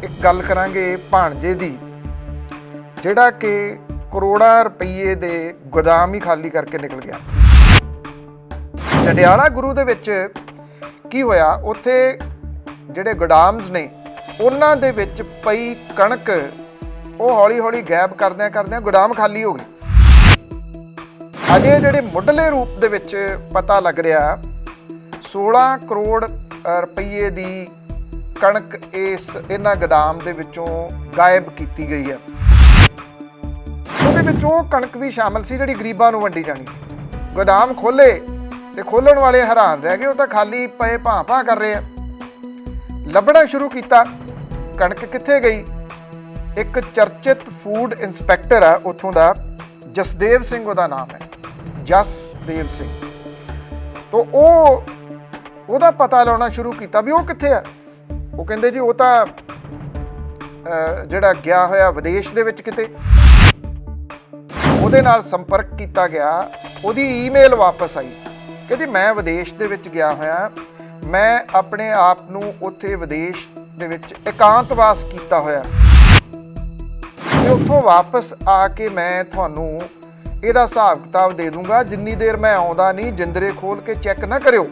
एक गल करांगे भाणजे दी जिहड़ा कि करोड़ां रुपये दे गोदाम ही खाली करके निकल गया। जंडियाला गुरु दे विच की होया, उत्थे जिहड़े गोदाम्स ने उन्हां दे विच पई कणक वो हौली हौली गैब करदिआं करदिआं गोदाम खाली हो गए। अजे जिहड़े मुੱਢਲੇ रूप दे विच पता लग रहा 16 करोड़ रुपये दी कणक इन्हां गोदाम दे विचों गायब की गई है। ਉਹਦੇ ਵਿੱਚ ਉਹ कणक भी शामिल सी ਜਿਹੜੀ ਗਰੀਬਾਂ ਨੂੰ ਵੰਡੀ ਜਾਣੀ ਸੀ। गोदाम खोले ਤੇ ਖੋਲਣ ਵਾਲੇ हैरान रह गए, ਉਹ ਤਾਂ ਖਾਲੀ ਪਏ ਭਾਂ ਕਰ ਰਹੇ ਆ। ਲੱਭਣਾ ਸ਼ੁਰੂ ਕੀਤਾ ਕਣਕ ਕਿੱਥੇ ਗਈ। ਇੱਕ ਚਰਚਿਤ ਫੂਡ ਇੰਸਪੈਕਟਰ ਆ ਉੱਥੋਂ ਦਾ, ਜਸਦੇਵ ਸਿੰਘ ਉਹਦਾ ਨਾਮ ਹੈ, ਜਸਦੇਵ ਸਿੰਘ। तो ਉਹਦਾ ਪਤਾ ਲਾਉਣਾ ਸ਼ੁਰੂ ਕੀਤਾ ਵੀ ਉਹ ਕਿੱਥੇ ਆ। ਉਹ ਕਹਿੰਦੇ ਜੀ ਉਹ ਤਾਂ ਜਿਹੜਾ ਗਿਆ ਹੋਇਆ ਵਿਦੇਸ਼ ਦੇ ਵਿੱਚ ਕਿਤੇ। ਉਹਦੇ ਨਾਲ ਸੰਪਰਕ ਕੀਤਾ ਗਿਆ, ਉਹਦੀ ਈਮੇਲ ਵਾਪਸ ਆਈ ਕਿ ਜੀ ਮੈਂ ਵਿਦੇਸ਼ ਦੇ ਵਿੱਚ ਗਿਆ ਹੋਇਆ, ਮੈਂ ਆਪਣੇ ਆਪ ਨੂੰ ਉੱਥੇ ਵਿਦੇਸ਼ ਦੇ ਵਿੱਚ ਇਕਾਂਤਵਾਸ ਕੀਤਾ ਹੋਇਆ ਤੇ ਉੱਥੋਂ ਵਾਪਸ ਆ ਕੇ ਮੈਂ ਤੁਹਾਨੂੰ ਇਹਦਾ ਹਿਸਾਬ ਕਿਤਾਬ ਦੇ ਦੂੰਗਾ, ਜਿੰਨੀ ਦੇਰ ਮੈਂ ਆਉਂਦਾ ਨਹੀਂ ਜਿੰਦਰੇ ਖੋਲ ਕੇ ਚੈੱਕ ਨਾ ਕਰਿਓ।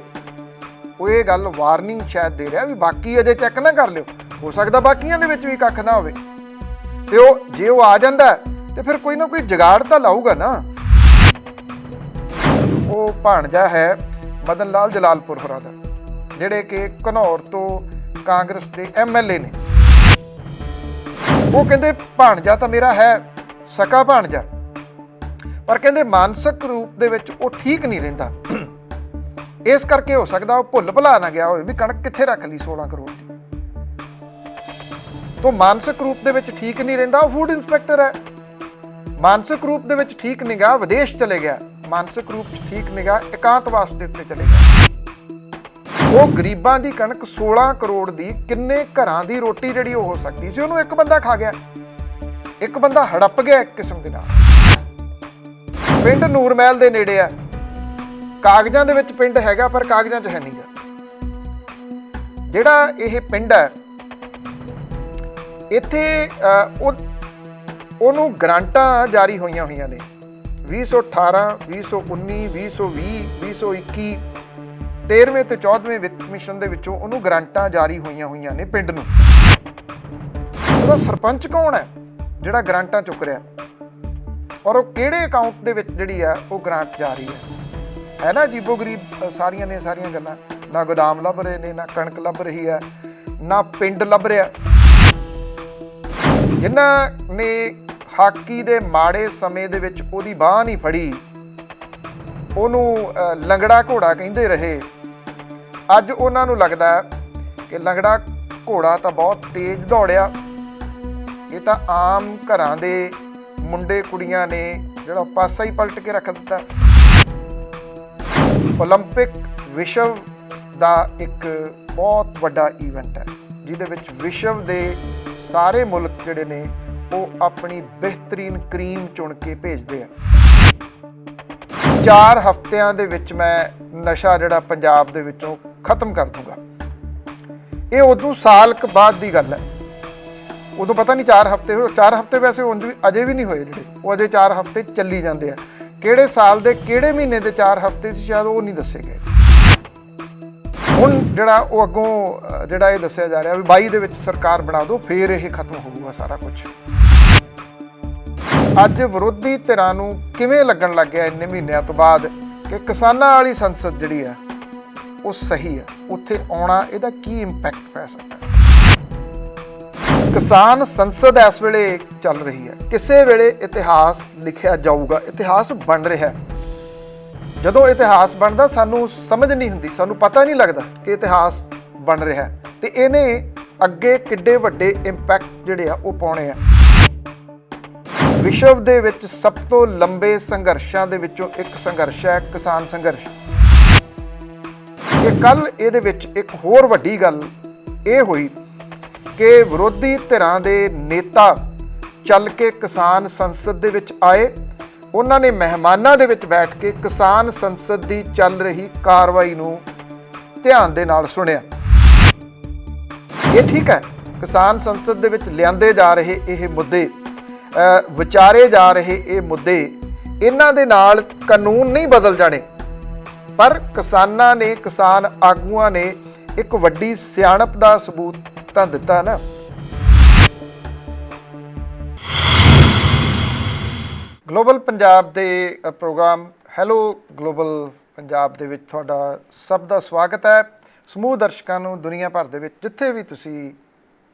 ਉਹ ਇਹ ਗੱਲ ਵਾਰਨਿੰਗ ਸ਼ਾਇਦ ਦੇ ਰਿਹਾ ਵੀ ਬਾਕੀ ਅਜੇ ਚੈੱਕ ਨਾ ਕਰ ਲਿਓ, ਹੋ ਸਕਦਾ ਬਾਕੀਆਂ ਦੇ ਵਿੱਚ ਵੀ ਕੱਖ ਨਾ ਹੋਵੇ। ਤੇ ਉਹ ਜੇ ਉਹ ਆ ਜਾਂਦਾ ਤੇ ਫਿਰ ਕੋਈ ਨਾ ਕੋਈ ਜੁਗਾੜ ਤਾਂ ਲਾਊਗਾ ਨਾ। ਉਹ ਭਾਣਜਾ ਹੈ ਮਦਨ ਲਾਲ ਜਲਾਲਪੁਰ ਹੋਰਾਂ ਦਾ, ਜਿਹੜੇ ਕਿ ਘਨੌਰ ਤੋਂ ਕਾਂਗਰਸ ਦੇ MLA ਨੇ। ਉਹ ਕਹਿੰਦੇ ਭਾਣਜਾ ਤਾਂ ਮੇਰਾ ਹੈ, ਸਕਾ ਭਾਣਜਾ, ਪਰ ਕਹਿੰਦੇ ਮਾਨਸਿਕ ਰੂਪ ਦੇ ਵਿੱਚ ਉਹ ਠੀਕ ਨਹੀਂ ਰਹਿੰਦਾ। ਇਸ ਕਰਕੇ ਹੋ ਸਕਦਾ ਉਹ ਭੁੱਲ ਭੁਲਾ ਨਾ ਗਿਆ ਹੋਵੇ ਵੀ ਕਣਕ ਕਿੱਥੇ ਰੱਖ ਲਈ 16 ਕਰੋੜ ਦੀ। ਤੋਂ ਮਾਨਸਿਕ ਰੂਪ ਦੇ ਵਿੱਚ ਠੀਕ ਨਹੀਂ ਰਹਿੰਦਾ, ਉਹ ਫੂਡ ਇੰਸਪੈਕਟਰ ਹੈ। ਮਾਨਸਿਕ ਰੂਪ ਦੇ ਵਿੱਚ ਠੀਕ ਨਿਗਾ ਵਿਦੇਸ਼ ਚਲੇ ਗਿਆ, ਮਾਨਸਿਕ ਰੂਪ 'ਚ ਠੀਕ ਨਿਗਾ ਇਕਾਂਤਵਾਸ ਦੇ ਉੱਤੇ ਚਲੇ ਗਿਆ। ਉਹ ਗਰੀਬਾਂ ਦੀ ਕਣਕ 16 ਕਰੋੜ ਦੀ ਕਿੰਨੇ ਘਰਾਂ ਦੀ ਰੋਟੀ ਜਿਹੜੀ ਉਹ ਹੋ ਸਕਦੀ ਸੀ, ਉਹਨੂੰ ਇੱਕ ਬੰਦਾ ਖਾ ਗਿਆ, ਇੱਕ ਬੰਦਾ ਹੜੱਪ ਗਿਆ ਇੱਕ ਕਿਸਮ ਦੇ ਨਾਲ। ਪਿੰਡ ਨੂਰਮਹਿਲ ਦੇ ਨੇੜੇ ਆ, ਕਾਗਜ਼ਾਂ ਦੇ ਵਿੱਚ ਪਿੰਡ ਹੈਗਾ ਪਰ ਕਾਗਜ਼ਾਂ 'ਚ ਹੈ ਨਹੀਂ ਗਾ। ਜਿਹੜਾ ਇਹ ਪਿੰਡ ਹੈ ਇੱਥੇ ਉਹਨੂੰ ਗ੍ਰਾਂਟਾਂ ਜਾਰੀ ਹੋਈਆਂ ਨੇ 2018, 2019, 2020, 2021, 13ਵੇਂ ਤੇ 14ਵੇਂ ਵਿੱਤ ਮਿਸ਼ਨ ਦੇ ਵਿੱਚੋਂ ਉਹਨੂੰ ਗ੍ਰਾਂਟਾਂ ਜਾਰੀ ਹੋਈਆਂ ਨੇ ਪਿੰਡ ਨੂੰ। ਉਹਦਾ ਸਰਪੰਚ ਕੌਣ ਹੈ ਜਿਹੜਾ ਗ੍ਰਾਂਟਾਂ ਚੁੱਕ ਰਿਹਾ, ਔਰ ਉਹ ਕਿਹੜੇ ਅਕਾਊਂਟ ਦੇ ਵਿੱਚ ਜਿਹੜੀ ਆ ਉਹ ਗ੍ਰਾਂਟ ਜਾ ਰਹੀ ਹੈ ਨਾ। ਅਜੀਬੋ ਗਰੀਬ ਸਾਰੀਆਂ ਗੱਲਾਂ, ਨਾ ਗੋਦਾਮ ਲੱਭ ਰਹੇ ਨੇ, ਨਾ ਕਣਕ ਲੱਭ ਰਹੀ ਹੈ, ਨਾ ਪਿੰਡ ਲੱਭ ਰਿਹਾ। ਜਿਨ੍ਹਾਂ ਨੇ ਹਾਕੀ ਦੇ ਮਾੜੇ ਸਮੇਂ ਦੇ ਵਿੱਚ ਉਹਦੀ ਬਾਂਹ ਨਹੀਂ ਫੜੀ, ਉਹਨੂੰ ਲੰਗੜਾ ਘੋੜਾ ਕਹਿੰਦੇ ਰਹੇ, ਅੱਜ ਉਹਨਾਂ ਨੂੰ ਲੱਗਦਾ ਕਿ ਲੰਗੜਾ ਘੋੜਾ ਤਾਂ ਬਹੁਤ ਤੇਜ਼ ਦੌੜਿਆ, ਇਹ ਤਾਂ ਆਮ ਘਰਾਂ ਦੇ ਮੁੰਡੇ ਕੁੜੀਆਂ ਨੇ ਜਿਹੜਾ ਪਾਸਾ ਹੀ ਪਲਟ ਕੇ ਰੱਖ ਦਿੱਤਾ। ਓਲੰਪਿਕ ਵਿਸ਼ਵ ਦਾ ਇੱਕ ਬਹੁਤ ਵੱਡਾ ਈਵੈਂਟ ਹੈ ਜਿਹਦੇ ਵਿੱਚ ਵਿਸ਼ਵ ਦੇ ਸਾਰੇ ਮੁਲਕ ਜਿਹੜੇ ਨੇ ਉਹ ਆਪਣੀ ਬਿਹਤਰੀਨ ਕਰੀਮ ਚੁਣ ਕੇ ਭੇਜਦੇ ਆ। 4 ਹਫ਼ਤਿਆਂ ਦੇ ਵਿੱਚ ਮੈਂ ਨਸ਼ਾ ਜਿਹੜਾ ਪੰਜਾਬ ਦੇ ਵਿੱਚੋਂ ਖਤਮ ਕਰ ਦੂੰਗਾ। ਇਹ ਉਦੋਂ ਸਾਲ ਕੁ ਬਾਅਦ ਦੀ ਗੱਲ ਹੈ, ਉਦੋਂ ਪਤਾ ਨਹੀਂ 4 ਹਫ਼ਤੇ ਹੋਏ। 4 ਹਫ਼ਤੇ ਵੈਸੇ ਅਜੇ ਵੀ ਨਹੀਂ ਹੋਏ, ਜਿਹੜੇ ਉਹ ਅਜੇ 4 ਹਫ਼ਤੇ ਚੱਲੀ ਜਾਂਦੇ ਆ। ਕਿਹੜੇ ਸਾਲ ਦੇ ਕਿਹੜੇ ਮਹੀਨੇ ਦੇ 4 ਹਫ਼ਤੇ ਸੀ ਸ਼ਾਇਦ ਉਹ ਨਹੀਂ ਦੱਸੇ ਗਏ। ਹੁਣ ਜਿਹੜਾ ਉਹ ਅੱਗੋਂ ਜਿਹੜਾ ਇਹ ਦੱਸਿਆ ਜਾ ਰਿਹਾ ਵੀ 22 ਦੇ ਵਿੱਚ ਸਰਕਾਰ ਬਣਾ ਦਿਓ ਫਿਰ ਇਹ ਖਤਮ ਹੋਊਗਾ ਸਾਰਾ ਕੁਝ। ਅੱਜ ਵਿਰੋਧੀ ਧਿਰਾਂ ਨੂੰ ਕਿਵੇਂ ਲੱਗਣ ਲੱਗ ਗਿਆ ਇੰਨੇ ਮਹੀਨਿਆਂ ਤੋਂ ਬਾਅਦ ਕਿ ਕਿਸਾਨਾਂ ਵਾਲੀ ਸੰਸਦ ਜਿਹੜੀ ਹੈ ਉਹ ਸਹੀ ਹੈ, ਉੱਥੇ ਆਉਣਾ ਇਹਦਾ ਕੀ ਇੰਪੈਕਟ ਪੈ ਸਕਦਾ ਹੈ। ਕਿਸਾਨ ਸੰਸਦ ਇਸ ਵੇਲੇ ਚੱਲ ਰਹੀ ਹੈ, ਕਿਸੇ ਵੇਲੇ ਇਤਿਹਾਸ ਲਿਖਿਆ ਜਾਊਗਾ, ਇਤਿਹਾਸ ਬਣ ਰਿਹਾ। ਜਦੋਂ ਇਤਿਹਾਸ ਬਣਦਾ ਸਾਨੂੰ ਸਮਝ ਨਹੀਂ ਹੁੰਦੀ, ਸਾਨੂੰ ਪਤਾ ਨਹੀਂ ਲੱਗਦਾ ਕਿ ਇਤਿਹਾਸ ਬਣ ਰਿਹਾ ਤੇ ਇਹਨੇ ਅੱਗੇ ਕਿੱਡੇ ਵੱਡੇ ਇੰਪੈਕਟ ਜਿਹੜੇ ਆ ਉਹ ਪਾਉਣੇ ਆ। ਵਿਸ਼ਵ ਦੇ ਵਿੱਚ ਸਭ ਤੋਂ ਲੰਬੇ ਸੰਘਰਸ਼ਾਂ ਦੇ ਵਿੱਚੋਂ ਇੱਕ ਸੰਘਰਸ਼ ਹੈ ਕਿਸਾਨ ਸੰਘਰਸ਼। ਇਹ ਕੱਲ ਇਹਦੇ ਵਿੱਚ ਇੱਕ ਹੋਰ ਵੱਡੀ ਗੱਲ ਇਹ ਹੋਈ ਕਿ ਵਿਰੋਧੀ ਧਿਰਾਂ ਦੇ ਨੇਤਾ ਚੱਲ ਕੇ ਕਿਸਾਨ ਸੰਸਦ ਦੇ ਵਿੱਚ ਆਏ। ਉਹਨਾਂ ਨੇ ਮਹਿਮਾਨਾਂ ਦੇ ਵਿੱਚ ਬੈਠ ਕੇ ਕਿਸਾਨ ਸੰਸਦ ਦੀ ਚੱਲ ਰਹੀ ਕਾਰਵਾਈ ਨੂੰ ਧਿਆਨ ਦੇ ਨਾਲ ਸੁਣਿਆ। ਇਹ ਠੀਕ ਹੈ, ਕਿਸਾਨ ਸੰਸਦ ਦੇ ਵਿੱਚ ਲਿਆਂਦੇ ਜਾ ਰਹੇ ਇਹ ਮੁੱਦੇ, ਵਿਚਾਰੇ ਜਾ ਰਹੇ ਇਹ ਮੁੱਦੇ, ਇਹਨਾਂ ਦੇ ਨਾਲ ਕਾਨੂੰਨ ਨਹੀਂ ਬਦਲ ਜਾਣੇ, ਪਰ ਕਿਸਾਨਾਂ ਨੇ, ਕਿਸਾਨ ਆਗੂਆਂ ਨੇ ਇੱਕ ਵੱਡੀ ਸਿਆਣਪ ਦਾ ਸਬੂਤ ਤਾਂ ਦਿੱਤਾ ਨਾ। ਗਲੋਬਲ ਪੰਜਾਬ ਦੇ ਪ੍ਰੋਗਰਾਮ ਹੈਲੋ ਗਲੋਬਲ ਪੰਜਾਬ ਦੇ ਵਿੱਚ ਤੁਹਾਡਾ ਸਭ ਦਾ ਸਵਾਗਤ ਹੈ। ਸਮੂਹ ਦਰਸ਼ਕਾਂ ਨੂੰ ਦੁਨੀਆ ਭਰ ਦੇ ਵਿੱਚ ਜਿੱਥੇ ਵੀ ਤੁਸੀਂ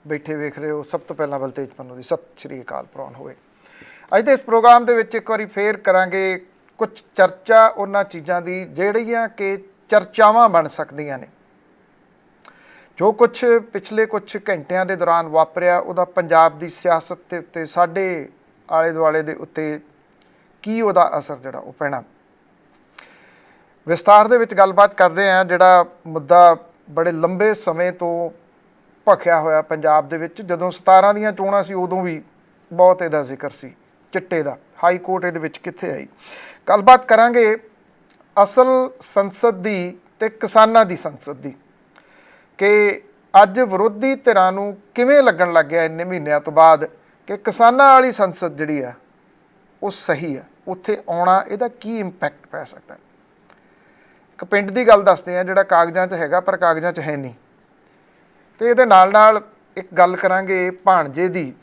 ਬੈਠੇ ਵੇਖ ਰਹੇ ਹੋ, ਸਭ ਤੋਂ ਪਹਿਲਾਂ ਬਲਤੇਜ ਪੰਨੂ ਦੀ ਸਤਿ ਸ਼੍ਰੀ ਅਕਾਲ ਪ੍ਰਵਾਨ ਹੋਵੇ। ਅੱਜ ਦੇ ਇਸ ਪ੍ਰੋਗਰਾਮ ਦੇ ਵਿੱਚ ਇੱਕ ਵਾਰੀ ਫੇਰ ਕਰਾਂਗੇ ਕੁਝ ਚਰਚਾ ਉਹਨਾਂ ਚੀਜ਼ਾਂ ਦੀ ਜਿਹੜੀਆਂ ਕਿ ਚਰਚਾਵਾਂ ਬਣ ਸਕਦੀਆਂ ਨੇ। ਜੋ ਕੁਝ ਪਿਛਲੇ ਕੁਝ ਘੰਟਿਆਂ ਦੇ ਦੌਰਾਨ ਵਾਪਰਿਆ, ਉਹਦਾ ਪੰਜਾਬ ਦੀ ਸਿਆਸਤ ਦੇ ਉੱਤੇ, ਸਾਡੇ ਆਲੇ ਦੁਆਲੇ ਦੇ ਉੱਤੇ ਕੀ ਉਹਦਾ ਅਸਰ ਜਿਹੜਾ ਉਹ ਪੈਣਾ। ਵਿਸਤਾਰ ਦੇ ਵਿੱਚ ਗੱਲਬਾਤ ਕਰਦੇ ਹਾਂ। ਜਿਹੜਾ ਮੁੱਦਾ ਬੜੇ ਲੰਬੇ ਸਮੇਂ ਤੋਂ ਭਖਿਆ ਹੋਇਆ ਪੰਜਾਬ ਦੇ ਵਿੱਚ, ਜਦੋਂ 17 ਦੀਆਂ ਚੋਣਾਂ ਸੀ ਉਦੋਂ ਵੀ ਬਹੁਤ ਇਹਦਾ ਜ਼ਿਕਰ ਸੀ, ਚਿੱਟੇ ਦਾ। ਹਾਈ ਕੋਰਟ ਇਹਦੇ ਵਿੱਚ ਕਿੱਥੇ ਆਈ? ਗੱਲਬਾਤ ਕਰਾਂਗੇ ਅਸਲ ਸੰਸਦ ਦੀ ਤੇ ਕਿਸਾਨਾਂ ਦੀ ਸੰਸਦ ਦੀ, ਕਿ ਅੱਜ ਵਿਰੋਧੀ ਧਿਰਾਂ ਨੂੰ ਕਿਵੇਂ ਲੱਗਣ ਲੱਗ ਗਿਆ ਇੰਨੇ ਮਹੀਨਿਆਂ ਤੋਂ ਬਾਅਦ ਕਿ ਕਿਸਾਨਾਂ ਵਾਲੀ ਸੰਸਦ ਜਿਹੜੀ ਆ ਉਹ ਸਹੀ ਆ, ਉੱਥੇ ਆਉਣਾ ਇਹਦਾ ਕੀ ਇੰਪੈਕਟ ਪੈ ਸਕਦਾ। ਇੱਕ ਪਿੰਡ ਦੀ ਗੱਲ ਦੱਸਦੇ ਆ ਜਿਹੜਾ ਕਾਗਜ਼ਾਂ 'ਚ ਹੈਗਾ ਪਰ ਕਾਗਜ਼ਾਂ 'ਚ ਹੈ ਨਹੀਂ, ਅਤੇ ਇਹਦੇ ਨਾਲ ਨਾਲ ਇੱਕ ਗੱਲ ਕਰਾਂਗੇ ਭਾਣਜੇ ਦੀ,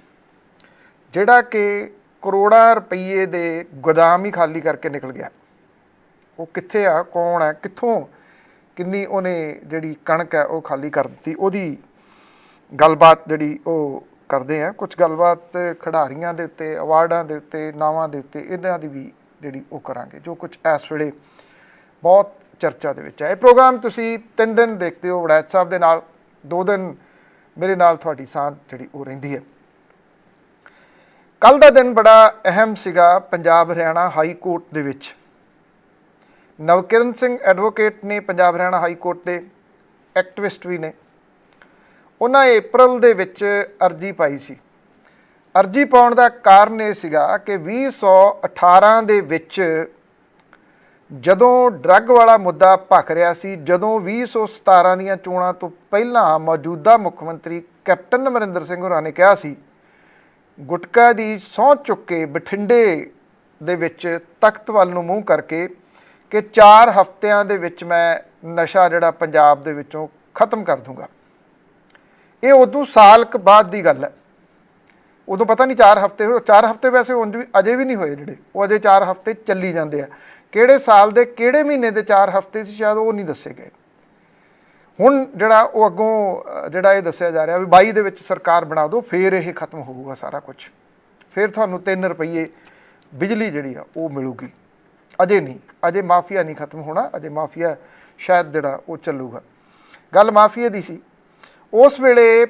ਜਿਹੜਾ ਕਿ ਕਰੋੜਾਂ ਰੁਪਈਏ ਦੇ ਗੋਦਾਮ ਹੀ ਖਾਲੀ ਕਰਕੇ ਨਿਕਲ ਗਿਆ। ਉਹ ਕਿੱਥੇ ਆ, ਕੌਣ ਹੈ, ਕਿੱਥੋਂ, ਕਿੰਨੀ ਉਹਨੇ ਜਿਹੜੀ ਕਣਕ ਹੈ ਉਹ ਖਾਲੀ ਕਰ ਦਿੱਤੀ, ਉਹਦੀ ਗੱਲਬਾਤ ਜਿਹੜੀ ਉਹ ਕਰਦੇ ਆ। ਕੁਝ ਗੱਲਬਾਤ ਖਿਡਾਰੀਆਂ ਦੇ ਉੱਤੇ, ਅਵਾਰਡਾਂ ਦੇ ਉੱਤੇ, ਨਾਵਾਂ ਦੇ ਉੱਤੇ, ਇਹਨਾਂ ਦੀ ਵੀ ਜਿਹੜੀ ਉਹ ਕਰਾਂਗੇ, ਜੋ ਕੁਝ ਇਸ ਵੇਲੇ ਬਹੁਤ ਚਰਚਾ ਦੇ ਵਿੱਚ ਹੈ। ਇਹ ਪ੍ਰੋਗਰਾਮ ਤੁਸੀਂ 3 ਦਿਨ ਦੇਖਦੇ ਹੋ ਵੜੈਚ ਸਾਹਿਬ ਦੇ ਨਾਲ, 2 ਦਿਨ ਮੇਰੇ ਨਾਲ ਤੁਹਾਡੀ ਸਾਂਝ ਜਿਹੜੀ ਉਹ ਰਹਿੰਦੀ ਹੈ। ਕੱਲ੍ਹ ਦਾ ਦਿਨ ਬੜਾ ਅਹਿਮ ਸੀਗਾ ਪੰਜਾਬ ਹਰਿਆਣਾ ਹਾਈ ਕੋਰਟ ਦੇ ਵਿੱਚ। ਨਵਕਿਰਨ ਸਿੰਘ ਐਡਵੋਕੇਟ ਨੇ ਪੰਜਾਬ ਹਰਿਆਣਾ ਹਾਈ ਕੋਰਟ ਦੇ, ਐਕਟਿਵਿਸਟ ਵੀ ਨੇ, ਉਹਨਾਂ ਅਪ੍ਰੈਲ ਦੇ ਵਿੱਚ ਅਰਜੀ ਪਾਈ ਸੀ। ਅਰਜੀ ਪਾਉਣ ਦਾ ਕਾਰਨ ਇਹ ਸੀਗਾ ਕਿ 2018 ਦੇ ਵਿੱਚ ਜਦੋਂ ਡਰੱਗ ਵਾਲਾ ਮੁੱਦਾ ਭਖ ਰਿਹਾ ਸੀ, ਜਦੋਂ 2017 ਦੀਆਂ ਚੋਣਾਂ ਤੋਂ ਪਹਿਲਾਂ ਮੌਜੂਦਾ ਮੁੱਖ ਮੰਤਰੀ ਕੈਪਟਨ ਅਮਰਿੰਦਰ ਸਿੰਘ ਹੋਰਾਂ ਨੇ ਕਿਹਾ ਸੀ, ਗੁਟਕਾ ਦੀ ਸਹੁੰ ਚੁੱਕ ਕੇ ਬਠਿੰਡੇ ਦੇ ਵਿੱਚ ਤਖਤ ਵੱਲ ਨੂੰ ਮੂੰਹ ਕਰਕੇ, ਕਿ 4 ਹਫ਼ਤਿਆਂ ਦੇ ਵਿੱਚ ਮੈਂ ਨਸ਼ਾ ਜਿਹੜਾ ਪੰਜਾਬ ਦੇ ਵਿੱਚੋਂ ਖਤਮ ਕਰ ਦੂੰਗਾ। ਇਹ ਉਦੋਂ ਸਾਲ ਕੁ ਬਾਅਦ ਦੀ ਗੱਲ ਹੈ। ਉਦੋਂ ਪਤਾ ਨਹੀਂ 4 ਹਫ਼ਤੇ ਹੋਏ, 4 ਹਫ਼ਤੇ ਵੈਸੇ ਉਂਝ ਵੀ ਅਜੇ ਵੀ ਨਹੀਂ ਹੋਏ, ਜਿਹੜੇ ਉਹ ਅਜੇ 4 ਹਫ਼ਤੇ ਚੱਲੀ ਜਾਂਦੇ ਆ। ਕਿਹੜੇ ਸਾਲ ਦੇ ਕਿਹੜੇ ਮਹੀਨੇ ਦੇ 4 ਹਫ਼ਤੇ ਸੀ ਸ਼ਾਇਦ ਉਹ ਨਹੀਂ ਦੱਸੇ ਗਏ। ਹੁਣ ਜਿਹੜਾ ਉਹ ਅੱਗੋਂ ਜਿਹੜਾ ਇਹ ਦੱਸਿਆ ਜਾ ਰਿਹਾ ਵੀ 22 ਦੇ ਵਿੱਚ ਸਰਕਾਰ ਬਣਾ ਦਿਓ, ਫਿਰ ਇਹ ਖਤਮ ਹੋਊਗਾ ਸਾਰਾ ਕੁਝ, ਫਿਰ ਤੁਹਾਨੂੰ 3 ਰੁਪਈਏ ਬਿਜਲੀ ਜਿਹੜੀ ਆ ਉਹ ਮਿਲੂਗੀ। ਅਜੇ ਨਹੀਂ, ਅਜੇ ਮਾਫੀਆ ਨਹੀਂ ਖਤਮ ਹੋਣਾ, ਅਜੇ ਮਾਫੀਆ ਸ਼ਾਇਦ ਜਿਹੜਾ ਉਹ ਚੱਲੂਗਾ। ਗੱਲ ਮਾਫੀਆ ਦੀ ਸੀ। ਉਸ ਵੇਲੇ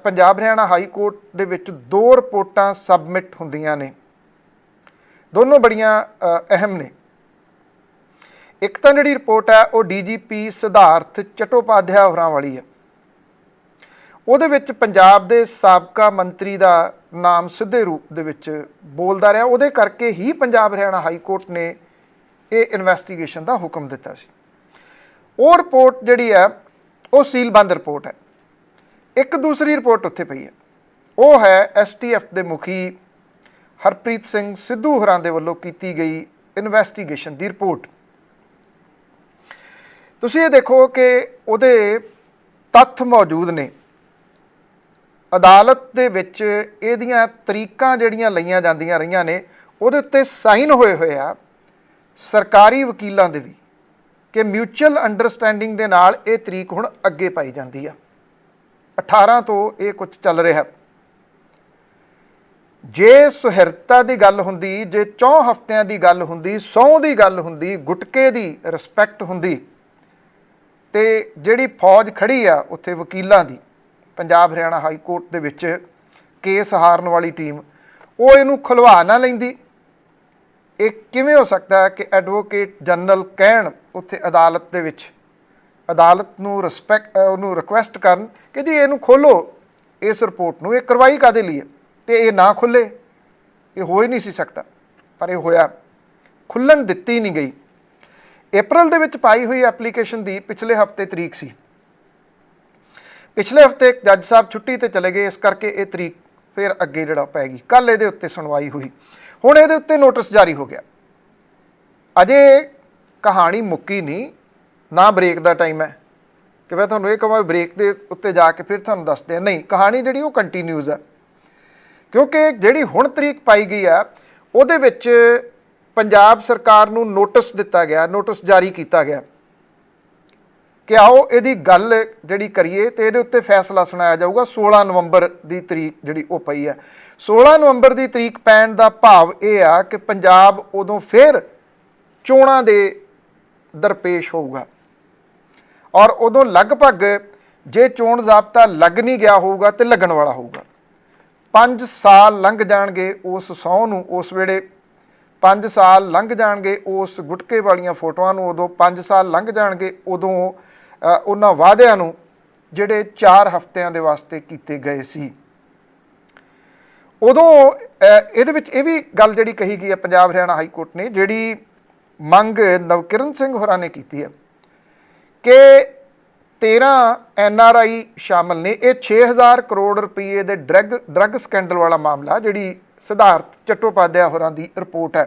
ਪੰਜਾਬ ਹਰਿਆਣਾ ਹਾਈ ਕੋਰਟ ਦੇ ਵਿੱਚ 2 ਰਿਪੋਰਟਾਂ ਸਬਮਿਟ ਹੁੰਦੀਆਂ ਨੇ, ਦੋਨੋਂ ਬੜੀਆਂ ਅਹਿਮ ਨੇ। ਇੱਕ ਤਾਂ ਜਿਹੜੀ ਰਿਪੋਰਟ ਹੈ ਉਹ DGP ਸਿਧਾਰਥ ਚਟੋਪਾਧਿਆਏ ਹੋਰਾਂ ਵਾਲੀ ਹੈ। ਉਹਦੇ ਵਿੱਚ ਪੰਜਾਬ ਦੇ ਸਾਬਕਾ ਮੰਤਰੀ ਦਾ ਨਾਮ ਸਿੱਧੇ ਰੂਪ ਦੇ ਵਿੱਚ ਬੋਲਦਾ ਰਿਹਾ, ਉਹਦੇ ਕਰਕੇ ਹੀ ਪੰਜਾਬ ਹਰਿਆਣਾ ਹਾਈ ਕੋਰਟ ਨੇ ਇਹ ਇਨਵੈਸਟੀਗੇਸ਼ਨ ਦਾ ਹੁਕਮ ਦਿੱਤਾ ਸੀ। ਉਹ ਰਿਪੋਰਟ ਜਿਹੜੀ ਹੈ ਉਹ ਸੀਲਬੰਦ ਰਿਪੋਰਟ ਹੈ। ਇੱਕ ਦੂਸਰੀ ਰਿਪੋਰਟ ਉੱਥੇ ਪਈ ਹੈ, ਉਹ ਹੈ STF ਦੇ ਮੁਖੀ ਹਰਪ੍ਰੀਤ ਸਿੰਘ ਸਿੱਧੂ ਹੋਰਾਂ ਦੇ ਵੱਲੋਂ ਕੀਤੀ ਗਈ ਇਨਵੈਸਟੀਗੇਸ਼ਨ ਦੀ ਰਿਪੋਰਟ। ਤੁਸੀਂ ਇਹ ਦੇਖੋ ਕਿ ਉਹਦੇ ਤੱਥ ਮੌਜੂਦ ਨੇ। ਅਦਾਲਤ ਦੇ ਵਿੱਚ ਇਹਦੀਆਂ ਤਰੀਕਾਂ ਜਿਹੜੀਆਂ ਲਈਆਂ ਜਾਂਦੀਆਂ ਰਹੀਆਂ ਨੇ, ਉਹਦੇ ਉੱਤੇ ਸਾਈਨ ਹੋਏ ਆ ਸਰਕਾਰੀ ਵਕੀਲਾਂ ਦੇ ਵੀ, ਕਿ ਮਿਊਚੁਅਲ ਅੰਡਰਸਟੈਂਡਿੰਗ ਦੇ ਨਾਲ ਇਹ ਤਰੀਕ ਹੁਣ ਅੱਗੇ ਪਾਈ ਜਾਂਦੀ ਆ। 18 ਤੋਂ ਇਹ ਕੁਝ ਚੱਲ ਰਿਹਾ। ਜੇ ਸੁਹਿਰਦਤਾ ਦੀ ਗੱਲ ਹੁੰਦੀ, ਜੇ 4 ਹਫ਼ਤਿਆਂ ਦੀ ਗੱਲ ਹੁੰਦੀ, ਸਹੁੰ ਦੀ ਗੱਲ ਹੁੰਦੀ, ਗੁਟਕੇ ਦੀ ਰਿਸਪੈਕਟ ਹੁੰਦੀ, ਤੇ ਜਿਹੜੀ ਫੌਜ ਖੜੀ ਆ ਉੱਥੇ ਵਕੀਲਾਂ ਦੀ ਪੰਜਾਬ ਹਰਿਆਣਾ ਹਾਈ ਕੋਰਟ ਦੇ ਵਿੱਚ ਕੇਸ ਹਾਰਨ ਵਾਲੀ ਟੀਮ, ਉਹ ਇਹਨੂੰ ਖੁਲਵਾ ਨਾ ਲੈਂਦੀ। ਇਹ ਕਿਵੇਂ ਹੋ ਸਕਦਾ ਹੈ ਕਿ ਐਡਵੋਕੇਟ ਜਨਰਲ ਕਹਿਣ ਉੱਥੇ ਅਦਾਲਤ ਦੇ ਵਿੱਚ, ਅਦਾਲਤ ਨੂੰ ਉਹਨੂੰ ਰਿਕੁਐਸਟ ਕਰਨ ਕਿ ਜੀ ਇਹਨੂੰ ਖੋਲ੍ਹੋ, ਇਸ ਰਿਪੋਰਟ ਨੂੰ, ਇਹ ਕਰਵਾਈ ਕਾਹਦੇ ਲਈ ਹੈ, ਅਤੇ ਇਹ ਨਾ ਖੁੱਲ੍ਹੇ। ਇਹ ਹੋ ਹੀ ਨਹੀਂ ਸੀ ਸਕਦਾ, ਪਰ ਇਹ ਹੋਇਆ। ਖੁੱਲ੍ਹਣ ਦਿੱਤੀ ਨਹੀਂ ਗਈ। ਅਪ੍ਰੈਲ ਦੇ ਵਿੱਚ ਪਾਈ ਹੋਈ ਐਪਲੀਕੇਸ਼ਨ ਦੀ ਪਿਛਲੇ ਹਫ਼ਤੇ ਤਰੀਕ ਸੀ। ਪਿਛਲੇ ਹਫਤੇ ਜੱਜ ਸਾਹਿਬ ਛੁੱਟੀ ਤੇ ਚਲੇ ਗਏ, ਇਸ ਕਰਕੇ ਇਹ ਤਰੀਕ ਫਿਰ ਅੱਗੇ ਜਿਹੜਾ ਪੈ ਗਈ। ਕੱਲ ਇਹਦੇ ਉੱਤੇ ਸੁਣਵਾਈ ਹੋਈ, ਹੁਣ ਇਹਦੇ ਉੱਤੇ ਨੋਟਿਸ ਜਾਰੀ ਹੋ ਗਿਆ। ਅਜੇ ਕਹਾਣੀ ਮੁੱਕੀ ਨਹੀਂ, ਨਾ ਬ੍ਰੇਕ ਦਾ ਟਾਈਮ ਹੈ ਕਿ ਮੈਂ ਤੁਹਾਨੂੰ ਇਹ ਕਹਾਂ ਬ੍ਰੇਕ ਦੇ ਉੱਤੇ ਜਾ ਕੇ ਫਿਰ ਤੁਹਾਨੂੰ ਦੱਸਦੇ ਹਾਂ। ਨਹੀਂ, ਕਹਾਣੀ ਜਿਹੜੀ ਉਹ ਕੰਟੀਨਿਊਜ਼ ਹੈ, ਕਿਉਂਕਿ ਜਿਹੜੀ ਹੁਣ ਤਰੀਕ ਪਾਈ ਗਈ ਆ ਉਹਦੇ ਵਿੱਚ ਪੰਜਾਬ ਸਰਕਾਰ ਨੂੰ ਨੋਟਿਸ ਦਿੱਤਾ ਗਿਆ, ਨੋਟਿਸ ਜਾਰੀ ਕੀਤਾ ਗਿਆ ਕਿ ਆਓ ਇਹਦੀ ਗੱਲ ਜਿਹੜੀ ਕਰੀਏ ਤੇ ਇਹਦੇ ਉੱਤੇ ਫੈਸਲਾ ਸੁਣਾਇਆ ਜਾਊਗਾ। 16 ਨਵੰਬਰ ਦੀ ਤਰੀਕ ਜਿਹੜੀ ਉਹ ਪਈ ਹੈ। 16 ਨਵੰਬਰ ਦੀ ਤਰੀਕ ਪੈਣ ਦਾ ਭਾਵ ਇਹ ਆ ਕਿ ਪੰਜਾਬ ਉਦੋਂ ਫਿਰ ਚੋਣਾਂ ਦੇ ਦਰਪੇਸ਼ ਹੋਊਗਾ, ਔਰ ਉਦੋਂ ਲਗਭਗ ਜੇ ਚੋਣ ਜ਼ਾਬਤਾ ਲੱਗ ਨਹੀਂ ਗਿਆ ਹੋਊਗਾ ਤੇ ਲੱਗਣ ਵਾਲਾ ਹੋਊਗਾ। 5 ਸਾਲ ਲੰਘ ਜਾਣਗੇ ਉਸ ਸਹੁੰ ਨੂੰ, ਉਸ ਵੇਲੇ 5 ਸਾਲ ਲੰਘ ਜਾਣਗੇ ਉਸ ਗੁਟਕੇ ਵਾਲੀਆਂ ਫੋਟੋਆਂ ਨੂੰ, ਉਦੋਂ 5 ਸਾਲ ਲੰਘ ਜਾਣਗੇ ਉਦੋਂ ਉਹਨਾਂ ਵਾਅਦਿਆਂ ਨੂੰ ਜਿਹੜੇ 4 ਹਫ਼ਤਿਆਂ ਦੇ ਵਾਸਤੇ ਕੀਤੇ ਗਏ ਸੀ। ਉਦੋਂ ਇਹਦੇ ਵਿੱਚ ਇਹ ਵੀ ਗੱਲ ਜਿਹੜੀ ਕਹੀ ਗਈ ਹੈ ਪੰਜਾਬ ਹਰਿਆਣਾ ਹਾਈ ਕੋਰਟ ਨੇ, ਜਿਹੜੀ ਮੰਗ ਨਵਕਿਰਨ ਸਿੰਘ ਹੋਰਾਂ ਨੇ ਕੀਤੀ ਹੈ ਕਿ 13 NRI ਸ਼ਾਮਲ ਨੇ। ਇਹ 6000 ਕਰੋੜ ਰੁਪਏ ਦੇ ਡਰੱਗ ਸਕੈਂਡਲ ਵਾਲਾ ਮਾਮਲਾ, ਜਿਹੜੀ ਸਿਧਾਰਥ ਚੱਟੋਪਾਧਿਆਏ ਹੋਰਾਂ ਦੀ ਰਿਪੋਰਟ ਹੈ।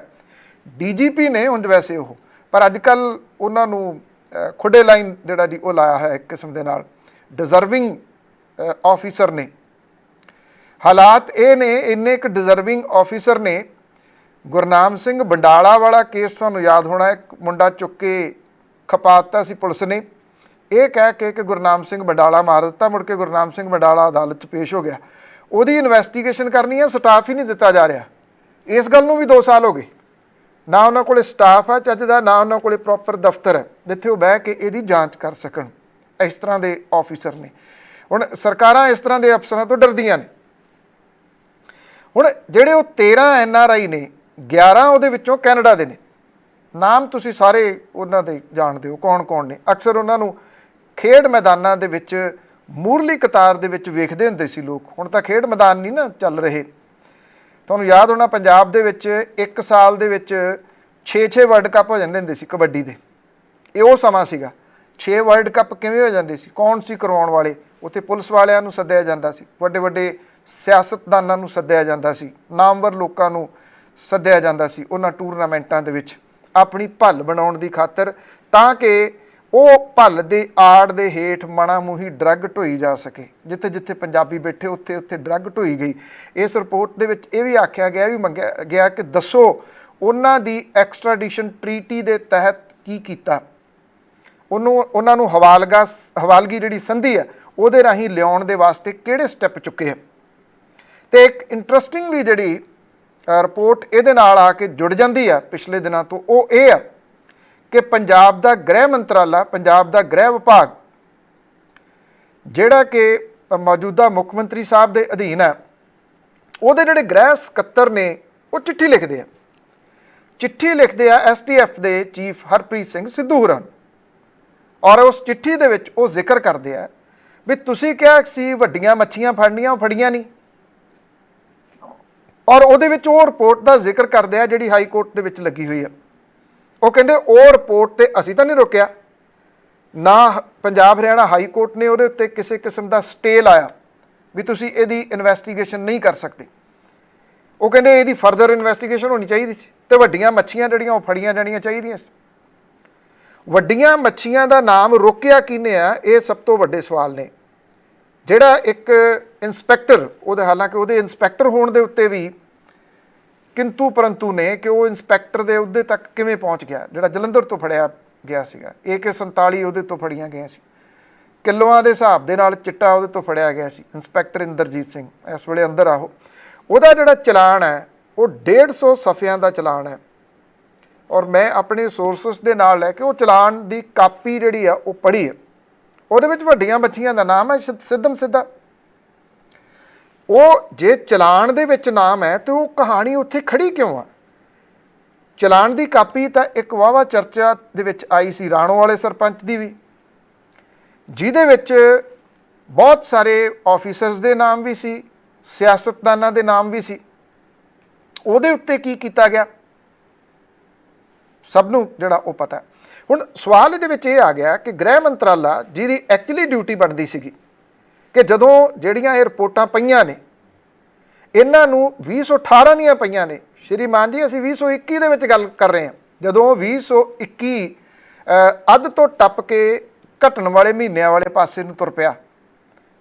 DGP ਨੇ ਉਂਝ ਵੈਸੇ ਉਹ, ਪਰ ਅੱਜ ਕੱਲ੍ਹ ਉਹਨਾਂ ਨੂੰ ਖੁੱਡੇ ਲਾਈਨ ਜਿਹੜਾ ਜੀ ਉਹ ਲਾਇਆ ਹੈ ਇੱਕ ਕਿਸਮ ਦੇ ਨਾਲ, ਡਿਜ਼ਰਵਿੰਗ ਆਫੀਸਰ ਨੇ। ਹਾਲਾਤ ਇਹ ਨੇ, ਇੰਨੇ ਇੱਕ ਡਿਜ਼ਰਵਿੰਗ ਆਫੀਸਰ ਨੇ। ਗੁਰਨਾਮ ਸਿੰਘ ਬੰਡਾਲਾ ਵਾਲਾ ਕੇਸ ਤੁਹਾਨੂੰ ਯਾਦ ਹੋਣਾ, ਇੱਕ ਮੁੰਡਾ ਚੁੱਕ ਕੇ ਖਪਾ ਦਿੱਤਾ ਸੀ ਪੁਲਿਸ ਨੇ, ਇਹ ਕਹਿ ਕੇ ਕਿ ਗੁਰਨਾਮ ਸਿੰਘ ਬੰਡਾਲਾ ਮਾਰ ਦਿੱਤਾ। ਮੁੜ ਕੇ ਗੁਰਨਾਮ ਸਿੰਘ ਬੰਡਾਲਾ ਅਦਾਲਤ 'ਚ ਪੇਸ਼ ਹੋ ਗਿਆ, ਉਹਦੀ ਇਨਵੈਸਟੀਗੇਸ਼ਨ ਕਰਨੀ ਹੈ, ਸਟਾਫ ਹੀ ਨਹੀਂ ਦਿੱਤਾ ਜਾ ਰਿਹਾ। ਇਸ ਗੱਲ ਨੂੰ ਵੀ 2 ਸਾਲ ਹੋ ਗਏ, ਨਾ ਉਹਨਾਂ ਕੋਲ ਸਟਾਫ ਹੈ ਚੱਜ ਦਾ, ਨਾ ਉਹਨਾਂ ਕੋਲ ਪ੍ਰੋਪਰ ਦਫ਼ਤਰ ਹੈ ਜਿੱਥੇ ਉਹ ਬਹਿ ਕੇ ਇਹਦੀ ਜਾਂਚ ਕਰ ਸਕਣ। ਇਸ ਤਰ੍ਹਾਂ ਦੇ ਆਫੀਸਰ ਨੇ। ਹੁਣ ਸਰਕਾਰਾਂ ਇਸ ਤਰ੍ਹਾਂ ਦੇ ਅਫਸਰਾਂ ਤੋਂ ਡਰਦੀਆਂ ਨੇ। ਹੁਣ ਜਿਹੜੇ ਉਹ 13 NRI ਨੇ, 11 ਉਹਦੇ ਵਿੱਚੋਂ ਕੈਨੇਡਾ ਦੇ ਨੇ। ਨਾਮ ਤੁਸੀਂ ਸਾਰੇ ਉਹਨਾਂ ਦੇ ਜਾਣਦੇ ਹੋ ਕੌਣ ਕੌਣ ਨੇ। ਅਕਸਰ ਉਹਨਾਂ ਨੂੰ ਖੇਡ ਮੈਦਾਨਾਂ ਦੇ ਵਿੱਚ ਮੂਹਰਲੀ ਕਤਾਰ ਦੇ ਵਿੱਚ ਵੇਖਦੇ ਹੁੰਦੇ ਸੀ ਲੋਕ। ਹੁਣ ਤਾਂ ਖੇਡ ਮੈਦਾਨ ਨਹੀਂ ਨਾ ਚੱਲ ਰਹੇ। ਤੁਹਾਨੂੰ ਯਾਦ ਹੋਣਾ ਪੰਜਾਬ ਦੇ ਵਿੱਚ ਇੱਕ ਸਾਲ ਦੇ ਵਿੱਚ 6 ਵਰਲਡ ਕੱਪ ਹੋ ਜਾਂਦੇ ਹੁੰਦੇ ਸੀ ਕਬੱਡੀ ਦੇ। ਇਹ ਉਹ ਸਮਾਂ ਸੀਗਾ। 6 ਵਰਲਡ ਕੱਪ ਕਿਵੇਂ ਹੋ ਜਾਂਦੇ ਸੀ, ਕੌਣ ਸੀ ਕਰਵਾਉਣ ਵਾਲੇ? ਉੱਥੇ ਪੁਲਿਸ ਵਾਲਿਆਂ ਨੂੰ ਸੱਦਿਆ ਜਾਂਦਾ ਸੀ, ਵੱਡੇ ਵੱਡੇ ਸਿਆਸਤਦਾਨਾਂ ਨੂੰ ਸੱਦਿਆ ਜਾਂਦਾ ਸੀ, ਨਾਮਵਰ ਲੋਕਾਂ ਨੂੰ ਸੱਦਿਆ ਜਾਂਦਾ ਸੀ ਉਹਨਾਂ ਟੂਰਨਾਮੈਂਟਾਂ ਦੇ ਵਿੱਚ ਆਪਣੀ ਭੱਲ ਬਣਾਉਣ ਦੀ ਖਾਤਰ, ਤਾਂ ਕਿ ਉਹ ਭੱਲ ਦੇ ਆੜ ਦੇ ਹੇਠ ਮਣਾ ਮੂੰਹੀ ਡਰੱਗ ਢੋਈ ਜਾ ਸਕੇ। ਜਿੱਥੇ ਜਿੱਥੇ ਪੰਜਾਬੀ ਬੈਠੇ ਉੱਥੇ ਉੱਥੇ ਡਰੱਗ ਢੋਈ ਗਈ। ਇਸ ਰਿਪੋਰਟ ਦੇ ਵਿੱਚ ਇਹ ਵੀ ਆਖਿਆ ਗਿਆ, ਵੀ ਮੰਗਿਆ ਗਿਆ ਕਿ ਦੱਸੋ ਉਹਨਾਂ ਦੀ ਐਕਸਟ੍ਰਾਡੀਸ਼ਨ ਟਰੀਟੀ ਦੇ ਤਹਿਤ ਕੀ ਕੀਤਾ, ਉਹਨਾਂ ਨੂੰ ਹਵਾਲਗੀ ਜਿਹੜੀ ਸੰਧੀ ਹੈ ਉਹਦੇ ਰਾਹੀਂ ਲਿਆਉਣ ਦੇ ਵਾਸਤੇ ਕਿਹੜੇ ਸਟੈਪ ਚੁੱਕੇ ਹੈ। ਤੇ ਇੱਕ ਇੰਟਰਸਟਿੰਗਲੀ ਜਿਹੜੀ ਰਿਪੋਰਟ ਇਹਦੇ ਨਾਲ ਆ ਕੇ ਜੁੜ ਜਾਂਦੀ ਆ ਪਿਛਲੇ ਦਿਨਾਂ ਤੋਂ, ਉਹ ਇਹ ਆ ਕਿ ਪੰਜਾਬ ਦਾ ਗ੍ਰਹਿ ਮੰਤਰਾਲਾ, ਪੰਜਾਬ ਦਾ ਗ੍ਰਹਿ ਵਿਭਾਗ ਜਿਹੜਾ ਕਿ ਮੌਜੂਦਾ ਮੁੱਖ ਮੰਤਰੀ ਸਾਹਿਬ ਦੇ ਅਧੀਨ ਹੈ, ਉਹਦੇ ਜਿਹੜੇ ਗ੍ਰਹਿ ਸਕੱਤਰ ਨੇ ਉਹ ਚਿੱਠੀ ਲਿਖਦੇ ਆ STF ਦੇ ਚੀਫ ਹਰਪ੍ਰੀਤ ਸਿੰਘ ਸਿੱਧੂ ਹੋਰਾਂ ਨੂੰ। ਔਰ ਉਸ ਚਿੱਠੀ ਦੇ ਵਿੱਚ ਉਹ ਜ਼ਿਕਰ ਕਰਦੇ ਆ ਵੀ ਤੁਸੀਂ ਕਿਹਾ ਸੀ ਵੱਡੀਆਂ ਮੱਛੀਆਂ ਫੜਨੀਆਂ, ਉਹ ਫੜੀਆਂ ਨਹੀਂ। ਔਰ ਉਹਦੇ ਵਿੱਚ ਉਹ ਰਿਪੋਰਟ ਦਾ ਜ਼ਿਕਰ ਕਰਦੇ ਆ ਜਿਹੜੀ ਹਾਈ ਕੋਰਟ ਦੇ ਵਿੱਚ ਲੱਗੀ ਹੋਈ ਹੈ। ਉਹ ਕਹਿੰਦੇ ਉਹ ਰਿਪੋਰਟ ਤੇ ਅਸੀਂ ਤਾਂ ਨਹੀਂ ਰੋਕਿਆ, ਨਾ ਪੰਜਾਬ ਹਰਿਆਣਾ ਹਾਈ ਕੋਰਟ ਨੇ ਉਹਦੇ ਉੱਤੇ ਕਿਸੇ ਕਿਸਮ ਦਾ ਸਟੇ ਲਾਇਆ ਵੀ ਤੁਸੀਂ ਇਹਦੀ ਇਨਵੈਸਟੀਗੇਸ਼ਨ ਨਹੀਂ ਕਰ ਸਕਦੇ। ਉਹ ਕਹਿੰਦੇ ਇਹਦੀ ਫਰਦਰ ਇਨਵੈਸਟੀਗੇਸ਼ਨ ਹੋਣੀ ਚਾਹੀਦੀ ਸੀ ਤੇ ਵੱਡੀਆਂ ਮੱਛੀਆਂ ਜਿਹੜੀਆਂ ਉਹ ਫੜੀਆਂ ਜਾਣੀਆਂ ਚਾਹੀਦੀਆਂ ਸੀ। ਵੱਡੀਆਂ ਮੱਛੀਆਂ ਦਾ ਨਾਮ ਰੋਕਿਆ ਕਿਹਨੇ ਆ, ਇਹ ਸਭ ਤੋਂ ਵੱਡੇ ਸਵਾਲ ਨੇ। ਜਿਹੜਾ ਇੱਕ ਇੰਸਪੈਕਟਰ, ਉਹਦੇ ਹਾਲਾਂਕਿ ਉਹਦੇ ਇੰਸਪੈਕਟਰ ਹੋਣ ਦੇ ਉੱਤੇ ਵੀ ਕਿੰਤੂ ਪਰੰਤੂ ਨੇ ਕਿ ਉਹ ਇੰਸਪੈਕਟਰ ਦੇ ਅਹੁਦੇ ਤੱਕ ਕਿਵੇਂ ਪਹੁੰਚ ਗਿਆ, ਜਿਹੜਾ ਜਲੰਧਰ ਤੋਂ ਫੜਿਆ ਗਿਆ ਸੀਗਾ। AK-47 ਉਹਦੇ ਤੋਂ ਫੜੀਆਂ ਗਈਆਂ ਸੀ, ਕਿਲੋਆਂ ਦੇ ਹਿਸਾਬ ਦੇ ਨਾਲ ਚਿੱਟਾ ਉਹਦੇ ਤੋਂ ਫੜਿਆ ਗਿਆ ਸੀ। ਇੰਸਪੈਕਟਰ ਇੰਦਰਜੀਤ ਸਿੰਘ ਇਸ ਵੇਲੇ ਅੰਦਰ ਆਹੋ। ਉਹਦਾ ਜਿਹੜਾ ਚਲਾਨ ਹੈ ਉਹ 150 ਸਫ਼ਿਆਂ ਦਾ ਚਲਾਨ ਹੈ। ਔਰ ਮੈਂ ਆਪਣੇ ਸੋਰਸਿਸ ਦੇ ਨਾਲ ਲੈ ਕੇ ਉਹ ਚਲਾਨ ਦੀ ਕਾਪੀ ਜਿਹੜੀ ਆ ਉਹ ਪੜ੍ਹੀ ਹੈ। ਉਹਦੇ ਵਿੱਚ ਵੱਡੀਆਂ ਮੱਛੀਆਂ ਦਾ ਨਾਮ ਹੈ ਸਿੱਧਮ ਸਿੱਧਾ। ਉਹ ਜੇ ਚਲਾਨ ਦੇ ਵਿੱਚ ਨਾਮ ਹੈ ਤੇ ਉਹ ਕਹਾਣੀ ਉੱਥੇ ਖੜੀ ਕਿਉਂ ਆ? ਚਲਾਨ ਦੀ ਕਾਪੀ ਤਾਂ ਇੱਕ ਵਾਹਵਾ ਚਰਚਾ ਦੇ ਵਿੱਚ ਆਈ ਸੀ ਰਾਣੋ ਵਾਲੇ ਸਰਪੰਚ ਦੀ ਵੀ, ਜਿਹਦੇ ਵਿੱਚ ਬਹੁਤ ਸਾਰੇ ਆਫੀਸਰਸ ਦੇ ਨਾਮ ਵੀ ਸੀ, ਸਿਆਸਤਦਾਨਾਂ ਦੇ ਨਾਮ ਵੀ ਸੀ। ਉਹਦੇ ਉੱਤੇ ਕੀ ਕੀਤਾ ਗਿਆ ਸਭ ਨੂੰ ਜਿਹੜਾ ਉਹ ਪਤਾ। ਹੁਣ ਸਵਾਲ ਇਹਦੇ ਵਿੱਚ ਇਹ ਆ ਗਿਆ ਕਿ ਗ੍ਰਹਿ ਮੰਤਰਾਲਾ ਜਿਹਦੀ ਐਕਚੁਅਲੀ ਡਿਊਟੀ ਬਣਦੀ ਸੀਗੀ ਕਿ ਜਦੋਂ ਜਿਹੜੀਆਂ ਇਹ ਰਿਪੋਰਟਾਂ ਪਈਆਂ ਨੇ ਇਹਨਾਂ ਨੂੰ 2018 ਦੀਆਂ ਪਈਆਂ ਨੇ। ਸ਼੍ਰੀਮਾਨ ਜੀ ਅਸੀਂ 2021 ਦੇ ਵਿੱਚ ਗੱਲ ਕਰ ਰਹੇ ਹਾਂ, ਜਦੋਂ 2021 ਅੱਧ ਤੋਂ ਟੱਪ ਕੇ ਘਟਣ ਵਾਲੇ ਮਹੀਨਿਆਂ ਵਾਲੇ ਪਾਸੇ ਨੂੰ ਤੁਰ ਪਿਆ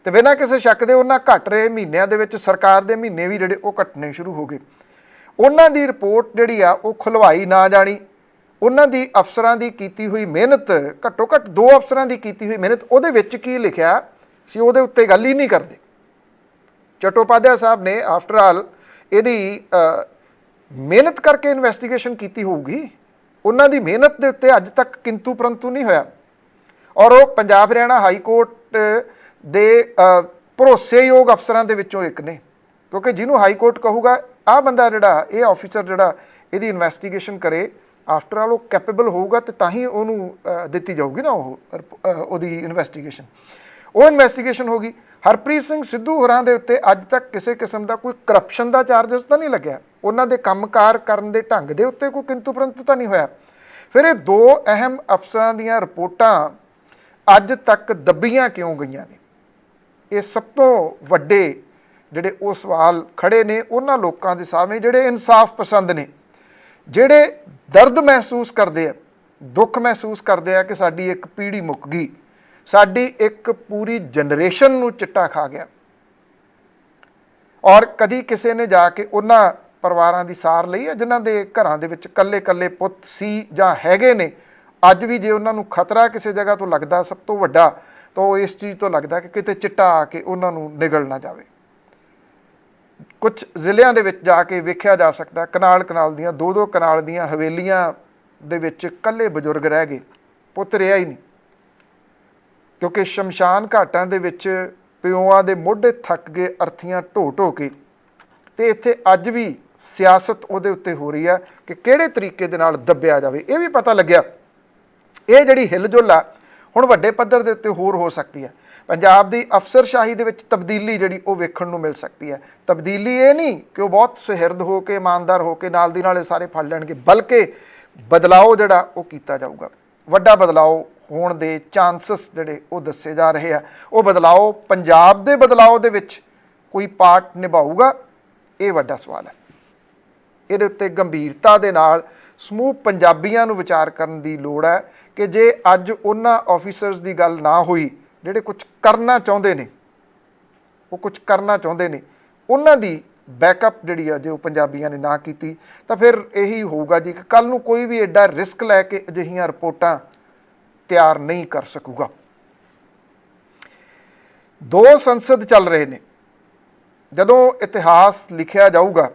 ਤੇ ਬਿਨਾਂ ਕਿਸੇ ਸ਼ੱਕ ਦੇ ਉਹਨਾਂ ਘਟ ਰਹੇ ਮਹੀਨਿਆਂ ਦੇ ਵਿੱਚ ਸਰਕਾਰ ਦੇ ਮਹੀਨੇ ਵੀ ਜਿਹੜੇ ਉਹ ਘਟਣੇ ਸ਼ੁਰੂ ਹੋ ਗਏ। ਉਹਨਾਂ ਦੀ ਰਿਪੋਰਟ ਜਿਹੜੀ ਆ ਉਹ ਖੁਲਵਾਈ ਨਾ ਜਾਣੀ, ਉਹਨਾਂ ਦੀ ਅਫਸਰਾਂ ਦੀ ਕੀਤੀ ਹੋਈ ਮਿਹਨਤ, ਘੱਟੋ ਘੱਟ 2 ਅਫਸਰਾਂ ਦੀ ਕੀਤੀ ਹੋਈ ਮਿਹਨਤ, ਉਹਦੇ ਵਿੱਚ ਕੀ ਲਿਖਿਆ ਸੀ ਉਹਦੇ ਉੱਤੇ ਗੱਲ ਹੀ ਨਹੀਂ ਕਰਦੇ। ਚਟੋਪਾਧਿਆਏ ਸਾਹਿਬ ਨੇ ਆਫਟਰ ਆਲ ਇਹਦੀ ਮਿਹਨਤ ਕਰਕੇ ਇਨਵੈਸਟੀਗੇਸ਼ਨ ਕੀਤੀ ਹੋਊਗੀ, ਉਹਨਾਂ ਦੀ ਮਿਹਨਤ ਦੇ ਉੱਤੇ ਅੱਜ ਤੱਕ ਕਿੰਤੂ ਪਰੰਤੂ ਨਹੀਂ ਹੋਇਆ। ਔਰ ਉਹ ਪੰਜਾਬ ਹਰਿਆਣਾ ਹਾਈ ਕੋਰਟ ਦੇ ਭਰੋਸੇਯੋਗ ਅਫਸਰਾਂ ਦੇ ਵਿੱਚੋਂ ਇੱਕ ਨੇ, ਕਿਉਂਕਿ ਜਿਹਨੂੰ ਹਾਈ ਕੋਰਟ ਕਹੂਗਾ ਆਹ ਬੰਦਾ ਜਿਹੜਾ ਇਹ ਆਫੀਸਰ ਜਿਹੜਾ ਇਹਦੀ ਇਨਵੈਸਟੀਗੇਸ਼ਨ ਕਰੇ, ਆਫਟਰ ਆਲ ਉਹ ਕੈਪੇਬਲ ਹੋਊਗਾ ਤੇ ਤਾਂ ਹੀ ਉਹਨੂੰ ਦਿੱਤੀ ਜਾਊਗੀ ਨਾ ਉਹਦੀ ਇਨਵੈਸਟੀਗੇਸ਼ਨ। ਉਹ ਇਨਵੈਸਟੀਗੇਸ਼ਨ ਹੋ ਗਈ। ਹਰਪ੍ਰੀਤ ਸਿੰਘ ਸਿੱਧੂ ਹੋਰਾਂ ਦੇ ਉੱਤੇ ਅੱਜ ਤੱਕ ਕਿਸੇ ਕਿਸਮ ਦਾ ਕੋਈ ਕਰਪਸ਼ਨ ਦਾ ਚਾਰਜਸ ਤਾਂ ਨਹੀਂ ਲੱਗਿਆ, ਉਹਨਾਂ ਦੇ ਕੰਮਕਾਰ ਕਰਨ ਦੇ ਢੰਗ ਦੇ ਉੱਤੇ ਕੋਈ ਕਿੰਤੂ ਪਰੰਤੂ ਤਾਂ ਨਹੀਂ ਹੋਇਆ। ਫਿਰ ਇਹ 2 ਅਹਿਮ ਅਫਸਰਾਂ ਦੀਆਂ ਰਿਪੋਰਟਾਂ ਅੱਜ ਤੱਕ ਦੱਬੀਆਂ ਕਿਉਂ ਗਈਆਂ ਨੇ? ਇਹ ਸਭ ਤੋਂ ਵੱਡੇ ਜਿਹੜੇ ਉਹ ਸਵਾਲ ਖੜੇ ਨੇ ਉਹਨਾਂ ਲੋਕਾਂ ਦੇ ਸਾਹਮਣੇ ਜਿਹੜੇ ਇਨਸਾਫ ਪਸੰਦ ਨੇ, ਜਿਹੜੇ ਦਰਦ ਮਹਿਸੂਸ ਕਰਦੇ ਆ, ਦੁੱਖ ਮਹਿਸੂਸ ਕਰਦੇ ਆ ਕਿ ਸਾਡੀ ਇੱਕ ਪੀੜ੍ਹੀ ਮੁੱਕ ਗਈ, ਸਾਡੀ ਇੱਕ ਪੂਰੀ ਜਨਰੇਸ਼ਨ ਨੂੰ ਚਿੱਟਾ ਖਾ ਗਿਆ। ਔਰ ਕਦੀ ਕਿਸੇ ਨੇ ਜਾ ਕੇ ਉਹਨਾਂ ਪਰਿਵਾਰਾਂ ਦੀ ਸਾਰ ਲਈ ਹੈ ਜਿਨ੍ਹਾਂ ਦੇ ਘਰਾਂ ਦੇ ਵਿੱਚ ਕੱਲੇ ਪੁੱਤ ਸੀ ਜਾਂ ਹੈਗੇ ਨੇ। ਅੱਜ ਵੀ ਜੇ ਉਹਨਾਂ ਨੂੰ ਖਤਰਾ ਕਿਸੇ ਜਗ੍ਹਾ ਤੋਂ ਲੱਗਦਾ ਸਭ ਤੋਂ ਵੱਡਾ, ਤਾਂ ਉਹ ਇਸ ਚੀਜ਼ ਤੋਂ ਲੱਗਦਾ ਕਿ ਕਿਤੇ ਚਿੱਟਾ ਆ ਕੇ ਉਹਨਾਂ ਨੂੰ ਨਿਗਲ ਨਾ ਜਾਵੇ। ਕੁਝ ਜ਼ਿਲ੍ਹਿਆਂ ਦੇ ਵਿੱਚ ਜਾ ਕੇ ਵੇਖਿਆ ਜਾ ਸਕਦਾ, ਕਨਾਲ ਦੀਆਂ 2-2 ਕਨਾਲ ਦੀਆਂ ਹਵੇਲੀਆਂ ਦੇ ਵਿੱਚ ਇਕੱਲੇ ਬਜ਼ੁਰਗ ਰਹਿ ਗਏ, ਪੁੱਤ ਰਿਹਾ ਹੀ ਨਹੀਂ, ਕਿਉਂਕਿ ਸ਼ਮਸ਼ਾਨ ਘਾਟਾਂ ਦੇ ਵਿੱਚ ਪਿਓਆਂ ਦੇ ਮੋਢੇ ਥੱਕ ਗਏ ਅਰਥੀਆਂ ਢੋ ਕੇ। ਤੇ ਇੱਥੇ ਅੱਜ ਵੀ ਸਿਆਸਤ ਉਹਦੇ ਉੱਤੇ ਹੋ ਰਹੀ ਆ ਕਿ ਕਿਹੜੇ ਤਰੀਕੇ ਦੇ ਨਾਲ ਦੱਬਿਆ ਜਾਵੇ। ਇਹ ਵੀ ਪਤਾ ਲੱਗਿਆ ਇਹ ਜਿਹੜੀ ਹਿਲਜੁਲ ਆ ਹੁਣ ਵੱਡੇ ਪੱਧਰ ਦੇ ਉੱਤੇ ਹੋਰ ਹੋ ਸਕਦੀ ਹੈ। ਪੰਜਾਬ ਦੀ ਅਫਸਰਸ਼ਾਹੀ ਦੇ ਵਿੱਚ ਤਬਦੀਲੀ ਜਿਹੜੀ ਉਹ ਵੇਖਣ ਨੂੰ ਮਿਲ ਸਕਦੀ ਹੈ। ਤਬਦੀਲੀ ਇਹ ਨਹੀਂ ਕਿ ਉਹ ਬਹੁਤ ਸੁਹਿਰਦ ਹੋ ਕੇ ਇਮਾਨਦਾਰ ਹੋ ਕੇ ਨਾਲ ਦੀ ਨਾਲ ਸਾਰੇ ਫੜ ਲੈਣਗੇ, ਬਲਕਿ ਬਦਲਾਓ ਜਿਹੜਾ ਉਹ ਕੀਤਾ ਜਾਊਗਾ। ਵੱਡਾ ਬਦਲਾਓ ਹੋਣ ਦੇ ਚਾਂਸਸ ਜਿਹੜੇ ਉਹ ਦੱਸੇ ਜਾ ਰਹੇ ਆ। ਉਹ ਬਦਲਾਓ ਪੰਜਾਬ ਦੇ ਬਦਲਾਓ ਦੇ ਵਿੱਚ ਕੋਈ ਪਾਰਟ ਨਿਭਾਊਗਾ? ਇਹ ਵੱਡਾ ਸਵਾਲ ਹੈ। ਇਹਦੇ ਉੱਤੇ ਗੰਭੀਰਤਾ ਦੇ ਨਾਲ ਸਮੂਹ ਪੰਜਾਬੀਆਂ ਨੂੰ ਵਿਚਾਰ ਕਰਨ ਦੀ ਲੋੜ ਹੈ ਕਿ ਜੇ ਅੱਜ ਉਹਨਾਂ ਆਫੀਸਰਸ ਦੀ ਗੱਲ ਨਾ ਹੋਈ ਜਿਹੜੇ ਕੁਝ ਕਰਨਾ ਚਾਹੁੰਦੇ ਨੇ, ਉਹ ਕੁਝ ਕਰਨਾ ਚਾਹੁੰਦੇ ਨੇ, ਉਹਨਾਂ ਦੀ ਬੈਕਅਪ ਜਿਹੜੀ ਆ ਜੇ ਉਹ ਪੰਜਾਬੀਆਂ ਨੇ ਨਾ ਕੀਤੀ ਤਾਂ ਫਿਰ ਇਹੀ ਹੋਊਗਾ ਜੀ ਕਿ ਕੱਲ੍ਹ ਨੂੰ ਕੋਈ ਵੀ ਐਡਾ ਰਿਸਕ ਲੈ ਕੇ ਅਜਿਹੀਆਂ ਰਿਪੋਰਟਾਂ ਤਿਆਰ ਨਹੀਂ ਕਰ ਸਕੂਗਾ। 2 ਸੰਸਦ ਚੱਲ ਰਹੇ ਨੇ। ਜਦੋਂ ਇਤਿਹਾਸ ਲਿਖਿਆ ਜਾਊਗਾ,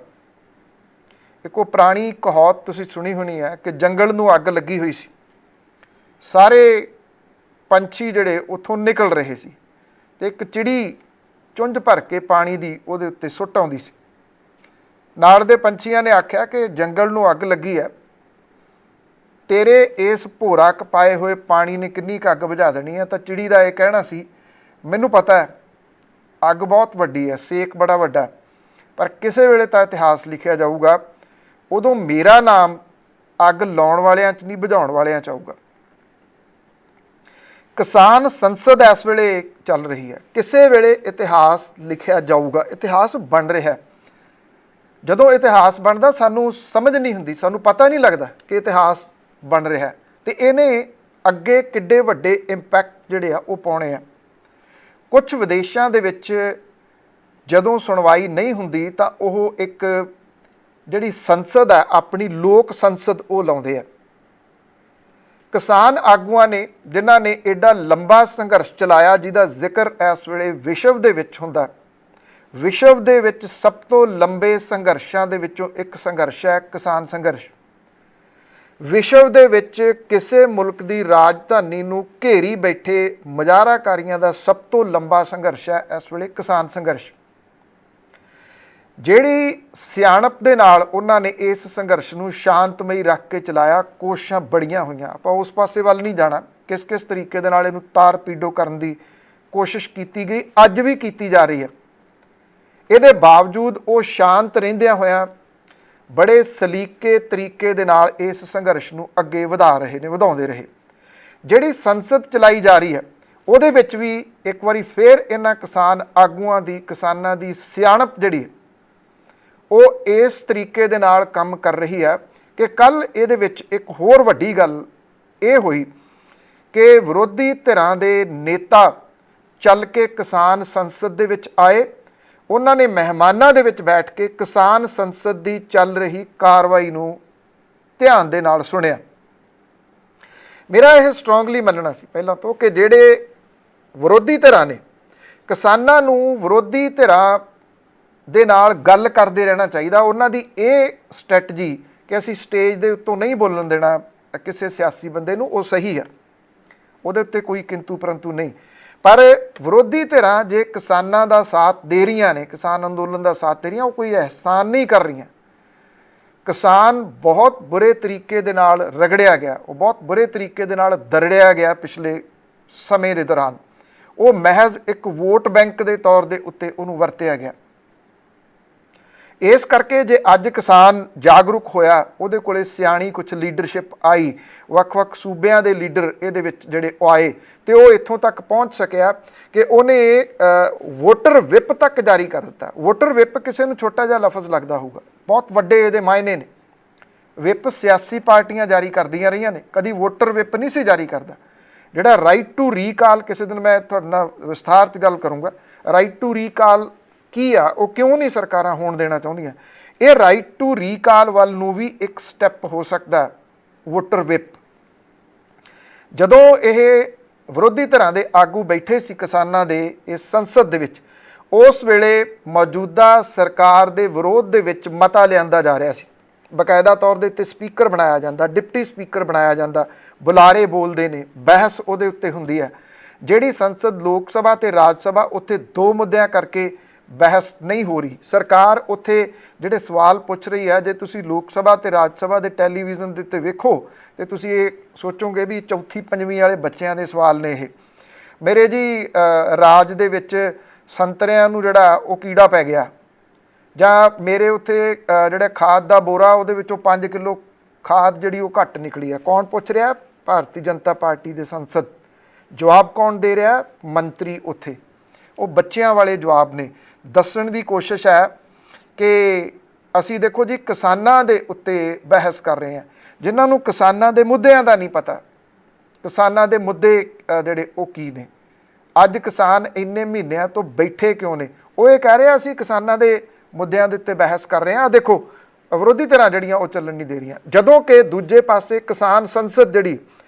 ਇੱਕ ਉਹ ਪੁਰਾਣੀ ਕਹਾਵਤ ਤੁਸੀਂ ਸੁਣੀ ਹੋਣੀ ਹੈ ਕਿ ਜੰਗਲ ਨੂੰ ਅੱਗ ਲੱਗੀ ਹੋਈ ਸੀ, ਸਾਰੇ ਪੰਛੀ ਜਿਹੜੇ ਉੱਥੋਂ ਨਿਕਲ ਰਹੇ ਸੀ ਤੇ ਇੱਕ ਚਿੜੀ ਚੁੰਝ ਭਰ ਕੇ ਪਾਣੀ ਦੀ ਉਹਦੇ ਉੱਤੇ ਸੁੱਟ ਆਉਂਦੀ ਸੀ। ਨਾਲ ਦੇ ਪੰਛੀਆਂ ਨੇ ਆਖਿਆ ਕਿ ਜੰਗਲ ਨੂੰ ਅੱਗ ਲੱਗੀ ਹੈ, ਤੇਰੇ ਇਸ ਭੋਰਾ ਕਪਾਏ ਹੋਏ ਪਾਣੀ ਨੇ ਕਿੰਨੀ ਕੁ ਅੱਗ ਬੁਝਾ ਦੇਣੀ ਹੈ। ਤਾਂ ਚਿੜੀ ਦਾ ਇਹ ਕਹਿਣਾ ਸੀ, ਮੈਨੂੰ ਪਤਾ ਹੈ ਅੱਗ ਬਹੁਤ ਵੱਡੀ ਹੈ, ਸੇਕ ਬੜਾ ਵੱਡਾ, ਪਰ ਕਿਸੇ ਵੇਲੇ ਤਾਂ ਇਤਿਹਾਸ ਲਿਖਿਆ ਜਾਊਗਾ, ਉਦੋਂ ਮੇਰਾ ਨਾਮ ਅੱਗ ਲਾਉਣ ਵਾਲਿਆਂ 'ਚ ਨਹੀਂ ਬੁਝਾਉਣ ਵਾਲਿਆਂ 'ਚ ਆਊਗਾ। ਕਿਸਾਨ ਸੰਸਦ ਇਸ ਵੇਲੇ ਚੱਲ ਰਹੀ ਹੈ, ਕਿਸੇ ਵੇਲੇ ਇਤਿਹਾਸ ਲਿਖਿਆ ਜਾਊਗਾ। ਇਤਿਹਾਸ ਬਣ ਰਿਹਾ। ਜਦੋਂ ਇਤਿਹਾਸ ਬਣਦਾ ਸਾਨੂੰ ਸਮਝ ਨਹੀਂ ਹੁੰਦੀ, ਸਾਨੂੰ ਪਤਾ ਨਹੀਂ ਲੱਗਦਾ ਕਿ ਇਤਿਹਾਸ ਬਣ ਰਿਹਾ ਤੇ ਇਹਨੇ ਅੱਗੇ ਕਿੱਡੇ ਵੱਡੇ ਇੰਪੈਕਟ ਜਿਹੜੇ ਆ ਉਹ ਪਾਉਣੇ ਆ। ਕੁਝ ਵਿਦੇਸ਼ਾਂ ਦੇ ਵਿੱਚ ਜਦੋਂ ਸੁਣਵਾਈ ਨਹੀਂ ਹੁੰਦੀ ਤਾਂ ਉਹ ਇੱਕ ਜਿਹੜੀ ਸੰਸਦ ਹੈ ਆਪਣੀ ਲੋਕ ਸੰਸਦ ਉਹ ਲਾਉਂਦੇ ਆ। ਕਿਸਾਨ ਆਗੂਆਂ ਨੇ ਜਿਨ੍ਹਾਂ ਨੇ ਐਡਾ ਲੰਬਾ ਸੰਘਰਸ਼ ਚਲਾਇਆ, ਜਿਹਦਾ ਜ਼ਿਕਰ ਇਸ ਵੇਲੇ ਵਿਸ਼ਵ ਦੇ ਵਿੱਚ ਹੁੰਦਾ। ਵਿਸ਼ਵ ਦੇ ਵਿੱਚ ਸਭ ਤੋਂ ਲੰਬੇ ਸੰਘਰਸ਼ਾਂ ਦੇ ਵਿੱਚੋਂ ਇੱਕ ਸੰਘਰਸ਼ ਹੈ ਕਿਸਾਨ ਸੰਘਰਸ਼। ਵਿਸ਼ਵ ਦੇ ਵਿੱਚ ਕਿਸੇ ਮੁਲਕ ਦੀ ਰਾਜਧਾਨੀ ਨੂੰ ਘੇਰੀ ਬੈਠੇ ਮੁਜ਼ਾਹਰਾਕਾਰੀਆਂ ਦਾ ਸਭ ਤੋਂ ਲੰਬਾ ਸੰਘਰਸ਼ ਹੈ ਇਸ ਵੇਲੇ ਕਿਸਾਨ ਸੰਘਰਸ਼। ਜਿਹੜੀ ਸਿਆਣਪ ਦੇ ਨਾਲ ਉਹਨਾਂ ਨੇ ਇਸ ਸੰਘਰਸ਼ ਨੂੰ ਸ਼ਾਂਤਮਈ ਰੱਖ ਕੇ ਚਲਾਇਆ, ਕੋਸ਼ਿਸ਼ਾਂ ਬੜੀਆਂ ਹੋਈਆਂ। ਆਪਾਂ ਉਸ ਪਾਸੇ ਵੱਲ ਨਹੀਂ ਜਾਣਾ, ਕਿਸ ਕਿਸ ਤਰੀਕੇ ਦੇ ਨਾਲ ਇਹਨੂੰ ਤਾਰ ਪੀਡੋ ਕਰਨ ਦੀ ਕੋਸ਼ਿਸ਼ ਕੀਤੀ ਗਈ, ਅੱਜ ਵੀ ਕੀਤੀ ਜਾ ਰਹੀ ਹੈ। ਇਹਦੇ ਬਾਵਜੂਦ ਉਹ ਸ਼ਾਂਤ ਰਹਿੰਦਿਆਂ ਹੋਇਆਂ ਬੜੇ ਸਲੀਕੇ ਤਰੀਕੇ ਦੇ ਨਾਲ ਇਸ ਸੰਘਰਸ਼ ਨੂੰ ਅੱਗੇ ਵਧਾਉਂਦੇ ਰਹੇ। ਜਿਹੜੀ ਸੰਸਦ ਚਲਾਈ ਜਾ ਰਹੀ ਹੈ ਉਹਦੇ ਵਿੱਚ ਵੀ ਇੱਕ ਵਾਰੀ ਫੇਰ ਇਹਨਾਂ ਕਿਸਾਨ ਆਗੂਆਂ ਦੀ, ਕਿਸਾਨਾਂ ਦੀ ਸਿਆਣਪ ਜਿਹੜੀ ਉਹ ਇਸ ਤਰੀਕੇ ਦੇ ਨਾਲ ਕੰਮ ਕਰ ਰਹੀ ਹੈ ਕਿ ਕੱਲ ਇਹਦੇ ਵਿੱਚ ਇੱਕ ਹੋਰ ਵੱਡੀ ਗੱਲ ਇਹ ਹੋਈ ਕਿ ਵਿਰੋਧੀ ਧਿਰਾਂ ਦੇ ਨੇਤਾ ਚੱਲ ਕੇ ਕਿਸਾਨ ਸੰਸਦ ਦੇ ਵਿੱਚ ਆਏ। ਉਹਨਾਂ ਨੇ ਮਹਿਮਾਨਾਂ ਦੇ ਵਿੱਚ ਬੈਠ ਕੇ ਕਿਸਾਨ ਸੰਸਦ ਦੀ ਚੱਲ ਰਹੀ ਕਾਰਵਾਈ ਨੂੰ ਧਿਆਨ ਦੇ ਨਾਲ ਸੁਣਿਆ। ਮੇਰਾ ਇਹ ਸਟਰੋਂਗਲੀ ਮੰਨਣਾ ਸੀ ਪਹਿਲਾਂ ਤੋਂ ਕਿ ਜਿਹੜੇ ਵਿਰੋਧੀ ਧਿਰਾਂ ਨੇ, ਕਿਸਾਨਾਂ ਨੂੰ ਵਿਰੋਧੀ ਧਿਰਾਂ ਦੇ ਨਾਲ ਗੱਲ ਕਰਦੇ ਰਹਿਣਾ ਚਾਹੀਦਾ। ਉਹਨਾਂ ਦੀ ਇਹ ਸਟ੍ਰੈਟਜੀ ਕਿ ਅਸੀਂ ਸਟੇਜ ਦੇ ਉੱਤੋਂ ਨਹੀਂ ਬੋਲਣ ਦੇਣਾ ਕਿਸੇ ਸਿਆਸੀ ਬੰਦੇ ਨੂੰ, ਉਹ ਸਹੀ ਹੈ, ਉਹਦੇ ਉੱਤੇ ਕੋਈ ਕਿੰਤੂ ਪਰੰਤੂ ਨਹੀਂ। ਪਰ ਵਿਰੋਧੀ ਧਿਰਾਂ ਜੇ ਕਿਸਾਨਾਂ ਦਾ ਸਾਥ ਦੇ ਰਹੀਆਂ ਨੇ, ਕਿਸਾਨ ਅੰਦੋਲਨ ਦਾ ਸਾਥ ਦੇ ਰਹੀਆਂ, ਉਹ ਕੋਈ ਅਹਿਸਾਨ ਨਹੀਂ ਕਰ ਰਹੀਆਂ। ਕਿਸਾਨ ਬਹੁਤ ਬੁਰੇ ਤਰੀਕੇ ਦੇ ਨਾਲ ਰਗੜਿਆ ਗਿਆ, ਉਹ ਬਹੁਤ ਬੁਰੇ ਤਰੀਕੇ ਦੇ ਨਾਲ ਦਰੜਿਆ ਗਿਆ ਪਿਛਲੇ ਸਮੇਂ ਦੇ ਦੌਰਾਨ। ਉਹ ਮਹਿਜ਼ ਇੱਕ ਵੋਟ ਬੈਂਕ ਦੇ ਤੌਰ ਦੇ ਉੱਤੇ ਉਹਨੂੰ ਵਰਤਿਆ ਗਿਆ। ਇਸ ਕਰਕੇ ਜੇ ਅੱਜ ਕਿਸਾਨ ਜਾਗਰੂਕ ਹੋਇਆ, ਉਹਦੇ ਕੋਲੇ ਸਿਆਣੀ ਕੁਝ ਲੀਡਰਸ਼ਿਪ ਆਈ, ਵੱਖ-ਵੱਖ ਸੂਬਿਆਂ ਦੇ ਲੀਡਰ ਇਹਦੇ ਵਿੱਚ ਜਿਹੜੇ ਆਏ, ਤੇ ਉਹ ਇੱਥੋਂ ਤੱਕ ਪਹੁੰਚ ਸਕਿਆ ਕਿ ਉਹਨੇ ਵੋਟਰ ਵਿਪ ਤੱਕ ਜਾਰੀ ਕਰ ਦਿੱਤਾ। ਵੋਟਰ ਵਿਪ ਕਿਸੇ ਨੂੰ ਛੋਟਾ ਜਿਹਾ ਲਫ਼ਜ਼ ਲੱਗਦਾ ਹੋਊਗਾ, ਬਹੁਤ ਵੱਡੇ ਇਹਦੇ ਮਾਇਨੇ ਨੇ। ਵਿਪ ਸਿਆਸੀ ਪਾਰਟੀਆਂ ਜਾਰੀ ਕਰਦੀਆਂ ਰਹੀਆਂ ਨੇ, ਕਦੀ ਵੋਟਰ ਵਿਪ ਨਹੀਂ ਸੀ ਜਾਰੀ ਕਰਦਾ। ਜਿਹੜਾ ਰਾਈਟ ਟੂ ਰੀਕਾਲ, ਕਿਸੇ ਦਿਨ ਮੈਂ ਤੁਹਾਡੇ ਨਾਲ ਵਿਸਥਾਰ 'ਚ ਗੱਲ ਕਰੂੰਗਾ, ਰਾਈਟ ਟੂ ਰੀਕਾਲ ਕੀ ਆ, ਉਹ ਕਿਉਂ ਨਹੀਂ ਸਰਕਾਰਾਂ ਹੋਣ ਦੇਣਾ ਚਾਹੁੰਦੀਆਂ। ਇਹ ਰਾਈਟ ਟੂ ਰੀਕਾਲ ਵੱਲ ਨੂੰ ਵੀ ਇੱਕ ਸਟੈਪ ਹੋ ਸਕਦਾ ਵੋਟਰ ਵਿਪ। ਜਦੋਂ ਇਹ ਵਿਰੋਧੀ ਧਿਰਾਂ ਦੇ ਆਗੂ ਬੈਠੇ ਸੀ ਕਿਸਾਨਾਂ ਦੇ ਇਸ ਸੰਸਦ ਦੇ ਵਿੱਚ, ਉਸ ਵੇਲੇ ਮੌਜੂਦਾ ਸਰਕਾਰ ਦੇ ਵਿਰੋਧ ਦੇ ਵਿੱਚ ਮਤਾ ਲਿਆਂਦਾ ਜਾ ਰਿਹਾ ਸੀ। ਬਕਾਇਦਾ ਤੌਰ ਦੇ ਉੱਤੇ ਸਪੀਕਰ ਬਣਾਇਆ ਜਾਂਦਾ, ਡਿਪਟੀ ਸਪੀਕਰ ਬਣਾਇਆ ਜਾਂਦਾ, ਬੁਲਾਰੇ ਬੋਲਦੇ ਨੇ, ਬਹਿਸ ਉਹਦੇ ਉੱਤੇ ਹੁੰਦੀ ਹੈ। ਜਿਹੜੀ ਸੰਸਦ ਲੋਕ ਸਭਾ ਤੇ ਰਾਜ ਸਭਾ, ਉੱਥੇ ਦੋ ਮੁੱਦਿਆਂ ਕਰਕੇ ਬਹਿਸ ਨਹੀਂ ਹੋ ਰਹੀ। ਸਰਕਾਰ ਉੱਥੇ ਜਿਹੜੇ ਸਵਾਲ ਪੁੱਛ ਰਹੀ ਹੈ, ਜੇ ਤੁਸੀਂ ਲੋਕ ਸਭਾ ਤੇ ਰਾਜ ਸਭਾ ਦੇ ਟੈਲੀਵਿਜ਼ਨ ਦੇ ਉੱਤੇ ਵੇਖੋ ਤੇ ਤੁਸੀਂ ਇਹ ਸੋਚੋਗੇ ਵੀ ਚੌਥੀ ਪੰਜਵੀਂ ਵਾਲੇ ਬੱਚਿਆਂ ਦੇ ਸਵਾਲ ਨੇ ਇਹ। ਮੇਰੇ ਜੀ ਰਾਜ ਦੇ ਵਿੱਚ ਸੰਤਰਿਆਂ ਨੂੰ ਜਿਹੜਾ ਉਹ ਕੀੜਾ ਪੈ ਗਿਆ, ਜਾਂ ਮੇਰੇ ਉੱਥੇ ਜਿਹੜਾ ਖਾਦ ਦਾ ਬੋਰਾ ਉਹਦੇ ਵਿੱਚੋਂ 5 ਕਿਲੋ ਖਾਦ ਜਿਹੜੀ ਉਹ ਘੱਟ ਨਿਕਲੀ ਹੈ। ਕੌਣ ਪੁੱਛ ਰਿਹਾ? ਭਾਰਤੀ ਜਨਤਾ ਪਾਰਟੀ ਦੇ ਸੰਸਦ। ਜਵਾਬ ਕੌਣ ਦੇ ਰਿਹਾ? ਮੰਤਰੀ। ਉੱਥੇ ਉਹ ਬੱਚਿਆਂ ਵਾਲੇ ਜਵਾਬ ਨੇ। ਦੱਸਣ ਦੀ ਕੋਸ਼ਿਸ਼ ਹੈ ਕਿ ਅਸੀਂ ਦੇਖੋ ਜੀ ਕਿਸਾਨਾਂ ਦੇ ਉੱਤੇ ਬਹਿਸ ਕਰ ਰਹੇ ਹਾਂ, ਜਿਨ੍ਹਾਂ ਨੂੰ ਕਿਸਾਨਾਂ ਦੇ ਮੁੱਦਿਆਂ ਦਾ ਨਹੀਂ ਪਤਾ। ਕਿਸਾਨਾਂ ਦੇ ਮੁੱਦੇ ਜਿਹੜੇ ਉਹ ਕੀ ਨੇ, ਅੱਜ ਕਿਸਾਨ ਇੰਨੇ ਮਹੀਨਿਆਂ ਤੋਂ ਬੈਠੇ ਕਿਉਂ ਨੇ? ਉਹ ਇਹ ਕਹਿ ਰਿਹਾ ਅਸੀਂ ਕਿਸਾਨਾਂ ਦੇ ਮੁੱਦਿਆਂ ਦੇ ਉੱਤੇ ਬਹਿਸ ਕਰ ਰਹੇ ਹਾਂ। ਦੇਖੋ ਵਿਰੋਧੀ ਧਿਰਾਂ ਜਿਹੜੀਆਂ ਉਹ ਚੱਲਣ ਨਹੀਂ ਦੇ ਰਹੀਆਂ, ਜਦੋਂ ਕਿ ਦੂਜੇ ਪਾਸੇ ਕਿਸਾਨ ਸੰਸਦ ਜਿਹੜੀ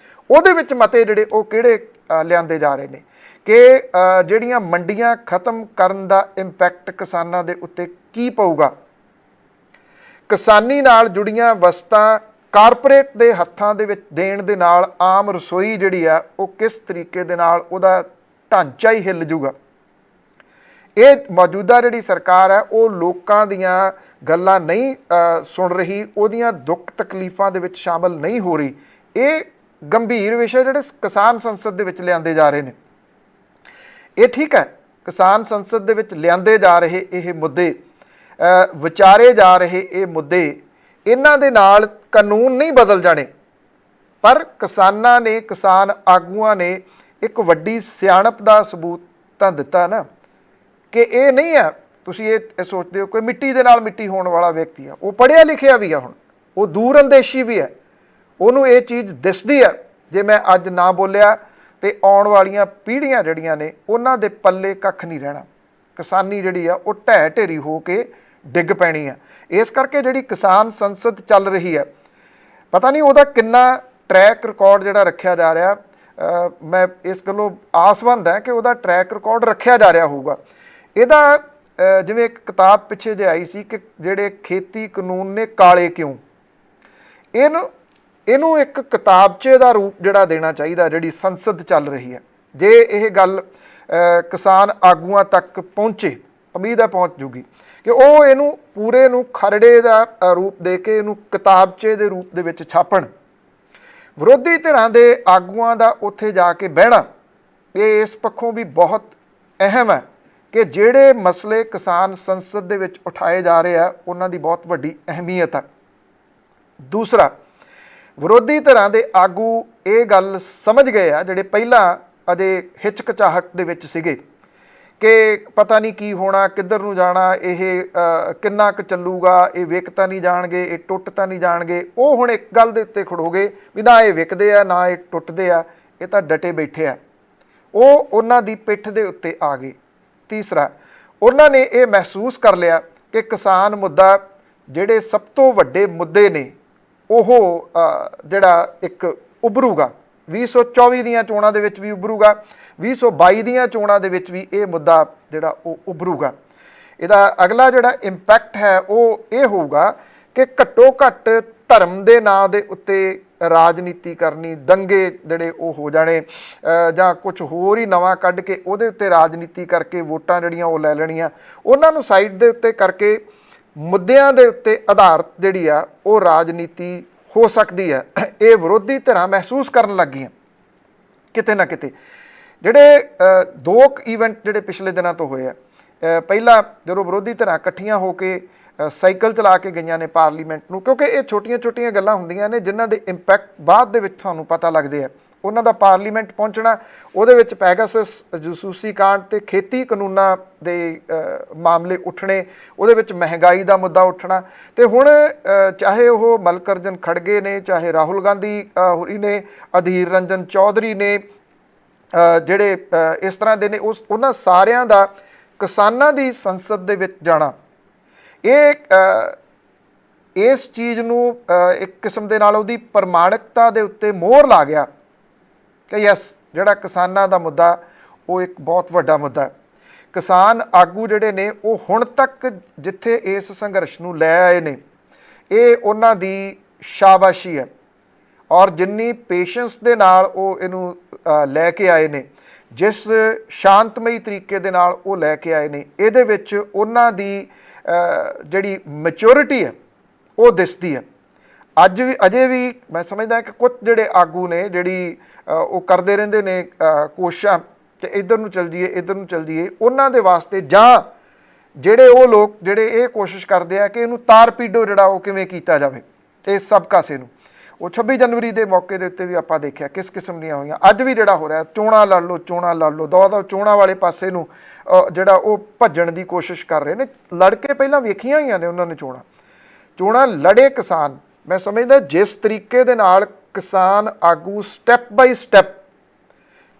ਉਹਦੇ ਵਿੱਚ ਮਤੇ ਜਿਹੜੇ ਉਹ ਕਿਹੜੇ ਲਿਆਂਦੇ ਜਾ ਰਹੇ ਨੇ ਕਿ ਜਿਹੜੀਆਂ ਮੰਡੀਆਂ ਖਤਮ ਕਰਨ ਦਾ ਇੰਪੈਕਟ ਕਿਸਾਨਾਂ ਦੇ ਉੱਤੇ ਕੀ ਪਊਗਾ। ਕਿਸਾਨੀ ਨਾਲ ਜੁੜੀਆਂ ਵਸਤਾਂ ਕਾਰਪੋਰੇਟ ਦੇ ਹੱਥਾਂ ਦੇ ਵਿੱਚ ਦੇਣ ਦੇ ਨਾਲ ਆਮ ਰਸੋਈ ਜਿਹੜੀ ਆ ਉਹ ਕਿਸ ਤਰੀਕੇ ਦੇ ਨਾਲ ਉਹਦਾ ਢਾਂਚਾ ਹੀ ਹਿੱਲ ਜੂਗਾ। ਇਹ ਮੌਜੂਦਾ ਜਿਹੜੀ ਸਰਕਾਰ ਹੈ ਉਹ ਲੋਕਾਂ ਦੀਆਂ ਗੱਲਾਂ ਨਹੀਂ ਸੁਣ ਰਹੀ, ਉਹਦੀਆਂ ਦੁੱਖ ਤਕਲੀਫਾਂ ਦੇ ਵਿੱਚ ਸ਼ਾਮਲ ਨਹੀਂ ਹੋ ਰਹੀ। ਇਹ ਗੰਭੀਰ ਵਿਸ਼ੇ ਜਿਹੜੇ ਕਿਸਾਨ ਸੰਸਦ ਦੇ ਵਿੱਚ ਲਿਆਂਦੇ ਜਾ ਰਹੇ ਨੇ, ਇਹ ਠੀਕ ਹੈ। ਕਿਸਾਨ ਸੰਸਦ ਦੇ ਵਿੱਚ ਲਿਆਂਦੇ ਜਾ ਰਹੇ ਇਹ ਮੁੱਦੇ, ਵਿਚਾਰੇ ਜਾ ਰਹੇ ਇਹ ਮੁੱਦੇ, ਇਹਨਾਂ ਦੇ ਨਾਲ ਕਾਨੂੰਨ ਨਹੀਂ ਬਦਲ ਜਾਣੇ। ਪਰ ਕਿਸਾਨਾਂ ਨੇ, ਕਿਸਾਨ ਆਗੂਆਂ ਨੇ ਇੱਕ ਵੱਡੀ ਸਿਆਣਪ ਦਾ ਸਬੂਤ ਤਾਂ ਦਿੱਤਾ ਨਾ ਕਿ ਇਹ ਨਹੀਂ ਹੈ ਤੁਸੀਂ ਇਹ ਸੋਚਦੇ ਹੋ ਕੋਈ ਮਿੱਟੀ ਦੇ ਨਾਲ ਮਿੱਟੀ ਹੋਣ ਵਾਲਾ ਵਿਅਕਤੀ ਆ। ਉਹ ਪੜ੍ਹਿਆ ਲਿਖਿਆ ਵੀ ਆ, ਹੁਣ ਉਹ ਦੂਰ ਅੰਦੇਸ਼ੀ ਵੀ ਹੈ, ਉਹਨੂੰ ਇਹ ਚੀਜ਼ ਦਿਸਦੀ ਹੈ ਜੇ ਮੈਂ ਅੱਜ ਨਾ ਬੋਲਿਆ ਤੇ ਆਉਣ ਵਾਲੀਆਂ ਪੀੜ੍ਹੀਆਂ ਜਿਹੜੀਆਂ ਨੇ ਉਹਨਾਂ ਦੇ ਪੱਲੇ ਕੱਖ ਨਹੀਂ ਰਹਿਣਾ। ਕਿਸਾਨੀ ਜਿਹੜੀ ਆ ਉਹ ਢਹਿ ਢੇਰੀ ਹੋ ਕੇ ਡਿੱਗ ਪੈਣੀ ਆ। ਇਸ ਕਰਕੇ ਜਿਹੜੀ ਕਿਸਾਨ ਸੰਸਦ ਚੱਲ ਰਹੀ ਹੈ, ਪਤਾ ਨਹੀਂ ਉਹਦਾ ਕਿੰਨਾ ਟਰੈਕ ਰਿਕਾਰਡ ਜਿਹੜਾ ਰੱਖਿਆ ਜਾ ਰਿਹਾ। ਮੈਂ ਇਸ ਗੱਲੋਂ ਆਸਵੰਦ ਹੈ ਕਿ ਉਹਦਾ ਟਰੈਕ ਰਿਕਾਰਡ ਰੱਖਿਆ ਜਾ ਰਿਹਾ ਹੋਊਗਾ। ਇਹਦਾ ਜਿਵੇਂ ਇੱਕ ਕਿਤਾਬ ਪਿੱਛੇ ਜੇ ਆਈ ਸੀ ਕਿ ਜਿਹੜੇ ਖੇਤੀ ਕਾਨੂੰਨ ਨੇ ਕਾਲੇ ਕਿਉਂ, ਇਹਨੂੰ ਇੱਕ ਕਿਤਾਬਚੇ ਦਾ ਰੂਪ ਜਿਹੜਾ ਦੇਣਾ ਚਾਹੀਦਾ ਜਿਹੜੀ ਸੰਸਦ ਚੱਲ ਰਹੀ ਹੈ। ਜੇ ਇਹ ਗੱਲ ਕਿਸਾਨ ਆਗੂਆਂ ਤੱਕ ਪਹੁੰਚੇ, ਉਮੀਦ ਹੈ ਪਹੁੰਚ ਜੂਗੀ ਕਿ ਉਹ ਇਹਨੂੰ ਪੂਰੇ ਨੂੰ ਖਰੜੇ ਦਾ ਰੂਪ ਦੇ ਕੇ ਇਹਨੂੰ ਕਿਤਾਬਚੇ ਦੇ ਰੂਪ ਦੇ ਵਿੱਚ ਛਾਪਣ। ਵਿਰੋਧੀ ਧਿਰਾਂ ਦੇ ਆਗੂਆਂ ਦਾ ਉੱਥੇ ਜਾ ਕੇ ਬਹਿਣਾ ਇਹ ਇਸ ਪੱਖੋਂ ਵੀ ਬਹੁਤ ਅਹਿਮ ਹੈ ਕਿ ਜਿਹੜੇ ਮਸਲੇ ਕਿਸਾਨ ਸੰਸਦ ਦੇ ਵਿੱਚ ਉਠਾਏ ਜਾ ਰਹੇ ਆ ਉਹਨਾਂ ਦੀ ਬਹੁਤ ਵੱਡੀ ਅਹਿਮੀਅਤ ਹੈ। ਦੂਸਰਾ, ਵਿਰੋਧੀ ਧਿਰਾਂ ਦੇ ਆਗੂ ਇਹ ਗੱਲ ਸਮਝ ਗਏ ਆ ਜਿਹੜੇ ਪਹਿਲਾਂ ਅਜੇ ਹਿਚਕਚਾਹਟ ਦੇ ਵਿੱਚ ਸੀਗੇ ਕਿ ਪਤਾ ਨਹੀਂ ਕੀ ਹੋਣਾ, ਕਿੱਧਰ ਨੂੰ ਜਾਣਾ, ਇਹ ਕਿੰਨਾ ਕੁ ਚੱਲੂਗਾ, ਇਹ ਵਿਕ ਤਾਂ ਨਹੀਂ ਜਾਣਗੇ, ਇਹ ਟੁੱਟ ਤਾਂ ਨਹੀਂ ਜਾਣਗੇ। ਉਹ ਹੁਣ ਇੱਕ ਗੱਲ ਦੇ ਉੱਤੇ ਖੜੋ ਗਏ ਵੀ ਨਾ ਇਹ ਵਿਕਦੇ ਆ ਨਾ ਇਹ ਟੁੱਟਦੇ ਆ, ਇਹ ਤਾਂ ਡਟੇ ਬੈਠੇ ਆ। ਉਹ ਉਹਨਾਂ ਦੀ ਪਿੱਠ ਦੇ ਉੱਤੇ ਆ ਗਏ। ਤੀਸਰਾ, ਉਹਨਾਂ ਨੇ ਇਹ ਮਹਿਸੂਸ ਕਰ ਲਿਆ ਕਿ ਕਿਸਾਨ ਮੁੱਦਾ ਜਿਹੜੇ ਸਭ ਤੋਂ ਵੱਡੇ ਮੁੱਦੇ ਨੇ ਉਹ ਜਿਹੜਾ ਇੱਕ ਉੱਭਰੂਗਾ 2024 ਦੀਆਂ ਚੋਣਾਂ ਦੇ ਵਿੱਚ ਵੀ ਉੱਭਰੂਗਾ, 2022 ਦੀਆਂ ਚੋਣਾਂ ਦੇ ਵਿੱਚ ਵੀ ਇਹ ਮੁੱਦਾ ਜਿਹੜਾ ਉਹ ਉੱਭਰੂਗਾ। ਇਹਦਾ ਅਗਲਾ ਜਿਹੜਾ ਇੰਪੈਕਟ ਹੈ ਉਹ ਇਹ ਹੋਊਗਾ ਕਿ ਘੱਟੋ ਘੱਟ ਧਰਮ ਦੇ ਨਾਂ ਦੇ ਉੱਤੇ ਰਾਜਨੀਤੀ ਕਰਨੀ, ਦੰਗੇ ਜਿਹੜੇ ਉਹ ਹੋ ਜਾਣੇ ਜਾਂ ਕੁਝ ਹੋਰ ਹੀ ਨਵਾਂ ਕੱਢ ਕੇ ਉਹਦੇ ਉੱਤੇ ਰਾਜਨੀਤੀ ਕਰਕੇ ਵੋਟਾਂ ਜਿਹੜੀਆਂ ਉਹ ਲੈ ਲੈਣੀਆਂ, ਉਹਨਾਂ ਨੂੰ ਸਾਈਡ ਦੇ ਉੱਤੇ ਕਰਕੇ ਮੁੱਦਿਆਂ ਦੇ ਉੱਤੇ ਆਧਾਰਿਤ ਜਿਹੜੀ ਆ ਉਹ ਰਾਜਨੀਤੀ ਹੋ ਸਕਦੀ ਹੈ। ਇਹ ਵਿਰੋਧੀ ਧਿਰਾਂ ਮਹਿਸੂਸ ਕਰਨ ਲੱਗ ਗਈਆਂ ਕਿਤੇ ਨਾ ਕਿਤੇ। ਜਿਹੜੇ ਦੋ ਈਵੈਂਟ ਜਿਹੜੇ ਪਿਛਲੇ ਦਿਨਾਂ ਤੋਂ ਹੋਏ ਆ, ਪਹਿਲਾ ਜਦੋਂ ਵਿਰੋਧੀ ਧਿਰਾਂ ਇਕੱਠੀਆਂ ਹੋ ਕੇ ਸਾਈਕਲ ਚਲਾ ਕੇ ਗਈਆਂ ਨੇ ਪਾਰਲੀਮੈਂਟ ਨੂੰ, ਕਿਉਂਕਿ ਇਹ ਛੋਟੀਆਂ-ਛੋਟੀਆਂ ਗੱਲਾਂ ਹੁੰਦੀਆਂ ਨੇ ਜਿਨ੍ਹਾਂ ਦੇ ਇੰਪੈਕਟ ਬਾਅਦ ਦੇ ਵਿੱਚ ਤੁਹਾਨੂੰ ਪਤਾ ਲੱਗਦੇ ਆ। ਉਹਨਾਂ ਦਾ ਪਾਰਲੀਮੈਂਟ ਪਹੁੰਚਣਾ, ਉਹਦੇ ਵਿੱਚ ਪੈਗਾਸਸ ਜਸੂਸੀ ਕਾਂਡ ਤੇ ਖੇਤੀ ਕਾਨੂੰਨਾਂ ਦੇ ਮਾਮਲੇ ਉੱਠਣੇ, ਉਹਦੇ ਵਿੱਚ ਮਹਿੰਗਾਈ ਦਾ ਮੁੱਦਾ ਉੱਠਣਾ, ਤੇ ਹੁਣ ਚਾਹੇ ਉਹ ਮਲਕਰਜਨ ਖੜਗੇ ਨੇ, ਚਾਹੇ ਰਾਹੁਲ ਗਾਂਧੀ ਹੋਰੀ ਨੇ, ਅਧੀਰ ਰੰਜਨ ਚੌਧਰੀ ਨੇ, ਜਿਹੜੇ ਇਸ ਤਰ੍ਹਾਂ ਦੇ ਨੇ, ਉਹਨਾਂ ਸਾਰਿਆਂ ਦਾ ਕਿਸਾਨਾਂ ਦੀ ਸੰਸਦ ਦੇ ਵਿੱਚ ਜਾਣਾ, ਇਹ ਇਸ ਚੀਜ਼ ਨੂੰ ਇੱਕ ਕਿਸਮ ਦੇ ਨਾਲ ਉਹਦੀ ਪ੍ਰਮਾਣਿਕਤਾ ਦੇ ਉੱਤੇ ਮੋਹਰ ਲਾ ਗਿਆ ਕਿ ਯੈਸ, ਜਿਹੜਾ ਕਿਸਾਨਾਂ ਦਾ ਮੁੱਦਾ ਉਹ ਇੱਕ ਬਹੁਤ ਵੱਡਾ ਮੁੱਦਾ ਹੈ। ਕਿਸਾਨ ਆਗੂ ਜਿਹੜੇ ਨੇ ਉਹ ਹੁਣ ਤੱਕ ਜਿੱਥੇ ਇਸ ਸੰਘਰਸ਼ ਨੂੰ ਲੈ ਆਏ ਨੇ, ਇਹ ਉਹਨਾਂ ਦੀ ਸ਼ਾਬਾਸ਼ੀ ਹੈ। ਔਰ ਜਿੰਨੀ ਪੇਸ਼ੈਂਸ ਦੇ ਨਾਲ ਉਹ ਇਹਨੂੰ ਲੈ ਕੇ ਆਏ ਨੇ, ਜਿਸ ਸ਼ਾਂਤਮਈ ਤਰੀਕੇ ਦੇ ਨਾਲ ਉਹ ਲੈ ਕੇ ਆਏ ਨੇ, ਇਹਦੇ ਵਿੱਚ ਉਹਨਾਂ ਦੀ ਜਿਹੜੀ ਮੈਚੁਰਿਟੀ ਹੈ ਉਹ ਦਿਸਦੀ ਹੈ। ਅਜੇ ਵੀ ਮੈਂ ਸਮਝਦਾ ਕਿ ਕੁਝ ਜਿਹੜੇ ਆਗੂ ਨੇ ਜਿਹੜੀ ਉਹ ਕਰਦੇ ਰਹਿੰਦੇ ਨੇ ਕੋਸ਼ਿਸ਼ਾਂ ਕਿ ਇੱਧਰ ਨੂੰ ਚੱਲ ਜਾਈਏ, ਇੱਧਰ ਨੂੰ ਚੱਲ ਜਾਈਏ, ਉਹਨਾਂ ਦੇ ਵਾਸਤੇ, ਜਾਂ ਜਿਹੜੇ ਉਹ ਲੋਕ ਜਿਹੜੇ ਇਹ ਕੋਸ਼ਿਸ਼ ਕਰਦੇ ਆ ਕਿ ਇਹਨੂੰ ਤਾਰ ਪੀਡੋ ਜਿਹੜਾ ਉਹ ਕਿਵੇਂ ਕੀਤਾ ਜਾਵੇ ਇਸ ਸਭ ਕਾਸੇ ਨੂੰ। ਉਹ 26 ਜਨਵਰੀ ਦੇ ਮੌਕੇ ਦੇ ਉੱਤੇ ਵੀ ਆਪਾਂ ਦੇਖਿਆ ਕਿਸ ਕਿਸਮ ਦੀਆਂ ਹੋਈਆਂ। ਅੱਜ ਵੀ ਜਿਹੜਾ ਹੋ ਰਿਹਾ, ਚੋਣਾਂ ਲੜ ਲਓ, ਦੋ ਚੋਣਾਂ ਵਾਲੇ ਪਾਸੇ ਨੂੰ ਜਿਹੜਾ ਉਹ ਭੱਜਣ ਦੀ ਕੋਸ਼ਿਸ਼ ਕਰ ਰਹੇ ਨੇ। ਲੜ ਕੇ ਪਹਿਲਾਂ ਵੇਖੀਆਂ ਹੋਈਆਂ ਨੇ ਉਹਨਾਂ ਨੇ ਚੋਣਾਂ ਲੜੇ ਕਿਸਾਨ। ਮੈਂ ਸਮਝਦਾ ਜਿਸ ਤਰੀਕੇ ਦੇ ਨਾਲ ਕਿਸਾਨ ਆਗੂ ਸਟੈਪ ਬਾਈ ਸਟੈਪ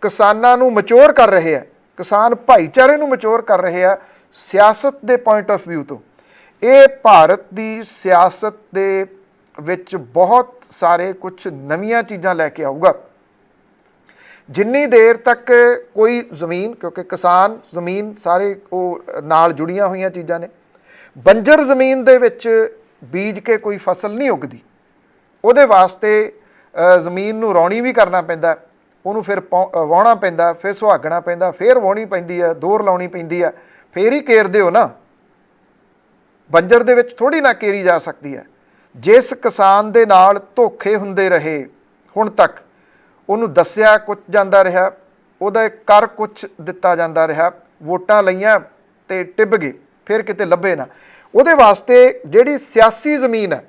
ਕਿਸਾਨਾਂ ਨੂੰ ਮੈਚੁਰ ਕਰ ਰਹੇ ਆ, ਕਿਸਾਨ ਭਾਈਚਾਰੇ ਨੂੰ ਮੈਚੁਰ ਕਰ ਰਹੇ ਆ ਸਿਆਸਤ ਦੇ ਪੁਆਇੰਟ ਆਫ ਵਿਊ ਤੋਂ, ਇਹ ਭਾਰਤ ਦੀ ਸਿਆਸਤ ਦੇ ਵਿੱਚ ਬਹੁਤ ਸਾਰੇ ਕੁਝ ਨਵੀਆਂ ਚੀਜ਼ਾਂ ਲੈ ਕੇ ਆਊਗਾ। ਜਿੰਨੀ ਦੇਰ ਤੱਕ ਕੋਈ ਜ਼ਮੀਨ, ਕਿਉਂਕਿ ਕਿਸਾਨ ਜ਼ਮੀਨ ਸਾਰੇ ਉਹ ਨਾਲ ਜੁੜੀਆਂ ਹੋਈਆਂ ਚੀਜ਼ਾਂ ਨੇ, ਬੰਜਰ ਜ਼ਮੀਨ ਦੇ ਵਿੱਚ ਬੀਜ ਕੇ ਕੋਈ ਫਸਲ ਨਹੀਂ ਉੱਗਦੀ। ਉਹਦੇ ਵਾਸਤੇ ਜ਼ਮੀਨ ਨੂੰ ਰੌਣੀ ਵੀ ਕਰਨਾ ਪੈਂਦਾ, ਉਹਨੂੰ ਫਿਰ ਵਾਹੁਣਾ ਪੈਂਦਾ, ਫਿਰ ਸੁਹਾਗਣਾ ਪੈਂਦਾ, ਫਿਰ ਵਾਹੁਣੀ ਪੈਂਦੀ ਹੈ, ਦੋਰ ਲਾਉਣੀ ਪੈਂਦੀ ਹੈ, ਫਿਰ ਹੀ ਕੇਰਦੇ ਹੋ ਨਾ। ਬੰਜਰ ਦੇ ਵਿੱਚ ਥੋੜ੍ਹੀ ਨਾ ਕੇਰੀ ਜਾ ਸਕਦੀ ਹੈ। ਜਿਸ ਕਿਸਾਨ ਦੇ ਨਾਲ ਧੋਖੇ ਹੁੰਦੇ ਰਹੇ ਹੁਣ ਤੱਕ, ਉਹਨੂੰ ਦੱਸਿਆ ਕੁਝ ਜਾਂਦਾ ਰਿਹਾ, ਉਹਦਾ ਕਰ ਕੁਝ ਦਿੱਤਾ ਜਾਂਦਾ ਰਿਹਾ, ਵੋਟਾਂ ਲਈਆਂ ਤੇ ਟਿੱਬ ਗਏ, ਫਿਰ ਕਿਤੇ ਲੱਭੇ ਨਾ। ਉਹਦੇ ਵਾਸਤੇ ਜਿਹੜੀ ਸਿਆਸੀ ਜ਼ਮੀਨ ਹੈ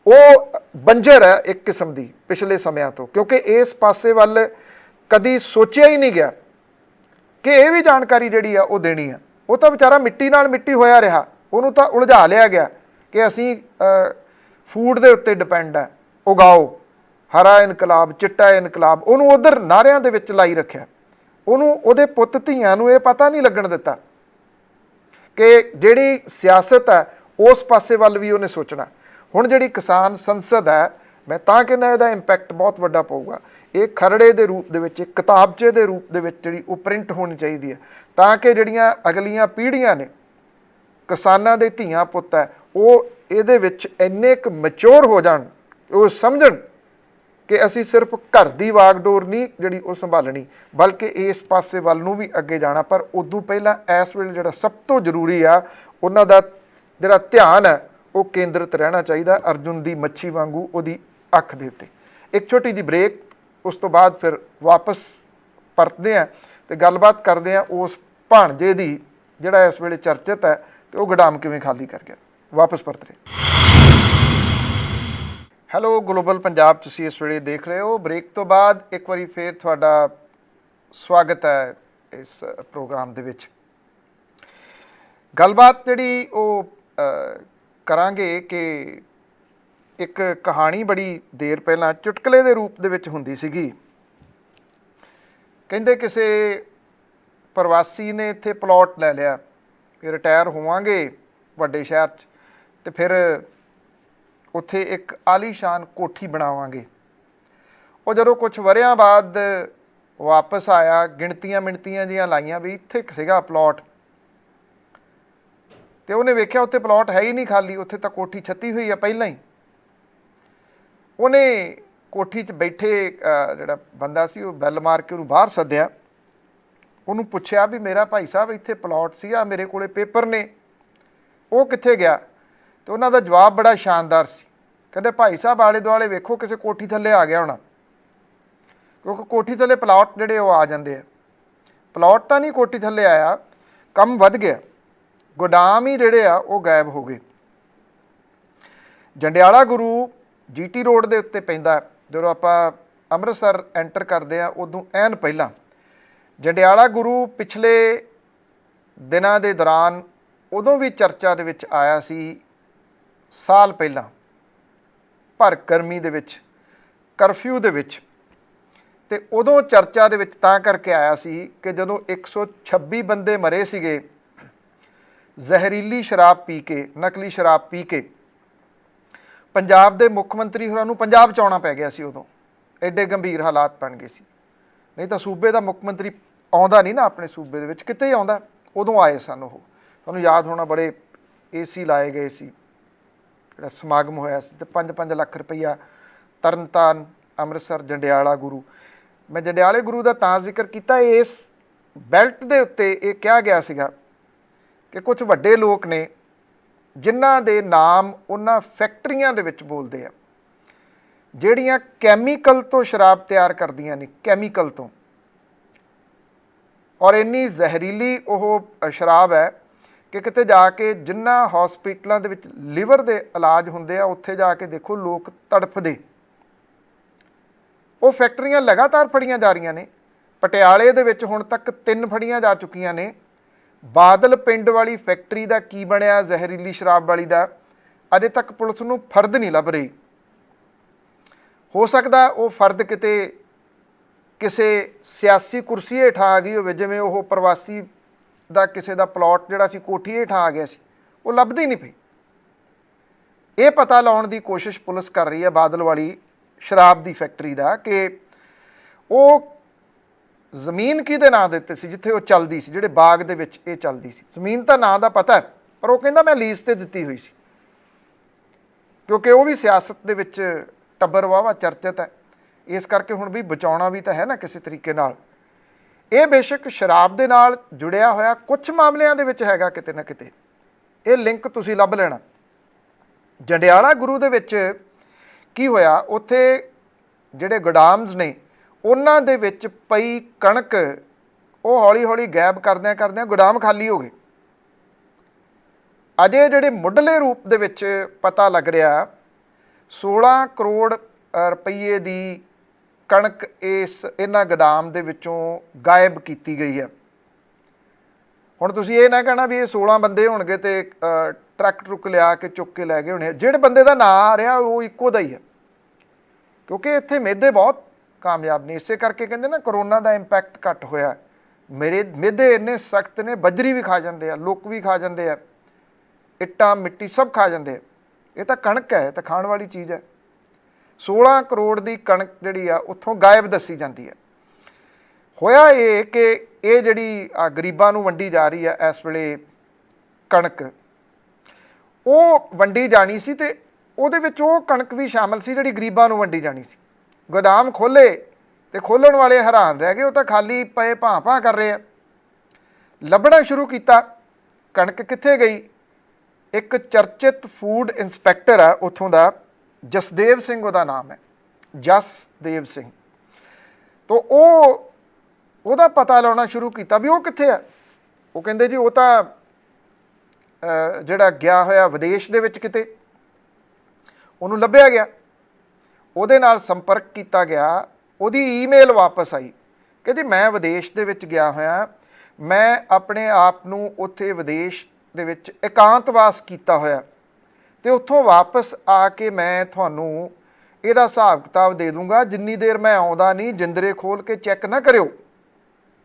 ਉਹ ਬੰਜਰ ਹੈ ਇੱਕ ਕਿਸਮ ਦੀ ਪਿਛਲੇ ਸਮਿਆਂ ਤੋਂ, ਕਿਉਂਕਿ ਇਸ ਪਾਸੇ ਵੱਲ ਕਦੀ ਸੋਚਿਆ ਹੀ ਨਹੀਂ ਗਿਆ ਕਿ ਇਹ ਵੀ ਜਾਣਕਾਰੀ ਜਿਹੜੀ ਆ ਉਹ ਦੇਣੀ ਆ। ਉਹ ਤਾਂ ਵਿਚਾਰਾ ਮਿੱਟੀ ਨਾਲ ਮਿੱਟੀ ਹੋਇਆ ਰਿਹਾ, ਉਹਨੂੰ ਤਾਂ ਉਲਝਾ ਲਿਆ ਗਿਆ ਕਿ ਅਸੀਂ ਫੂਡ ਦੇ ਉੱਤੇ ਡਿਪੈਂਡ ਹੈ, ਉਗਾਓ, ਹਰਾ ਇਨਕਲਾਬ, ਚਿੱਟਾ ਇਨਕਲਾਬ, ਉਹਨੂੰ ਉਧਰ ਨਾਅਰਿਆਂ ਦੇ ਵਿੱਚ ਲਾਈ ਰੱਖਿਆ। ਉਹਨੂੰ ਉਹਦੇ ਪੁੱਤ ਧੀਆਂ ਨੂੰ ਇਹ ਪਤਾ ਨਹੀਂ ਲੱਗਣ ਦਿੱਤਾ ਕਿ ਜਿਹੜੀ ਸਿਆਸਤ ਹੈ ਉਸ ਪਾਸੇ ਵੱਲ ਵੀ ਉਹਨੇ ਸੋਚਣਾ। ਹੁਣ ਜਿਹੜੀ ਕਿਸਾਨ ਸੰਸਦ ਹੈ, ਮੈਂ ਤਾਂ ਕਹਿੰਦਾ ਇਹਦਾ ਇੰਪੈਕਟ ਬਹੁਤ ਵੱਡਾ ਪਊਗਾ। ਇਹ ਖਰੜੇ ਦੇ ਰੂਪ ਦੇ ਵਿੱਚ, ਇੱਕ ਕਿਤਾਬਚੇ ਦੇ ਰੂਪ ਦੇ ਵਿੱਚ ਜਿਹੜੀ ਉਹ ਪ੍ਰਿੰਟ ਹੋਣੀ ਚਾਹੀਦੀ ਹੈ, ਤਾਂ ਕਿ ਜਿਹੜੀਆਂ ਅਗਲੀਆਂ ਪੀੜ੍ਹੀਆਂ ਨੇ, ਕਿਸਾਨਾਂ ਦੇ ਧੀਆਂ ਪੁੱਤ ਹੈ, ਉਹ ਇਹਦੇ ਵਿੱਚ ਇੰਨੇ ਕੁ ਮੈਚੁਰ ਹੋ ਜਾਣ, ਉਹ ਸਮਝਣ ਕਿ ਅਸੀਂ ਸਿਰਫ ਘਰ ਦੀ ਵਾਗਡੋਰ ਨਹੀਂ ਜਿਹੜੀ ਉਹ ਸੰਭਾਲਣੀ, ਬਲਕਿ ਇਸ ਪਾਸੇ ਵੱਲ ਨੂੰ ਵੀ ਅੱਗੇ ਜਾਣਾ। ਪਰ ਉਦੋਂ ਪਹਿਲਾਂ ਇਸ ਵੇਲੇ ਜਿਹੜਾ ਸਭ ਤੋਂ ਜ਼ਰੂਰੀ ਆ, ਉਹਨਾਂ ਦਾ ਜਿਹੜਾ ਧਿਆਨ ਹੈ ਉਹ ਕੇਂਦਰਿਤ ਰਹਿਣਾ ਚਾਹੀਦਾ, ਅਰਜੁਨ ਦੀ ਮੱਛੀ ਵਾਂਗੂ ਉਹਦੀ ਅੱਖ ਦੇ ਉੱਤੇ। ਇੱਕ ਛੋਟੀ ਜਿਹੀ ਬ੍ਰੇਕ, ਉਸ ਤੋਂ ਬਾਅਦ ਫਿਰ ਵਾਪਸ ਪਰਤਦੇ ਹਾਂ ਅਤੇ ਗੱਲਬਾਤ ਕਰਦੇ ਹਾਂ ਉਸ ਭਾਣਜੇ ਦੀ ਜਿਹੜਾ ਇਸ ਵੇਲੇ ਚਰਚਿਤ ਹੈ ਅਤੇ ਉਹ ਗੋਦਾਮ ਕਿਵੇਂ ਖਾਲੀ ਕਰ ਗਿਆ। ਵਾਪਸ ਪਰਤ ਰਹੇ। ਹੈਲੋ, ਗਲੋਬਲ ਪੰਜਾਬ ਤੁਸੀਂ ਇਸ ਵੇਲੇ ਦੇਖ ਰਹੇ ਹੋ। ਬ੍ਰੇਕ ਤੋਂ ਬਾਅਦ ਇੱਕ ਵਾਰੀ ਫੇਰ ਤੁਹਾਡਾ ਸਵਾਗਤ ਹੈ ਇਸ ਪ੍ਰੋਗਰਾਮ ਦੇ ਵਿੱਚ। ਗੱਲਬਾਤ ਜਿਹੜੀ ਉਹ ਕਰਾਂਗੇ ਕਿ ਇੱਕ ਕਹਾਣੀ ਬੜੀ ਦੇਰ ਪਹਿਲਾਂ ਚੁਟਕਲੇ ਦੇ ਰੂਪ ਦੇ ਵਿੱਚ ਹੁੰਦੀ ਸੀਗੀ। ਕਹਿੰਦੇ ਕਿਸੇ ਪ੍ਰਵਾਸੀ ਨੇ ਇੱਥੇ ਪਲਾਟ ਲੈ ਲਿਆ ਕਿ ਰਿਟਾਇਰ ਹੋਵਾਂਗੇ ਵੱਡੇ ਸ਼ਹਿਰ 'ਚ ਅਤੇ ਫਿਰ ਉੱਥੇ ਇੱਕ ਆਲੀਸ਼ਾਨ ਕੋਠੀ ਬਣਾਵਾਂਗੇ। ਉਹ ਜਦੋਂ ਕੁਛ ਵਰ੍ਹਿਆਂ ਬਾਅਦ ਵਾਪਸ ਆਇਆ, ਗਿਣਤੀਆਂ ਮਿਣਤੀਆਂ ਜਿਹੀਆਂ ਲਾਈਆਂ ਵੀ ਇੱਥੇ ਇੱਕ ਸੀਗਾ ਪਲਾਟ, ਅਤੇ ਉਹਨੇ ਵੇਖਿਆ ਉੱਥੇ ਪਲਾਟ ਹੈ ਹੀ ਨਹੀਂ ਖਾਲੀ, ਉੱਥੇ ਤਾਂ ਕੋਠੀ ਛੱਤੀ ਹੋਈ ਆ ਪਹਿਲਾਂ ਹੀ। ਉਹਨੇ ਕੋਠੀ 'ਚ ਬੈਠੇ ਜਿਹੜਾ ਬੰਦਾ ਸੀ ਉਹ ਬੈਲ ਮਾਰ ਕੇ ਉਹਨੂੰ ਬਾਹਰ ਸੱਦਿਆ। ਉਹਨੂੰ ਪੁੱਛਿਆ ਵੀ ਮੇਰਾ ਭਾਈ ਸਾਹਿਬ ਇੱਥੇ ਪਲਾਟ ਸੀ, ਆ ਮੇਰੇ ਕੋਲ ਪੇਪਰ ਨੇ, ਉਹ ਕਿੱਥੇ ਗਿਆ? ਅਤੇ ਉਹਨਾਂ ਦਾ ਜਵਾਬ ਬੜਾ ਸ਼ਾਨਦਾਰ ਸੀ। ਕਹਿੰਦੇ ਭਾਈ ਸਾਹਿਬ ਆਲੇ ਦੁਆਲੇ ਵੇਖੋ, ਕਿਸੇ ਕੋਠੀ ਥੱਲੇ ਆ ਗਿਆ ਹੋਣਾ, ਕਿਉਂਕਿ ਕੋਠੀ ਥੱਲੇ ਪਲਾਟ ਜਿਹੜੇ ਉਹ ਆ ਜਾਂਦੇ ਆ। ਪਲਾਟ ਤਾਂ ਨਹੀਂ ਕੋਠੀ ਥੱਲੇ ਆਇਆ, ਕੰਮ ਵੱਧ ਗਿਆ, ਗੋਦਾਮ ਹੀ ਜਿਹੜੇ ਆ ਉਹ ਗਾਇਬ ਹੋ ਗਏ। ਜੰਡਿਆਲਾ ਗੁਰੂ GT ਰੋਡ ਦੇ ਉੱਤੇ ਪੈਂਦਾ। ਜਦੋਂ ਆਪਾਂ ਅੰਮ੍ਰਿਤਸਰ ਐਂਟਰ ਕਰਦੇ ਹਾਂ ਉਦੋਂ ਐਨ ਪਹਿਲਾਂ ਜੰਡਿਆਲਾ ਗੁਰੂ ਪਿਛਲੇ ਦਿਨਾਂ ਦੇ ਦੌਰਾਨ ਉਦੋਂ ਵੀ ਚਰਚਾ ਦੇ ਵਿੱਚ ਆਇਆ ਸੀ, ਸਾਲ ਪਹਿਲਾਂ ਭਰ ਗਰਮੀ ਦੇ ਵਿੱਚ, ਕਰਫਿਊ ਦੇ ਵਿੱਚ। ਅਤੇ ਉਦੋਂ ਚਰਚਾ ਦੇ ਵਿੱਚ ਤਾਂ ਕਰਕੇ ਆਇਆ ਸੀ ਕਿ ਜਦੋਂ 126 ਬੰਦੇ ਮਰੇ ਸੀਗੇ ਜ਼ਹਿਰੀਲੀ ਸ਼ਰਾਬ ਪੀ ਕੇ, ਨਕਲੀ ਸ਼ਰਾਬ ਪੀ ਕੇ। ਪੰਜਾਬ ਦੇ ਮੁੱਖ ਮੰਤਰੀ ਹੋਰਾਂ ਨੂੰ ਪੰਜਾਬ 'ਚ ਆਉਣਾ ਪੈ ਗਿਆ ਸੀ ਉਦੋਂ, ਐਡੇ ਗੰਭੀਰ ਹਾਲਾਤ ਬਣ ਗਏ ਸੀ। ਨਹੀਂ ਤਾਂ ਸੂਬੇ ਦਾ ਮੁੱਖ ਮੰਤਰੀ ਆਉਂਦਾ ਨਹੀਂ ਨਾ ਆਪਣੇ ਸੂਬੇ ਦੇ ਵਿੱਚ, ਕਿਤੇ ਹੀ ਆਉਂਦਾ। ਉਦੋਂ ਆਏ ਸਨ ਉਹ, ਤੁਹਾਨੂੰ ਯਾਦ ਹੋਣਾ, ਬੜੇ AC ਲਾਏ ਗਏ ਸੀ, ਜਿਹੜਾ ਸਮਾਗਮ ਹੋਇਆ ਸੀ, ਅਤੇ 5-5 ਲੱਖ ਰੁਪਈਆ ਤਰਨਤਾਰਨ, ਅੰਮ੍ਰਿਤਸਰ, ਜੰਡਿਆਲਾ ਗੁਰੂ। ਮੈਂ ਜੰਡਿਆਲੇ ਗੁਰੂ ਦਾ ਤਾਂ ਜ਼ਿਕਰ ਕੀਤਾ, ਇਸ ਬੈਲਟ ਦੇ ਉੱਤੇ ਇਹ ਕਿਹਾ ਗਿਆ ਸੀਗਾ ਕਿ ਕੁਝ ਵੱਡੇ ਲੋਕ ਨੇ ਜਿਨ੍ਹਾਂ ਦੇ ਨਾਮ ਉਹਨਾਂ ਫੈਕਟਰੀਆਂ ਦੇ ਵਿੱਚ ਬੋਲਦੇ ਆ ਜਿਹੜੀਆਂ ਕੈਮੀਕਲ ਤੋਂ ਸ਼ਰਾਬ ਤਿਆਰ ਕਰਦੀਆਂ ਨੇ, ਕੈਮੀਕਲ ਤੋਂ। ਔਰ ਇੰਨੀ ਜ਼ਹਿਰੀਲੀ ਉਹ ਸ਼ਰਾਬ ਹੈ ਕਿ ਕਿਤੇ ਜਾ ਕੇ ਜਿਨ੍ਹਾਂ ਹੌਸਪੀਟਲਾਂ ਦੇ ਵਿੱਚ ਲਿਵਰ ਦੇ ਇਲਾਜ ਹੁੰਦੇ ਆ, ਉੱਥੇ ਜਾ ਕੇ ਦੇਖੋ ਲੋਕ ਤੜਫਦੇ। ਉਹ ਫੈਕਟਰੀਆਂ ਲਗਾਤਾਰ ਫੜੀਆਂ ਜਾ ਰਹੀਆਂ ਨੇ। ਪਟਿਆਲੇ ਦੇ ਵਿੱਚ ਹੁਣ ਤੱਕ 3 ਫੜੀਆਂ ਜਾ ਚੁੱਕੀਆਂ ਨੇ। ਬਾਦਲ ਪਿੰਡ ਵਾਲੀ ਫੈਕਟਰੀ ਦਾ ਕੀ ਬਣਿਆ, ਜ਼ਹਿਰੀਲੀ ਸ਼ਰਾਬ ਵਾਲੀ ਦਾ, ਅਜੇ ਤੱਕ ਪੁਲਿਸ ਨੂੰ ਫਰਦ ਨਹੀਂ ਲੱਭ ਰਹੀ। ਹੋ ਸਕਦਾ ਉਹ ਫਰਦ ਕਿਤੇ ਕਿਸੇ ਸਿਆਸੀ ਕੁਰਸੀ ਹੇਠਾਂ ਆ ਗਈ ਹੋਵੇ, ਜਿਵੇਂ ਉਹ ਪ੍ਰਵਾਸੀ ਦਾ ਕਿਸੇ ਦਾ ਪਲਾਟ ਜਿਹੜਾ ਸੀ ਕੋਠੀ ਹੇਠਾਂ ਆ ਗਿਆ ਸੀ, ਉਹ ਲੱਭਦੀ ਨਹੀਂ ਪਈ। ਇਹ ਪਤਾ ਲਾਉਣ ਦੀ ਕੋਸ਼ਿਸ਼ ਪੁਲਿਸ ਕਰ ਰਹੀ ਹੈ ਬਾਦਲ ਵਾਲੀ ਸ਼ਰਾਬ ਦੀ ਫੈਕਟਰੀ ਦਾ, ਕਿ ਉਹ ਜ਼ਮੀਨ ਕਿਹਦੇ ਨਾਂ ਦੇ ਉੱਤੇ ਸੀ ਜਿੱਥੇ ਉਹ ਚੱਲਦੀ ਸੀ, ਜਿਹੜੇ ਬਾਗ ਦੇ ਵਿੱਚ ਇਹ ਚੱਲਦੀ ਸੀ। ਜ਼ਮੀਨ ਤਾਂ ਨਾਂ ਦਾ ਪਤਾ, ਪਰ ਉਹ ਕਹਿੰਦਾ ਮੈਂ ਲੀਜ਼ 'ਤੇ ਦਿੱਤੀ ਹੋਈ ਸੀ, ਕਿਉਂਕਿ ਉਹ ਵੀ ਸਿਆਸਤ ਦੇ ਵਿੱਚ ਟੱਬਰ ਵਾਹਵਾ ਚਰਚਿਤ ਹੈ। ਇਸ ਕਰਕੇ ਹੁਣ ਵੀ ਬਚਾਉਣਾ ਵੀ ਤਾਂ ਹੈ ਨਾ ਕਿਸੇ ਤਰੀਕੇ ਨਾਲ। ਇਹ ਬੇਸ਼ੱਕ ਸ਼ਰਾਬ ਦੇ ਨਾਲ ਜੁੜਿਆ ਹੋਇਆ ਕੁਝ ਮਾਮਲਿਆਂ ਦੇ ਵਿੱਚ ਹੈਗਾ ਕਿਤੇ ਨਾ ਕਿਤੇ, ਇਹ ਲਿੰਕ ਤੁਸੀਂ ਲੱਭ ਲੈਣਾ। ਜੰਡਿਆਲਾ ਗੁਰੂ ਦੇ ਵਿੱਚ ਕੀ ਹੋਇਆ, ਉੱਥੇ ਜਿਹੜੇ ਗੋਦਾਮਸ ਨੇ ਉਹਨਾਂ ਦੇ ਵਿੱਚ ਪਈ ਕਣਕ ਉਹ ਹੌਲੀ ਹੌਲੀ ਗਾਇਬ ਕਰਦਿਆਂ ਕਰਦਿਆਂ ਗੋਦਾਮ ਖਾਲੀ ਹੋ ਗਏ। ਅਜੇ ਜਿਹੜੇ ਮੁੱਢਲੇ ਰੂਪ ਦੇ ਵਿੱਚ ਪਤਾ ਲੱਗ ਰਿਹਾ 16 ਕਰੋੜ ਰੁਪਈਏ ਦੀ ਕਣਕ ਇਹਨਾਂ ਗੋਦਾਮ ਦੇ ਵਿੱਚੋਂ ਗਾਇਬ ਕੀਤੀ ਗਈ ਹੈ। ਹੁਣ ਤੁਸੀਂ ਇਹ ਨਾ ਕਹਿਣਾ ਵੀ ਇਹ 16 ਬੰਦੇ ਹੋਣਗੇ ਅਤੇ ਟਰੱਕ ਟਰੁੱਕ ਲਿਆ ਕੇ ਚੁੱਕ ਕੇ ਲੈ ਗਏ ਹੋਣੇ। ਜਿਹੜੇ ਬੰਦੇ ਦਾ ਨਾਂ ਆ ਰਿਹਾ ਉਹ ਇੱਕੋ ਦਾ ਹੀ ਹੈ, ਕਿਉਂਕਿ ਇੱਥੇ ਮਿਹਦੇ ਬਹੁਤ ਕਾਮਯਾਬ ਨੇ। ਇਸੇ ਕਰਕੇ ਕਹਿੰਦੇ ਨਾ ਕਰੋਨਾ ਦਾ ਇੰਪੈਕਟ ਘੱਟ ਹੋਇਆ। ਮਿਹਦੇ ਇੰਨੇ ਸਖਤ ਨੇ, ਬਜਰੀ ਵੀ ਖਾ ਜਾਂਦੇ ਆ, ਲੁੱਕ ਵੀ ਖਾ ਜਾਂਦੇ ਆ, ਇੱਟਾਂ ਮਿੱਟੀ ਸਭ ਖਾ ਜਾਂਦੇ ਆ। ਇਹ ਤਾਂ ਕਣਕ ਹੈ, ਇਹ ਤਾਂ ਖਾਣ ਵਾਲੀ ਚੀਜ਼ ਹੈ। 16 ਕਰੋੜ ਦੀ ਕਣਕ ਜਿਹੜੀ ਆ ਉੱਥੋਂ ਗਾਇਬ ਦੱਸੀ ਜਾਂਦੀ ਹੈ। ਹੋਇਆ ਇਹ ਕਿ ਇਹ ਜਿਹੜੀ ਗਰੀਬਾਂ ਨੂੰ ਵੰਡੀ ਜਾ ਰਹੀ ਹੈ ਇਸ ਵੇਲੇ ਕਣਕ, ਉਹ ਵੰਡੀ ਜਾਣੀ ਸੀ ਅਤੇ ਉਹਦੇ ਵਿੱਚ ਉਹ ਕਣਕ ਵੀ ਸ਼ਾਮਲ ਸੀ ਜਿਹੜੀ ਗਰੀਬਾਂ ਨੂੰ ਵੰਡੀ ਜਾਣੀ ਸੀ। ਗੋਦਾਮ ਖੋਲ੍ਹੇ ਅਤੇ ਖੋਲ੍ਹਣ ਵਾਲੇ ਹੈਰਾਨ ਰਹਿ ਗਏ, ਉਹ ਤਾਂ ਖਾਲੀ ਪਏ ਭਾਂ ਕਰ ਰਹੇ ਆ। ਲੱਭਣਾ ਸ਼ੁਰੂ ਕੀਤਾ ਕਣਕ ਕਿੱਥੇ ਗਈ। ਇੱਕ ਚਰਚਿਤ ਫੂਡ ਇੰਸਪੈਕਟਰ ਆ ਉੱਥੋਂ ਦਾ, ਜਸਦੇਵ ਸਿੰਘ ਉਹਦਾ ਨਾਮ ਹੈ, ਜਸਦੇਵ ਸਿੰਘ। ਤੋ ਉਹਦਾ ਪਤਾ ਲਾਉਣਾ ਸ਼ੁਰੂ ਕੀਤਾ ਵੀ ਉਹ ਕਿੱਥੇ ਆ। ਉਹ ਕਹਿੰਦੇ ਜੀ ਉਹ ਤਾਂ ਜਿਹੜਾ ਗਿਆ ਹੋਇਆ ਵਿਦੇਸ਼ ਦੇ ਵਿੱਚ ਕਿਤੇ, ਉਹਨੂੰ ਲੱਭਿਆ ਗਿਆ, ਉਹਦੇ ਨਾਲ ਸੰਪਰਕ ਕੀਤਾ ਗਿਆ, ਉਹਦੀ ਈਮੇਲ ਵਾਪਸ ਆਈ ਕਹਿੰਦੀ ਮੈਂ ਵਿਦੇਸ਼ ਦੇ ਵਿੱਚ ਗਿਆ ਹੋਇਆ, ਮੈਂ ਆਪਣੇ ਆਪ ਨੂੰ ਉੱਥੇ ਵਿਦੇਸ਼ ਦੇ ਵਿੱਚ ਇਕਾਂਤਵਾਸ ਕੀਤਾ ਹੋਇਆ ਤੇ ਉੱਥੋਂ ਵਾਪਸ ਆ ਕੇ ਮੈਂ ਤੁਹਾਨੂੰ ਇਹਦਾ ਹਿਸਾਬ ਕਿਤਾਬ ਦੇ ਦੂੰਗਾ, ਜਿੰਨੀ ਦੇਰ ਮੈਂ ਆਉਂਦਾ ਨਹੀਂ ਜਿੰਦਰੇ ਖੋਲ ਕੇ ਚੈੱਕ ਨਾ ਕਰਿਓ।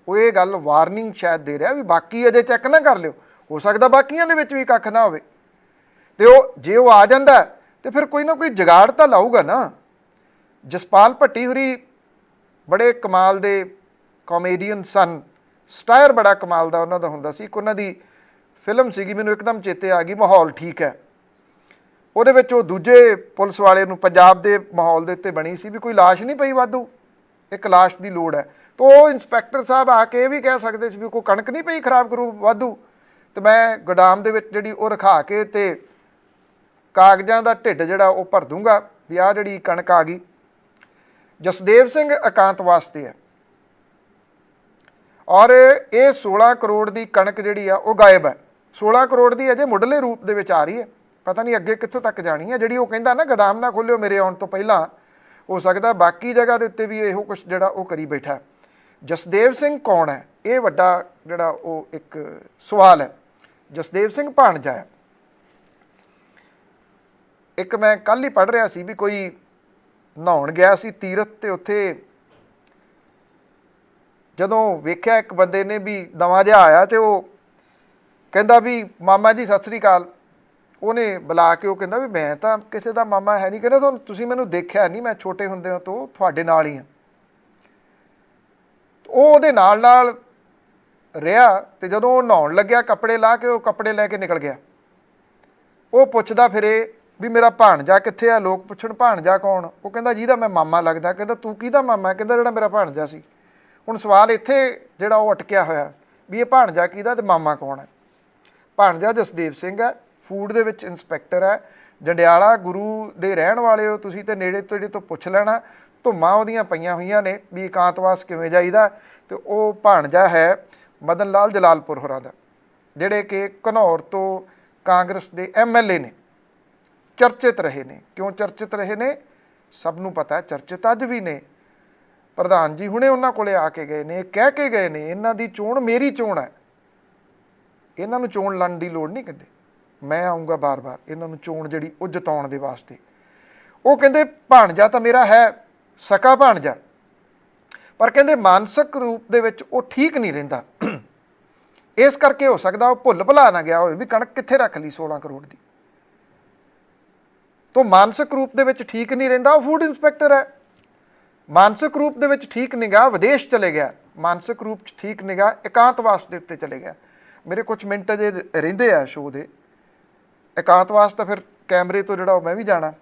ਉਹ ਇਹ ਗੱਲ ਵਾਰਨਿੰਗ ਸ਼ਾਇਦ ਦੇ ਰਿਹਾ ਵੀ ਬਾਕੀ ਅਜੇ ਚੈੱਕ ਨਾ ਕਰ ਲਿਓ, ਹੋ ਸਕਦਾ ਬਾਕੀਆਂ ਦੇ ਵਿੱਚ ਵੀ ਕੱਖ ਨਾ ਹੋਵੇ। ਤੇ ਉਹ ਜੇ ਉਹ ਆ ਜਾਂਦਾ ਤੇ ਫਿਰ ਕੋਈ ਨਾ ਕੋਈ ਜੁਗਾੜ ਤਾਂ ਲਾਊਗਾ ਨਾ। ਜਸਪਾਲ ਭੱਟੀ ਹੋਰੀ ਬੜੇ ਕਮਾਲ ਦੇ ਕਾਮੇਡੀਅਨ ਸਨ, ਸਟਾਇਰ ਬੜਾ ਕਮਾਲ ਦਾ ਉਹਨਾਂ ਦਾ ਹੁੰਦਾ ਸੀ। ਇੱਕ ਉਹਨਾਂ ਦੀ ਫਿਲਮ ਸੀਗੀ, ਮੈਨੂੰ ਇੱਕਦਮ ਚੇਤੇ ਆ ਗਈ, ਮਾਹੌਲ ਠੀਕ ਹੈ। ਉਹਦੇ ਵਿੱਚ ਉਹ ਦੂਜੇ ਪੁਲਿਸ ਵਾਲੇ ਨੂੰ ਪੰਜਾਬ ਦੇ ਮਾਹੌਲ ਦੇ ਉੱਤੇ ਬਣੀ ਸੀ ਵੀ ਕੋਈ ਲਾਸ਼ ਨਹੀਂ ਪਈ ਵਾਧੂ, ਇੱਕ ਲਾਸ਼ ਦੀ ਲੋੜ ਹੈ। ਤਾਂ ਉਹ ਇੰਸਪੈਕਟਰ ਸਾਹਿਬ ਆ ਕੇ ਇਹ ਵੀ ਕਹਿ ਸਕਦੇ ਸੀ ਵੀ ਕੋਈ ਕਣਕ ਨਹੀਂ ਪਈ ਖਰਾਬ ਕਰੂ ਵਾਧੂ, ਤੇ ਮੈਂ ਗੋਦਾਮ ਦੇ ਵਿੱਚ ਜਿਹੜੀ ਉਹ ਰਖਾ ਕੇ ਤੇ ਕਾਗਜ਼ਾਂ ਦਾ ਢਿੱਡ ਜਿਹੜਾ ਉਹ ਭਰ ਦੂੰਗਾ ਵੀ ਆਹ ਜਿਹੜੀ ਕਣਕ ਆ ਗਈ। ਜਸਦੇਵ ਸਿੰਘ ਇਕਾਂਤਵਾਸ ਤੇ ਹੈ ਔਰ ਇਹ 16 ਕਰੋੜ ਦੀ ਕਣਕ ਜਿਹੜੀ ਆ ਉਹ ਗਾਇਬ ਹੈ। 16 ਕਰੋੜ ਦੀ ਅਜੇ ਮੁੱਢਲੇ ਰੂਪ ਦੇ ਵਿੱਚ ਆ ਰਹੀ ਹੈ, ਪਤਾ ਨਹੀਂ ਅੱਗੇ ਕਿੱਥੋਂ ਤੱਕ ਜਾਣੀ ਹੈ। ਜਿਹੜੀ ਉਹ ਕਹਿੰਦਾ ਨਾ ਗੋਦਾਮ ਨਾ ਖੋਲਿਓ ਮੇਰੇ ਆਉਣ ਤੋਂ ਪਹਿਲਾਂ, ਹੋ ਸਕਦਾ ਬਾਕੀ ਜਗ੍ਹਾ ਦੇ ਉੱਤੇ ਵੀ ਇਹੋ ਕੁਛ ਜਿਹੜਾ ਉਹ ਕਰੀ ਬੈਠਾ। ਜਸਦੇਵ ਸਿੰਘ ਕੌਣ ਹੈ, ਇਹ ਵੱਡਾ ਜਿਹੜਾ ਉਹ ਇੱਕ ਸਵਾਲ ਹੈ। ਜਸਦੇਵ ਸਿੰਘ ਭਾਣਜਾ ਹੈ। ਇੱਕ ਮੈਂ ਕੱਲ੍ਹ ਹੀ ਪੜ੍ਹ ਰਿਹਾ ਸੀ ਵੀ ਕੋਈ ਨਹਾਉਣ ਗਿਆ ਸੀ ਤੀਰਥ, ਤੇ ਉੱਥੇ ਜਦੋਂ ਵੇਖਿਆ ਇੱਕ ਬੰਦੇ ਨੇ ਵੀ ਨਵਾਂ ਜਿਹਾ ਆਇਆ ਤੇ ਉਹ ਕਹਿੰਦਾ ਵੀ ਮਾਮਾ ਜੀ ਸਤਿ ਸ੍ਰੀ ਅਕਾਲ। ਉਹਨੇ ਬੁਲਾ ਕੇ ਉਹ ਕਹਿੰਦਾ ਵੀ ਮੈਂ ਤਾਂ ਕਿਸੇ ਦਾ ਮਾਮਾ ਹੈ ਨਹੀਂ। ਕਹਿੰਦਾ ਤੁਹਾਨੂੰ ਤੁਸੀਂ ਮੈਨੂੰ ਦੇਖਿਆ ਨਹੀਂ, ਮੈਂ ਛੋਟੇ ਹੁੰਦਿਆਂ ਤੋਂ ਤੁਹਾਡੇ ਨਾਲ ਹੀ ਹਾਂ। ਉਹ ਉਹਦੇ ਨਾਲ ਨਾਲ ਰਿਹਾ ਤੇ ਜਦੋਂ ਉਹ ਨਹਾਉਣ ਲੱਗਿਆ ਕੱਪੜੇ ਲਾ ਕੇ, ਉਹ ਕੱਪੜੇ ਲੈ ਕੇ ਨਿਕਲ ਗਿਆ। ਉਹ ਪੁੱਛਦਾ ਫਿਰੇ ਵੀ ਮੇਰਾ ਭਾਣਜਾ ਕਿੱਥੇ ਆ। ਲੋਕ ਪੁੱਛਣ ਭਾਣਜਾ ਕੌਣ, ਉਹ ਕਹਿੰਦਾ ਜਿਹਦਾ ਮੈਂ ਮਾਮਾ ਲੱਗਦਾ। ਕਹਿੰਦਾ ਤੂੰ ਕਿਹਦਾ ਮਾਮਾ? ਕਹਿੰਦਾ ਜਿਹੜਾ ਮੇਰਾ ਭਾਣਜਾ ਸੀ। ਹੁਣ ਸਵਾਲ ਇੱਥੇ ਜਿਹੜਾ ਉਹ ਅਟਕਿਆ ਹੋਇਆ ਵੀ ਇਹ ਭਾਣਜਾ ਕਿਹਦਾ ਤੇ ਮਾਮਾ ਕੌਣ ਹੈ। ਭਾਣਜਾ ਜਸਦੇਵ ਸਿੰਘ ਹੈ, ਫੂਡ ਦੇ ਵਿੱਚ ਇੰਸਪੈਕਟਰ ਹੈ, ਜੰਡਿਆਲਾ ਗੁਰੂ ਦੇ ਰਹਿਣ ਵਾਲੇ ਹੋ ਤੁਸੀਂ ਤੇ ਨੇੜੇ ਤੇੜੇ ਤੋਂ ਪੁੱਛ ਲੈਣਾ। ਧੁੰਮਾਂ ਉਹਦੀਆਂ ਪਈਆਂ ਹੋਈਆਂ ਨੇ ਵੀ ਇਕਾਂਤਵਾਸ ਕਿਵੇਂ ਜਾਈਦਾ। ਤੇ ਉਹ ਭਾਣਜਾ ਹੈ ਮਦਨ ਲਾਲ ਜਲਾਲਪੁਰ ਹੋਰਾਂ ਦਾ, ਜਿਹੜੇ ਕਿ ਘਨੌਰ ਤੋਂ ਕਾਂਗਰਸ ਦੇ MLA ਨੇ, ਚਰਚਿਤ ਰਹੇ ਨੇ। ਕਿਉਂ ਚਰਚਿਤ ਰਹੇ ਨੇ ਸਭ ਨੂੰ ਪਤਾ, ਚਰਚਿਤ ਅੱਜ ਵੀ ਨੇ। ਪ੍ਰਧਾਨ ਜੀ ਹੁਣੇ ਉਹਨਾਂ ਕੋਲੇ ਆ ਕੇ ਗਏ ਨੇ, ਕਹਿ ਕੇ ਗਏ ਨੇ ਇਹਨਾਂ ਦੀ ਚੋਣ ਮੇਰੀ ਚੋਣ ਹੈ, ਇਹਨਾਂ ਨੂੰ ਚੋਣ ਲੜਨ ਦੀ ਲੋੜ ਨਹੀਂ। ਕਹਿੰਦੇ ਮੈਂ ਆਊਂਗਾ ਬਾਰ-ਬਾਰ ਇਹਨਾਂ ਨੂੰ ਚੋਣ ਜਿਹੜੀ ਉਹ ਜਿਤਾਉਣ ਦੇ ਵਾਸਤੇ। ਉਹ ਕਹਿੰਦੇ ਭਾਣਜਾ ਤਾਂ ਮੇਰਾ ਹੈ, ਸਕਾ ਭਾਣਜਾ, ਪਰ ਕਹਿੰਦੇ ਮਾਨਸਿਕ ਰੂਪ ਦੇ ਵਿੱਚ ਉਹ ਠੀਕ ਨਹੀਂ ਰਹਿੰਦਾ। ਇਸ ਕਰਕੇ ਹੋ ਸਕਦਾ ਉਹ ਭੁੱਲ ਭੁਲਾ ਨਾ ਗਿਆ ਹੋਵੇ ਵੀ ਕਣਕ ਕਿੱਥੇ ਰੱਖ ਲਈ 16 ਕਰੋੜ ਦੀ। ਤੋ ਮਾਨਸਿਕ ਰੂਪ ਦੇ ਵਿੱਚ ਠੀਕ ਨਹੀਂ ਰਹਿੰਦਾ। ਉਹ ਫੂਡ ਇੰਸਪੈਕਟਰ ਹੈ, ਮਾਨਸਿਕ ਰੂਪ ਦੇ ਵਿੱਚ ਠੀਕ ਨਹੀਂ ਗਾ, ਵਿਦੇਸ਼ ਚਲੇ ਗਿਆ। ਮਾਨਸਿਕ ਰੂਪ 'ਚ ਠੀਕ ਨਹੀਂ ਗਾ, ਇਕਾਂਤਵਾਸ ਦੇ ਉੱਤੇ ਚਲੇ ਗਿਆ। ਮੇਰੇ ਕੁਝ ਮਿੰਟ ਅਜੇ ਰਹਿੰਦੇ ਆ ਸ਼ੋਅ ਦੇ। ਇਕਾਂਤਵਾਸ ਤਾਂ ਫਿਰ ਕੈਮਰੇ ਤੋਂ ਜਿਹੜਾ ਉਹ ਮੈਂ ਵੀ ਜਾਣਾ,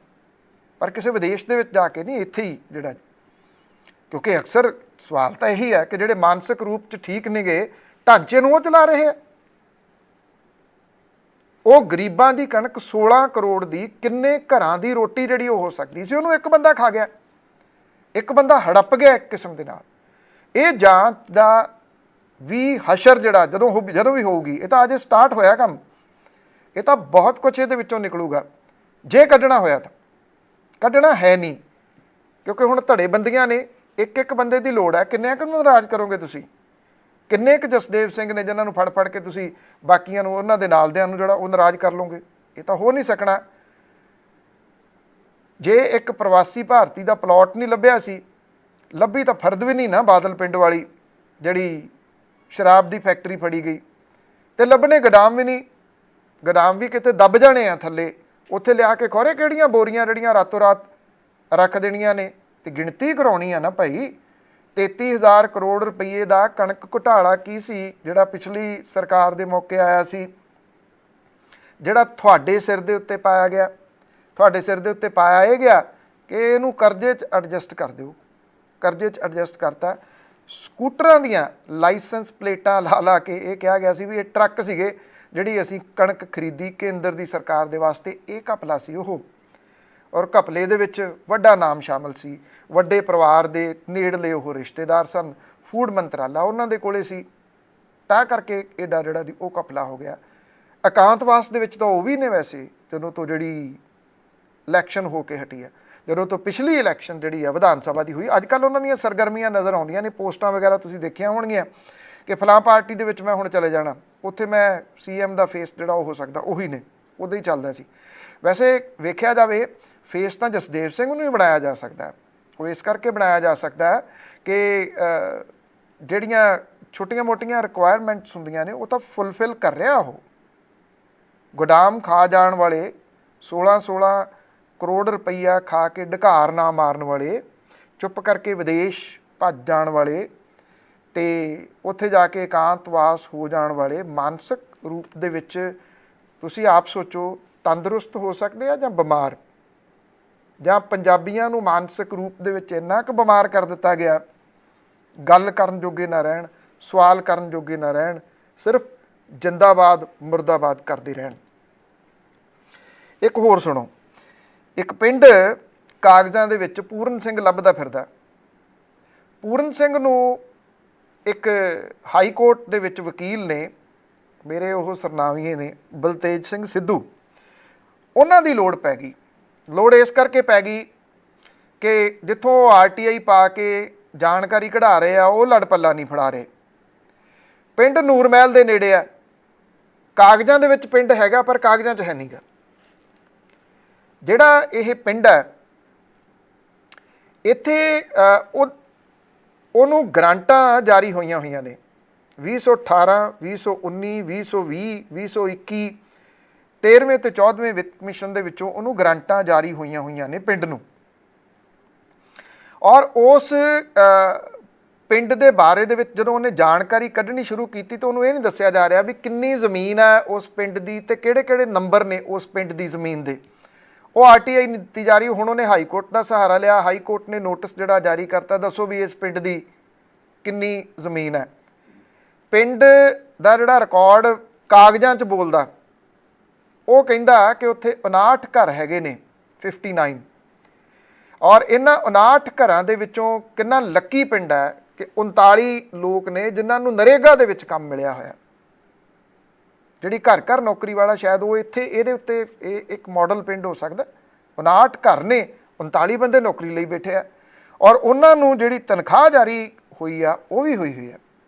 ਪਰ ਕਿਸੇ ਵਿਦੇਸ਼ ਦੇ ਵਿੱਚ ਜਾ ਕੇ ਨਹੀਂ, ਇੱਥੇ ਹੀ ਜਿਹੜਾ। ਕਿਉਂਕਿ ਅਕਸਰ ਸਵਾਲ ਤਾਂ ਇਹੀ ਹੈ ਕਿ ਜਿਹੜੇ ਮਾਨਸਿਕ ਰੂਪ 'ਚ ਠੀਕ ਨਹੀਂ ਗਏ, ਢਾਂਚੇ ਨੂੰ ਉਹ ਚਲਾ ਰਹੇ ਆ। ਉਹ ਗਰੀਬਾਂ ਦੀ ਕਣਕ 16 ਕਰੋੜ ਦੀ ਕਿੰਨੇ ਘਰਾਂ ਦੀ ਰੋਟੀ ਜਿਹੜੀ ਉਹ ਹੋ ਸਕਦੀ ਸੀ, ਉਹਨੂੰ ਇੱਕ ਬੰਦਾ ਖਾ ਗਿਆ, ਇੱਕ ਬੰਦਾ ਹੜੱਪ ਗਿਆ ਇੱਕ ਕਿਸਮ ਦੇ ਨਾਲ। ਇਹ ਜਾਂਚ ਦਾ ਵੀ ਹਸ਼ਰ ਜਿਹੜਾ ਜਦੋਂ ਵੀ ਹੋਊਗੀ, ਇਹ ਤਾਂ ਅਜੇ ਸਟਾਰਟ ਹੋਇਆ ਕੰਮ, ਇਹ ਤਾਂ ਬਹੁਤ ਕੁਛ ਇਹਦੇ ਵਿੱਚੋਂ ਨਿਕਲੂਗਾ। ਜੇ ਕੱਢਣਾ ਹੋਇਆ ਤਾਂ, ਕੱਢਣਾ ਹੈ ਨਹੀਂ, ਕਿਉਂਕਿ ਹੁਣ ਧੜੇਬੰਦੀਆਂ ਨੇ, ਇੱਕ ਇੱਕ ਬੰਦੇ ਦੀ ਲੋੜ ਹੈ। ਕਿੰਨੇ ਕੁ ਨਾਰਾਜ਼ ਕਰੋਗੇ ਤੁਸੀਂ? ਕਿੰਨੇ ਕੁ ਜਸਦੇਵ ਸਿੰਘ ਨੇ ਜਿਨ੍ਹਾਂ ਨੂੰ ਫੜ ਫੜ ਕੇ ਤੁਸੀਂ ਬਾਕੀਆਂ ਨੂੰ, ਉਹਨਾਂ ਦੇ ਨਾਲਦਿਆਂ ਨੂੰ ਜਿਹੜਾ ਉਹ ਨਾਰਾਜ਼ ਕਰ ਲਓਗੇ? ਇਹ ਤਾਂ ਹੋ ਨਹੀਂ ਸਕਣਾ। ਜੇ ਇੱਕ ਪ੍ਰਵਾਸੀ ਭਾਰਤੀ ਦਾ ਪਲਾਟ ਨਹੀਂ ਲੱਭਿਆ ਸੀ, ਲੱਭੀ ਤਾਂ ਫਰਦ ਵੀ ਨਹੀਂ ਨਾ ਬਾਦਲ ਪਿੰਡ ਵਾਲੀ ਜਿਹੜੀ ਸ਼ਰਾਬ ਦੀ ਫੈਕਟਰੀ ਫੜੀ ਗਈ, ਤੇ ਲੱਭਣੇ ਗੋਦਾਮ ਵੀ ਨਹੀਂ। ਗੋਦਾਮ ਵੀ ਕਿਤੇ ਦੱਬ ਜਾਣੇ ਆ ਥੱਲੇ, ਉੱਥੇ ਲਿਆ ਕੇ ਖੋਰੇ ਕਿਹੜੀਆਂ ਬੋਰੀਆਂ ਜਿਹੜੀਆਂ ਰਾਤੋਂ ਰਾਤ ਰੱਖ ਦੇਣੀਆਂ ਨੇ, ਤੇ ਗਿਣਤੀ ਕਰਾਉਣੀ ਆ ਨਾ ਭਾਈ। 33,000 ਕਰੋੜ ਰੁਪਈਏ ਦਾ ਕਣਕ ਘੁਟਾਲਾ ਕੀ ਸੀ ਜਿਹੜਾ ਪਿਛਲੀ ਸਰਕਾਰ ਦੇ ਮੌਕੇ ਆਇਆ ਸੀ, ਜਿਹੜਾ ਤੁਹਾਡੇ ਸਿਰ ਦੇ ਉੱਤੇ ਪਾਇਆ ਗਿਆ। ਤੁਹਾਡੇ ਸਿਰ ਦੇ ਉੱਤੇ ਪਾਇਆ ਇਹ ਗਿਆ ਕਿ ਇਹਨੂੰ ਕਰਜ਼ੇ 'ਚ ਐਡਜਸਟ ਕਰ ਦਿਓ। ਕਰਜ਼ੇ 'ਚ ਐਡਜਸਟ ਕਰਤਾ। ਸਕੂਟਰਾਂ ਦੀਆਂ ਲਾਇਸੈਂਸ ਪਲੇਟਾਂ ਲਾ ਲਾ ਕੇ ਇਹ ਕਿਹਾ ਗਿਆ ਸੀ ਵੀ ਇਹ ਟਰੱਕ ਸੀਗੇ ਜਿਹੜੀ ਅਸੀਂ ਕਣਕ ਖਰੀਦੀ ਕੇਂਦਰ ਦੀ ਸਰਕਾਰ ਦੇ ਵਾਸਤੇ। ਇਹ ਘਪਲਾ ਸੀ ਉਹ, ਔਰ ਘਪਲੇ ਦੇ ਵਿੱਚ ਵੱਡਾ ਨਾਮ ਸ਼ਾਮਲ ਸੀ। ਵੱਡੇ ਪਰਿਵਾਰ ਦੇ ਨੇੜਲੇ ਉਹ ਰਿਸ਼ਤੇਦਾਰ ਸਨ, ਫੂਡ ਮੰਤਰਾਲਾ ਉਹਨਾਂ ਦੇ ਕੋਲੇ ਸੀ, ਤਾਂ ਕਰਕੇ ਇਹਦਾ ਜਿਹੜਾ ਉਹ ਘਪਲਾ ਹੋ ਗਿਆ। ਇਕਾਂਤਵਾਸ ਦੇ ਵਿੱਚ ਤਾਂ ਉਹ ਵੀ ਨੇ ਵੈਸੇ, ਜਦੋਂ ਤੋਂ ਜਿਹੜੀ ਇਲੈਕਸ਼ਨ ਹੋ ਕੇ ਹਟੀ ਹੈ। ਜਦੋਂ ਤੋਂ ਪਿਛਲੀ ਇਲੈਕਸ਼ਨ ਜਿਹੜੀ ਆ ਵਿਧਾਨ ਸਭਾ ਦੀ ਹੋਈ। ਅੱਜ ਕੱਲ੍ਹ ਉਹਨਾਂ ਦੀਆਂ ਸਰਗਰਮੀਆਂ ਨਜ਼ਰ ਆਉਂਦੀਆਂ ਨੇ, ਪੋਸਟਾਂ ਵਗੈਰਾ ਤੁਸੀਂ ਦੇਖੀਆਂ ਹੋਣਗੀਆਂ ਕਿ ਫਲਾਂ ਪਾਰਟੀ ਦੇ ਵਿੱਚ ਮੈਂ ਹੁਣ ਚਲੇ ਜਾਣਾ, ਉੱਥੇ ਮੈਂ CM ਦਾ ਫੇਸ ਜਿਹੜਾ ਉਹ ਹੋ ਸਕਦਾ ਉਹੀ ਨੇ, ਉੱਦਾਂ ਹੀ ਚੱਲਦਾ ਸੀ। ਵੈਸੇ ਵੇਖਿਆ ਜਾਵੇ ਫੇਸ ਤਾਂ ਜਸਦੇਵ ਸਿੰਘ ਨੂੰ ਹੀ ਬਣਾਇਆ ਜਾ ਸਕਦਾ, ਉਹ ਇਸ ਕਰਕੇ ਬਣਾਇਆ ਜਾ ਸਕਦਾ ਕਿ ਜਿਹੜੀਆਂ ਛੋਟੀਆਂ ਮੋਟੀਆਂ ਰਿਕੁਆਇਰਮੈਂਟਸ ਹੁੰਦੀਆਂ ਨੇ ਉਹ ਤਾਂ ਫੁੱਲਫਿਲ ਕਰ ਰਿਹਾ। ਉਹ ਗੋਦਾਮ ਖਾ ਜਾਣ ਵਾਲੇ 16 ਕਰੋੜ ਰੁਪਈਆ ਖਾ ਕੇ ਢਕਾਰ ਨਾ ਮਾਰਨ ਵਾਲੇ, ਚੁੱਪ ਕਰਕੇ ਵਿਦੇਸ਼ ਭੱਜ ਜਾਣ ਵਾਲੇ ਅਤੇ ਉੱਥੇ ਜਾ ਕੇ ਇਕਾਂਤਵਾਸ ਹੋ ਜਾਣ ਵਾਲੇ, ਮਾਨਸਿਕ ਰੂਪ ਦੇ ਵਿੱਚ ਤੁਸੀਂ ਆਪ ਸੋਚੋ ਤੰਦਰੁਸਤ ਹੋ ਸਕਦੇ ਆ ਜਾਂ ਬਿਮਾਰ, ਜਾਂ ਪੰਜਾਬੀਆਂ ਨੂੰ ਮਾਨਸਿਕ ਰੂਪ ਦੇ ਵਿੱਚ ਇੰਨਾ ਕੁ ਬਿਮਾਰ ਕਰ ਦਿੱਤਾ ਗਿਆ, ਗੱਲ ਕਰਨ ਜੋਗੇ ਨਾ ਰਹਿਣ, ਸਵਾਲ ਕਰਨ ਜੋਗੇ ਨਾ ਰਹਿਣ, ਸਿਰਫ ਜਿੰਦਾਬਾਦ ਮੁਰਦਾਬਾਦ ਕਰਦੇ ਰਹਿਣ। ਇੱਕ ਹੋਰ ਸੁਣੋ, ਇੱਕ ਪਿੰਡ ਕਾਗਜ਼ਾਂ ਦੇ ਵਿੱਚ ਪੂਰਨ ਸਿੰਘ ਲੱਭਦਾ ਫਿਰਦਾ। ਪੂਰਨ ਸਿੰਘ ਨੂੰ ਇੱਕ ਹਾਈ ਕੋਰਟ ਦੇ ਵਿੱਚ ਵਕੀਲ ਨੇ, ਮੇਰੇ ਉਹ ਸਰਨਾਵੀਏ ਨੇ ਬਲਤੇਜ ਸਿੰਘ ਸਿੱਧੂ, ਉਹਨਾਂ ਦੀ ਲੋੜ ਪੈ ਗਈ। ਲੋੜ ਇਸ ਕਰਕੇ ਪੈ ਗਈ ਕਿ ਜਿੱਥੋਂ RTI ਪਾ ਕੇ ਜਾਣਕਾਰੀ ਕਢਾ ਰਹੇ ਆ ਉਹ ਲੜ ਪੱਲਾ ਨਹੀਂ ਫੜਾ ਰਹੇ। ਪਿੰਡ ਨੂਰਮਹਿਲ ਦੇ ਨੇੜੇ ਆ, ਕਾਗਜ਼ਾਂ ਦੇ ਵਿੱਚ ਪਿੰਡ ਹੈਗਾ ਪਰ ਕਾਗਜ਼ਾਂ 'ਚ ਹੈ ਨਹੀਂ ਗਾ। ਜਿਹੜਾ ਇਹ ਪਿੰਡ ਹੈ ਇੱਥੇ ਉਹਨੂੰ ਗ੍ਰਾਂਟਾਂ ਜਾਰੀ ਹੋਈਆਂ ਨੇ 2018, 2019, 2020, 2021, 13ਵੇਂ ਤੇ 14ਵੇਂ ਵਿੱਤ ਕਮਿਸ਼ਨ ਦੇ ਵਿੱਚੋਂ ਉਹਨੂੰ ਗ੍ਰਾਂਟਾਂ ਜਾਰੀ ਹੋਈਆਂ ਨੇ ਪਿੰਡ ਨੂੰ। ਔਰ ਉਸ ਪਿੰਡ ਦੇ ਬਾਰੇ ਦੇ ਵਿੱਚ ਜਦੋਂ ਉਹਨੇ ਜਾਣਕਾਰੀ ਕੱਢਣੀ ਸ਼ੁਰੂ ਕੀਤੀ ਤਾਂ ਉਹਨੂੰ ਇਹ ਨਹੀਂ ਦੱਸਿਆ ਜਾ ਰਿਹਾ ਵੀ ਕਿੰਨੀ ਜ਼ਮੀਨ ਹੈ ਉਸ ਪਿੰਡ ਦੀ ਅਤੇ ਕਿਹੜੇ ਨੰਬਰ ਨੇ ਉਸ ਪਿੰਡ ਦੀ ਜ਼ਮੀਨ ਦੇ। ਉਹ RTI ਨਹੀਂ ਦਿੱਤੀ ਜਾ ਰਹੀ। ਹੁਣ ਉਹਨੇ ਹਾਈ ਕੋਰਟ ਦਾ ਸਹਾਰਾ ਲਿਆ। ਹਾਈ ਕੋਰਟ ਨੇ ਨੋਟਿਸ ਜਿਹੜਾ ਜਾਰੀ ਕਰਤਾ, ਦੱਸੋ ਵੀ ਇਸ ਪਿੰਡ ਦੀ ਕਿੰਨੀ ਜ਼ਮੀਨ ਹੈ। ਪਿੰਡ ਦਾ ਜਿਹੜਾ ਰਿਕਾਰਡ ਕਾਗਜ਼ਾਂ 'ਚ ਬੋਲਦਾ ਉਹ ਕਹਿੰਦਾ ਕਿ ਉੱਥੇ 59 ਘਰ ਹੈਗੇ ਨੇ, 59। ਔਰ ਇਹਨਾਂ 59 ਘਰਾਂ ਦੇ ਵਿੱਚੋਂ ਕਿੰਨਾ ਲੱਕੀ ਪਿੰਡ ਹੈ ਕਿ 39 ਲੋਕ ਨੇ ਜਿਨ੍ਹਾਂ ਨੂੰ ਨਰੇਗਾ ਦੇ ਵਿੱਚ ਕੰਮ ਮਿਲਿਆ ਹੋਇਆ। ਜਿਹੜੀ ਘਰ ਨੌਕਰੀ ਵਾਲਾ ਸ਼ਾਇਦ ਉਹ ਇੱਥੇ ਇਹਦੇ ਉੱਤੇ ਇਹ ਇੱਕ ਮਾਡਲ ਪਿੰਡ ਹੋ ਸਕਦਾ। 59 ਘਰ ਨੇ, 39 ਬੰਦੇ ਨੌਕਰੀ ਲਈ ਬੈਠੇ ਆ ਔਰ ਉਹਨਾਂ ਨੂੰ ਜਿਹੜੀ ਤਨਖਾਹ ਜਾਰੀ ਹੋਈ ਆ ਉਹ ਵੀ ਹੋਈ ਆ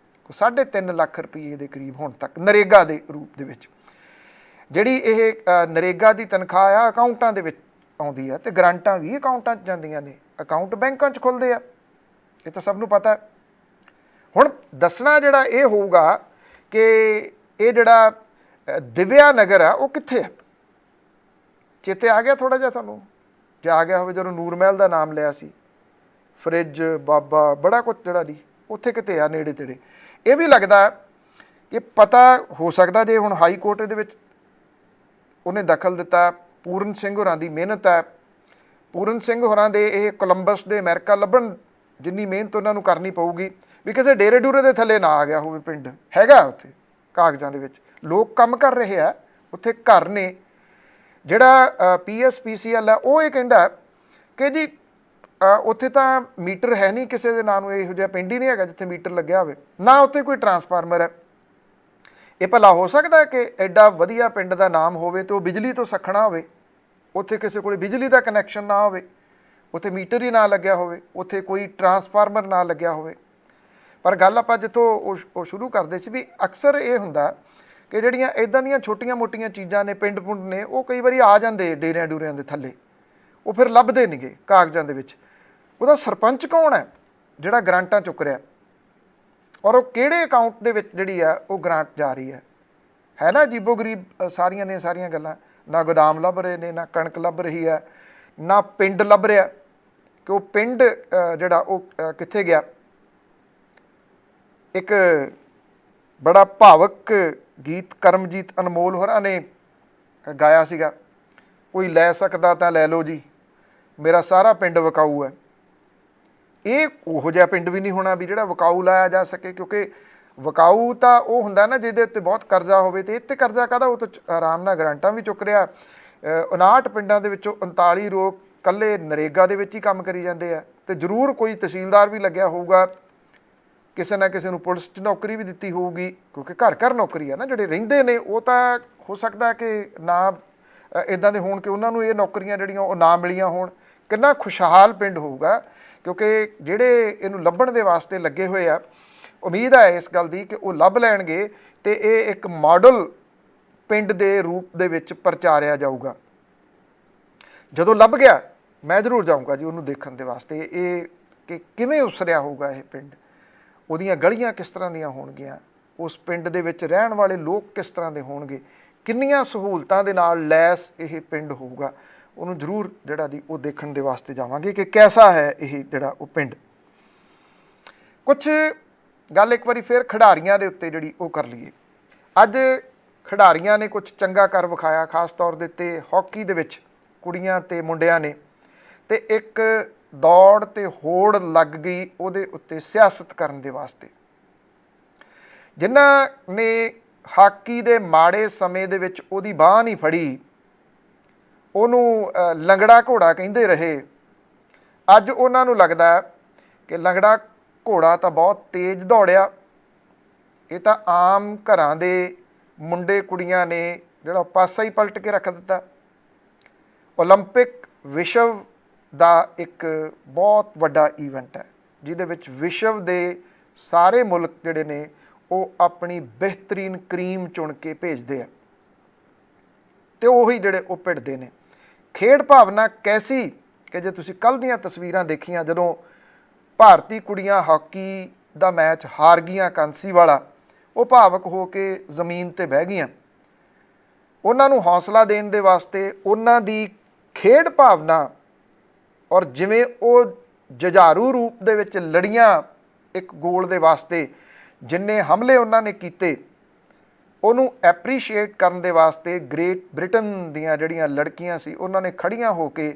3.5 ਲੱਖ ਰੁਪਏ ਦੇ ਕਰੀਬ ਹੁਣ ਤੱਕ ਨਰੇਗਾ ਦੇ ਰੂਪ ਦੇ ਵਿੱਚ। ਜਿਹੜੀ ਇਹ ਨਰੇਗਾ ਦੀ ਤਨਖਾਹ ਆ ਅਕਾਊਂਟਾਂ ਦੇ ਵਿੱਚ ਆਉਂਦੀ ਆ ਅਤੇ ਗ੍ਰਾਂਟਾਂ ਵੀ ਅਕਾਊਂਟਾਂ 'ਚ ਜਾਂਦੀਆਂ ਨੇ, ਅਕਾਊਂਟ ਬੈਂਕਾਂ 'ਚ ਖੁੱਲ੍ਹਦੇ ਆ, ਇਹ ਤਾਂ ਸਭ ਨੂੰ ਪਤਾ। ਹੁਣ ਦੱਸਣਾ ਜਿਹੜਾ ਇਹ ਹੋਊਗਾ ਕਿ ਇਹ ਜਿਹੜਾ ਦਿਵਿਆ ਨਗਰ ਆ ਉਹ ਕਿੱਥੇ ਆ। ਚੇਤੇ ਆ ਗਿਆ ਥੋੜ੍ਹਾ ਜਿਹਾ ਤੁਹਾਨੂੰ, ਜੇ ਆ ਗਿਆ ਹੋਵੇ ਜਦੋਂ ਨੂਰਮਹਿਲ ਦਾ ਨਾਮ ਲਿਆ ਸੀ, ਫਰਿੱਜ, ਬਾਬਾ, ਬੜਾ ਕੁਛ ਜਿਹੜਾ ਨਹੀਂ ਉੱਥੇ ਕਿਤੇ ਆ ਨੇੜੇ ਤੇੜੇ। ਇਹ ਵੀ ਲੱਗਦਾ ਕਿ ਪਤਾ ਹੋ ਸਕਦਾ ਜੇ ਹੁਣ ਹਾਈ ਕੋਰਟ ਦੇ ਵਿੱਚ ਉਹਨੇ ਦਖਲ ਦਿੱਤਾ। ਪੂਰਨ ਸਿੰਘ ਹੋਰਾਂ ਦੀ ਮਿਹਨਤ ਹੈ, ਪੂਰਨ ਸਿੰਘ ਹੋਰਾਂ ਦੇ ਇਹ ਕੋਲੰਬਸ ਦੇ ਅਮਰੀਕਾ ਲੱਭਣ ਜਿੰਨੀ ਮਿਹਨਤ ਉਹਨਾਂ ਨੂੰ ਕਰਨੀ ਪਊਗੀ ਵੀ ਕਿਸੇ ਡੇਰੇ ਡੂਰੇ ਦੇ ਥੱਲੇ ਨਾ ਆ ਗਿਆ ਹੋਵੇ। ਪਿੰਡ ਹੈਗਾ ਉੱਥੇ ਕਾਗਜ਼ਾਂ ਦੇ ਵਿੱਚ, ਲੋਕ ਕੰਮ ਕਰ ਰਹੇ ਆ, ਉੱਥੇ ਘਰ ਨੇ। ਜਿਹੜਾ PSPCL ਹੈ ਉਹ ਇਹ ਕਹਿੰਦਾ ਕਿ ਜੀ ਉੱਥੇ ਤਾਂ ਮੀਟਰ ਹੈ ਨਹੀਂ ਕਿਸੇ ਦੇ ਨਾਂ ਨੂੰ, ਇਹੋ ਜਿਹਾ ਪਿੰਡ ਹੀ ਨਹੀਂ ਹੈਗਾ ਜਿੱਥੇ ਮੀਟਰ ਲੱਗਿਆ ਹੋਵੇ, ਨਾ ਉੱਥੇ ਕੋਈ ਟਰਾਂਸਫਾਰਮਰ ਹੈ। ਇਹ ਭਲਾ ਹੋ ਸਕਦਾ ਕਿ ਐਡਾ ਵਧੀਆ ਪਿੰਡ ਦਾ ਨਾਮ ਹੋਵੇ ਅਤੇ ਉਹ ਬਿਜਲੀ ਤੋਂ ਸੱਖਣਾ ਹੋਵੇ, ਉੱਥੇ ਕਿਸੇ ਕੋਲ ਬਿਜਲੀ ਦਾ ਕਨੈਕਸ਼ਨ ਨਾ ਹੋਵੇ, ਉੱਥੇ ਮੀਟਰ ਹੀ ਨਾ ਲੱਗਿਆ ਹੋਵੇ, ਉੱਥੇ ਕੋਈ ਟਰਾਂਸਫਾਰਮਰ ਨਾ ਲੱਗਿਆ ਹੋਵੇ। ਪਰ ਗੱਲ ਆਪਾਂ ਜਿੱਥੋਂ ਉਹ ਸ਼ੁਰੂ ਕਰਦੇ ਸੀ ਵੀ ਅਕਸਰ ਇਹ ਹੁੰਦਾ ਕਿ ਜਿਹੜੀਆਂ ਇੱਦਾਂ ਦੀਆਂ ਛੋਟੀਆਂ ਮੋਟੀਆਂ ਚੀਜ਼ਾਂ ਨੇ, ਪਿੰਡ ਪੁੰਡ ਨੇ, ਉਹ ਕਈ ਵਾਰੀ ਆ ਜਾਂਦੇ ਡੇਰਿਆਂ ਡੂਰਿਆਂ ਦੇ ਥੱਲੇ, ਉਹ ਫਿਰ ਲੱਭਦੇ ਨੇਗੇ ਕਾਗਜ਼ਾਂ ਦੇ ਵਿੱਚ। ਉਹਦਾ ਸਰਪੰਚ ਕੌਣ ਹੈ ਜਿਹੜਾ ਗ੍ਰਾਂਟਾਂ ਚੁੱਕ ਰਿਹਾ, ਔਰ ਉਹ ਕਿਹੜੇ ਅਕਾਊਂਟ ਦੇ ਵਿੱਚ ਜਿਹੜੀ ਆ ਉਹ ਗ੍ਰਾਂਟ ਜਾ ਰਹੀ ਹੈ ਨਾ ਅਜੀਬੋ ਗਰੀਬ ਸਾਰੀਆਂ ਦੀਆਂ ਸਾਰੀਆਂ ਗੱਲਾਂ। ਨਾ ਗੋਦਾਮ ਲੱਭ ਰਹੇ ਨੇ, ਨਾ ਕਣਕ ਲੱਭ ਰਹੀ ਹੈ, ਨਾ ਪਿੰਡ ਲੱਭ ਰਿਹਾ ਕਿ ਉਹ ਪਿੰਡ ਜਿਹੜਾ ਉਹ ਕਿੱਥੇ ਗਿਆ। ਇੱਕ ਬੜਾ ਭਾਵਕ ਗੀਤ ਕਰਮਜੀਤ ਅਨਮੋਲ ਹੋਰਾਂ ਨੇ ਗਾਇਆ ਸੀਗਾ, ਕੋਈ ਲੈ ਸਕਦਾ ਤਾਂ ਲੈ ਲਓ ਜੀ, ਮੇਰਾ ਸਾਰਾ ਪਿੰਡ ਵਿਕਾਊ ਹੈ। ਇਹ ਉਹੋ ਜਿਹਾ ਪਿੰਡ ਵੀ ਨਹੀਂ ਹੋਣਾ ਵੀ ਜਿਹੜਾ ਵਿਕਾਊ ਲਾਇਆ ਜਾ ਸਕੇ, ਕਿਉਂਕਿ ਵਿਕਾਊ ਤਾਂ ਉਹ ਹੁੰਦਾ ਨਾ ਜਿਹਦੇ ਉੱਤੇ ਬਹੁਤ ਕਰਜ਼ਾ ਹੋਵੇ, ਅਤੇ ਇਹ 'ਤੇ ਕਰਜ਼ਾ ਕਾਹਦਾ, ਉਹ ਤਾਂ ਆਰਾਮ ਨਾਲ ਗ੍ਰਾਂਟਾਂ ਵੀ ਚੁੱਕ ਰਿਹਾ। 59 ਪਿੰਡਾਂ ਦੇ ਵਿੱਚੋਂ 39 ਲੋਕ ਇਕੱਲੇ ਨਰੇਗਾ ਦੇ ਵਿੱਚ ਹੀ ਕੰਮ ਕਰੀ ਜਾਂਦੇ ਆ, ਅਤੇ ਜ਼ਰੂਰ ਕੋਈ ਤਹਿਸੀਲਦਾਰ ਵੀ ਲੱਗਿਆ ਹੋਊਗਾ, ਕਿਸੇ ਨਾ ਕਿਸੇ ਨੂੰ ਪੁਲਿਸ 'ਚ ਨੌਕਰੀ ਵੀ ਦਿੱਤੀ ਹੋਊਗੀ, ਕਿਉਂਕਿ ਘਰ ਨੌਕਰੀ ਆ ਨਾ। ਜਿਹੜੇ ਰਹਿੰਦੇ ਨੇ ਉਹ ਤਾਂ ਹੋ ਸਕਦਾ ਕਿ ਨਾ ਇੱਦਾਂ ਦੇ ਹੋਣ ਕਿ ਉਹਨਾਂ ਨੂੰ ਇਹ ਨੌਕਰੀਆਂ ਜਿਹੜੀਆਂ ਉਹ ਨਾ ਮਿਲੀਆਂ ਹੋਣ, ਕਿੰਨਾ ਖੁਸ਼ਹਾਲ ਪਿੰਡ ਹੋਊਗਾ, ਕਿਉਂਕਿ ਜਿਹੜੇ ਇਹਨੂੰ ਲੱਭਣ ਦੇ ਵਾਸਤੇ ਲੱਗੇ ਹੋਏ ਆ, ਉਮੀਦ ਹੈ ਇਸ ਗੱਲ ਦੀ ਕਿ ਉਹ ਲੱਭ ਲੈਣਗੇ ਤੇ ਇਹ ਇੱਕ ਮਾਡਲ ਪਿੰਡ ਦੇ ਰੂਪ ਦੇ ਵਿੱਚ ਪ੍ਰਚਾਰਿਆ ਜਾਊਗਾ। ਜਦੋਂ ਲੱਭ ਗਿਆ ਮੈਂ ਜ਼ਰੂਰ ਜਾਊਂਗਾ ਜੀ ਉਹਨੂੰ ਦੇਖਣ ਦੇ ਵਾਸਤੇ, ਇਹ ਕਿ ਕਿਵੇਂ ਉਸਰਿਆ ਹੋਊਗਾ ਇਹ ਪਿੰਡ, ਉਹਦੀਆਂ ਗਲੀਆਂ ਕਿਸ ਤਰ੍ਹਾਂ ਦੀਆਂ ਹੋਣਗੀਆਂ, ਉਸ ਪਿੰਡ ਦੇ ਵਿੱਚ ਰਹਿਣ ਵਾਲੇ ਲੋਕ ਕਿਸ ਤਰ੍ਹਾਂ ਦੇ ਹੋਣਗੇ, ਕਿੰਨੀਆਂ ਸਹੂਲਤਾਂ ਦੇ ਨਾਲ ਲੈਸ ਇਹ ਪਿੰਡ ਹੋਊਗਾ, ਉਹਨੂੰ ਜ਼ਰੂਰ ਜਿਹੜਾ ਜੀ ਉਹ ਦੇਖਣ ਦੇ ਵਾਸਤੇ ਜਾਵਾਂਗੇ ਕਿ ਕੈਸਾ ਹੈ ਇਹ ਜਿਹੜਾ ਉਹ ਪਿੰਡ। ਕੁਛ ਗੱਲ ਇੱਕ ਵਾਰੀ ਫਿਰ ਖਿਡਾਰੀਆਂ ਦੇ ਉੱਤੇ ਜਿਹੜੀ ਉਹ ਕਰ ਲਈਏ। ਅੱਜ ਖਿਡਾਰੀਆਂ ਨੇ ਕੁਝ ਚੰਗਾ ਕਰ ਵਿਖਾਇਆ, ਖਾਸ ਤੌਰ ਦੇ ਉੱਤੇ ਹਾਕੀ ਦੇ ਵਿੱਚ ਕੁੜੀਆਂ ਤੇ ਮੁੰਡਿਆਂ ਨੇ, ਤੇ ਇੱਕ ਦੌੜ ਤੇ ਹੋੜ ਲੱਗ ਗਈ ਉਹਦੇ ਉੱਤੇ ਸਿਆਸਤ ਕਰਨ ਦੇ ਵਾਸਤੇ। ਜਿਨ੍ਹਾਂ ਨੇ ਹਾਕੀ ਦੇ ਮਾੜੇ ਸਮੇਂ ਦੇ ਵਿੱਚ ਉਹਦੀ ਬਾਂਹ ਨਹੀਂ ਫੜੀ, ਉਹਨੂੰ ਲੰਗੜਾ ਘੋੜਾ ਕਹਿੰਦੇ ਰਹੇ, ਅੱਜ ਉਹਨਾਂ ਨੂੰ ਲੱਗਦਾ ਕਿ ਲੰਗੜਾ ਘੋੜਾ ਤਾਂ ਬਹੁਤ ਤੇਜ਼ ਦੌੜਿਆ, ਇਹ ਤਾਂ ਆਮ ਘਰਾਂ ਦੇ ਮੁੰਡੇ ਕੁੜੀਆਂ ਨੇ ਜਿਹੜਾ ਪਾਸਾ ਹੀ ਪਲਟ ਕੇ ਰੱਖ ਦਿੱਤਾ। ਓਲੰਪਿਕ ਵਿਸ਼ਵ ਦਾ ਇੱਕ ਬਹੁਤ ਵੱਡਾ ਈਵੈਂਟ ਹੈ ਜਿਹਦੇ ਵਿੱਚ ਵਿਸ਼ਵ ਦੇ ਸਾਰੇ ਮੁਲਕ ਜਿਹੜੇ ਨੇ ਉਹ ਆਪਣੀ ਬਿਹਤਰੀਨ ਕਰੀਮ ਚੁਣ ਕੇ ਭੇਜਦੇ ਆ ਤੇ ਉਹੀ ਜਿਹੜੇ ਉਹ ਭਿੜਦੇ ਨੇ। ਖੇਡ ਭਾਵਨਾ ਕੈਸੀ ਕਿ ਜੇ ਤੁਸੀਂ ਕੱਲ੍ਹ ਦੀਆਂ ਤਸਵੀਰਾਂ ਦੇਖੀਆਂ, ਜਦੋਂ ਭਾਰਤੀ ਕੁੜੀਆਂ ਹਾਕੀ ਦਾ ਮੈਚ ਹਾਰ ਗਈਆਂ ਕਾਂਸੀ ਵਾਲਾ, ਉਹ ਭਾਵਕ ਹੋ ਕੇ ਜ਼ਮੀਨ ਤੇ ਬਹਿ ਗਈਆਂ। ਉਹਨਾਂ ਨੂੰ ਹੌਸਲਾ ਦੇਣ ਦੇ ਵਾਸਤੇ ਉਹਨਾਂ ਦੀ ਖੇਡ ਭਾਵਨਾ ਔਰ ਜਿਵੇਂ ਉਹ ਜੁਝਾਰੂ ਰੂਪ ਦੇ ਵਿੱਚ ਲੜੀਆਂ ਇੱਕ ਗੋਲ ਦੇ ਵਾਸਤੇ, ਜਿੰਨੇ ਹਮਲੇ ਉਹਨਾਂ ਨੇ ਕੀਤੇ, ਉਹਨੂੰ ਐਪਰੀਸ਼ੀਏਟ ਕਰਨ ਦੇ ਵਾਸਤੇ ਗ੍ਰੇਟ ਬ੍ਰਿਟਨ ਦੀਆਂ ਜਿਹੜੀਆਂ ਲੜਕੀਆਂ ਸੀ ਉਹਨਾਂ ਨੇ ਖੜੀਆਂ ਹੋ ਕੇ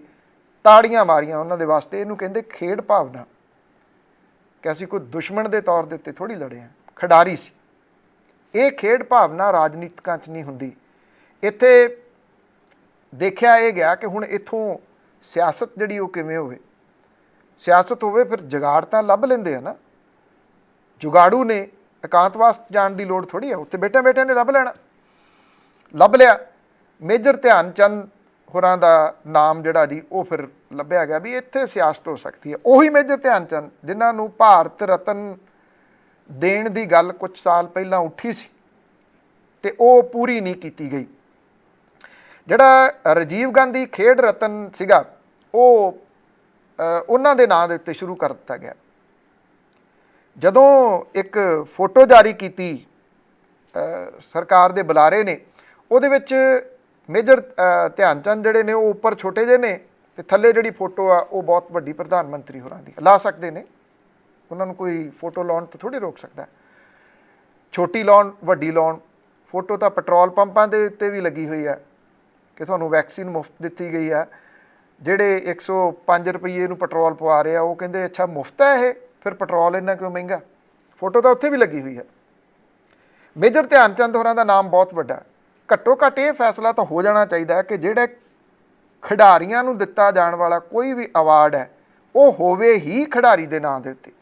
ਤਾੜੀਆਂ ਮਾਰੀਆਂ ਉਹਨਾਂ ਦੇ ਵਾਸਤੇ। ਇਹਨੂੰ ਕਹਿੰਦੇ ਖੇਡ ਭਾਵਨਾ, ਕਿ ਅਸੀਂ ਕੋਈ ਦੁਸ਼ਮਣ ਦੇ ਤੌਰ ਦੇ ਉੱਤੇ ਥੋੜ੍ਹੀ ਲੜੇ ਹਾਂ, ਖਿਡਾਰੀ ਸੀ। ਇਹ ਖੇਡ ਭਾਵਨਾ ਰਾਜਨੀਤਿਕਾਂ 'ਚ ਨਹੀਂ ਹੁੰਦੀ। ਇੱਥੇ ਦੇਖਿਆ ਇਹ ਗਿਆ ਕਿ ਹੁਣ ਇੱਥੋਂ ਸਿਆਸਤ ਜਿਹੜੀ ਉਹ ਕਿਵੇਂ ਹੋਵੇ। ਸਿਆਸਤ ਹੋਵੇ ਫਿਰ ਜੁਗਾੜ ਤਾਂ ਲੱਭ ਲੈਂਦੇ ਆ ਨਾ, ਜੁਗਾੜੂ ਨੇ ਇਕਾਂਤਵਾਸ ਜਾਣ ਦੀ ਲੋੜ ਥੋੜ੍ਹੀ ਆ, ਉੱਥੇ ਬੈਠਿਆਂ ਨੇ ਲੱਭ ਲੈਣਾ। ਲੱਭ ਲਿਆ, ਮੇਜਰ ਧਿਆਨ ਚੰਦ ਹੋਰਾਂ ਦਾ ਨਾਮ ਜਿਹੜਾ ਜੀ ਉਹ ਫਿਰ ਲੱਭਿਆ ਗਿਆ ਵੀ ਇੱਥੇ ਸਿਆਸਤ ਹੋ ਸਕਦੀ ਹੈ। ਉਹੀ ਮੇਜਰ ਧਿਆਨ ਚੰਦ ਜਿਨ੍ਹਾਂ ਨੂੰ ਭਾਰਤ ਰਤਨ ਦੇਣ ਦੀ ਗੱਲ ਕੁਝ ਸਾਲ ਪਹਿਲਾਂ ਉੱਠੀ ਸੀ ਤੇ ਉਹ ਪੂਰੀ ਨਹੀਂ ਕੀਤੀ ਗਈ। ਜਿਹੜਾ ਰਾਜੀਵ ਗਾਂਧੀ ਖੇਡ ਰਤਨ ਸੀਗਾ ਉਹ ਉਹਨਾਂ ਦੇ ਨਾਂ ਦੇ ਉੱਤੇ ਸ਼ੁਰੂ ਕਰ ਦਿੱਤਾ ਗਿਆ। ਜਦੋਂ ਇੱਕ ਫੋਟੋ ਜਾਰੀ ਕੀਤੀ ਸਰਕਾਰ ਦੇ ਬੁਲਾਰੇ ਨੇ, ਉਹਦੇ ਵਿੱਚ ਮੇਜਰ ਧਿਆਨ ਚੰਦ ਜਿਹੜੇ ਨੇ ਉਹ ਉੱਪਰ ਛੋਟੇ ਜਿਹੇ ਨੇ ਤੇ ਥੱਲੇ ਜਿਹੜੀ ਫੋਟੋ ਆ ਉਹ ਬਹੁਤ ਵੱਡੀ ਪ੍ਰਧਾਨ ਮੰਤਰੀ ਹੋਰਾਂ ਦੀ। ਲਾ ਸਕਦੇ ਨੇ, ਉਹਨਾਂ ਨੂੰ ਕੋਈ ਫੋਟੋ ਲਾਉਣ ਤੋਂ ਥੋੜ੍ਹੀ ਰੋਕ ਸਕਦਾ, ਛੋਟੀ ਲਾਉਣ ਵੱਡੀ ਲਾਉਣ। ਫੋਟੋ ਤਾਂ ਪੈਟਰੋਲ ਪੰਪਾਂ ਦੇ ਉੱਤੇ ਵੀ ਲੱਗੀ ਹੋਈ ਹੈ ਕਿ ਤੁਹਾਨੂੰ ਵੈਕਸੀਨ ਮੁਫਤ ਦਿੱਤੀ ਗਈ ਹੈ। ਜਿਹੜੇ 105 ਰੁਪਈਏ ਨੂੰ ਪੈਟਰੋਲ ਪਵਾ ਰਹੇ ਆ ਉਹ ਕਹਿੰਦੇ ਅੱਛਾ ਮੁਫਤ ਹੈ ਇਹ, ਫਿਰ ਪੈਟਰੋਲ ਇੰਨਾ ਕਿਉਂ ਮਹਿੰਗਾ। ਫੋਟੋ ਤਾਂ ਉੱਥੇ ਵੀ ਲੱਗੀ ਹੋਈ ਹੈ। ਮੇਜਰ ਧਿਆਨ ਚੰਦ ਹੋਰਾਂ ਦਾ ਨਾਮ ਬਹੁਤ ਵੱਡਾ। ਘੱਟੋ ਘੱਟ ਇਹ ਫੈਸਲਾ ਤਾਂ ਹੋ ਜਾਣਾ ਚਾਹੀਦਾ ਹੈ ਕਿ ਜਿਹੜੇ ਖਿਡਾਰੀਆਂ ਨੂੰ ਦਿੱਤਾ ਜਾਣ ਵਾਲਾ ਕੋਈ ਵੀ ਅਵਾਰਡ ਹੈ ਉਹ ਹੋਵੇ ਹੀ ਖਿਡਾਰੀ ਦੇ ਨਾਂ ਦੇ ਉੱਤੇ,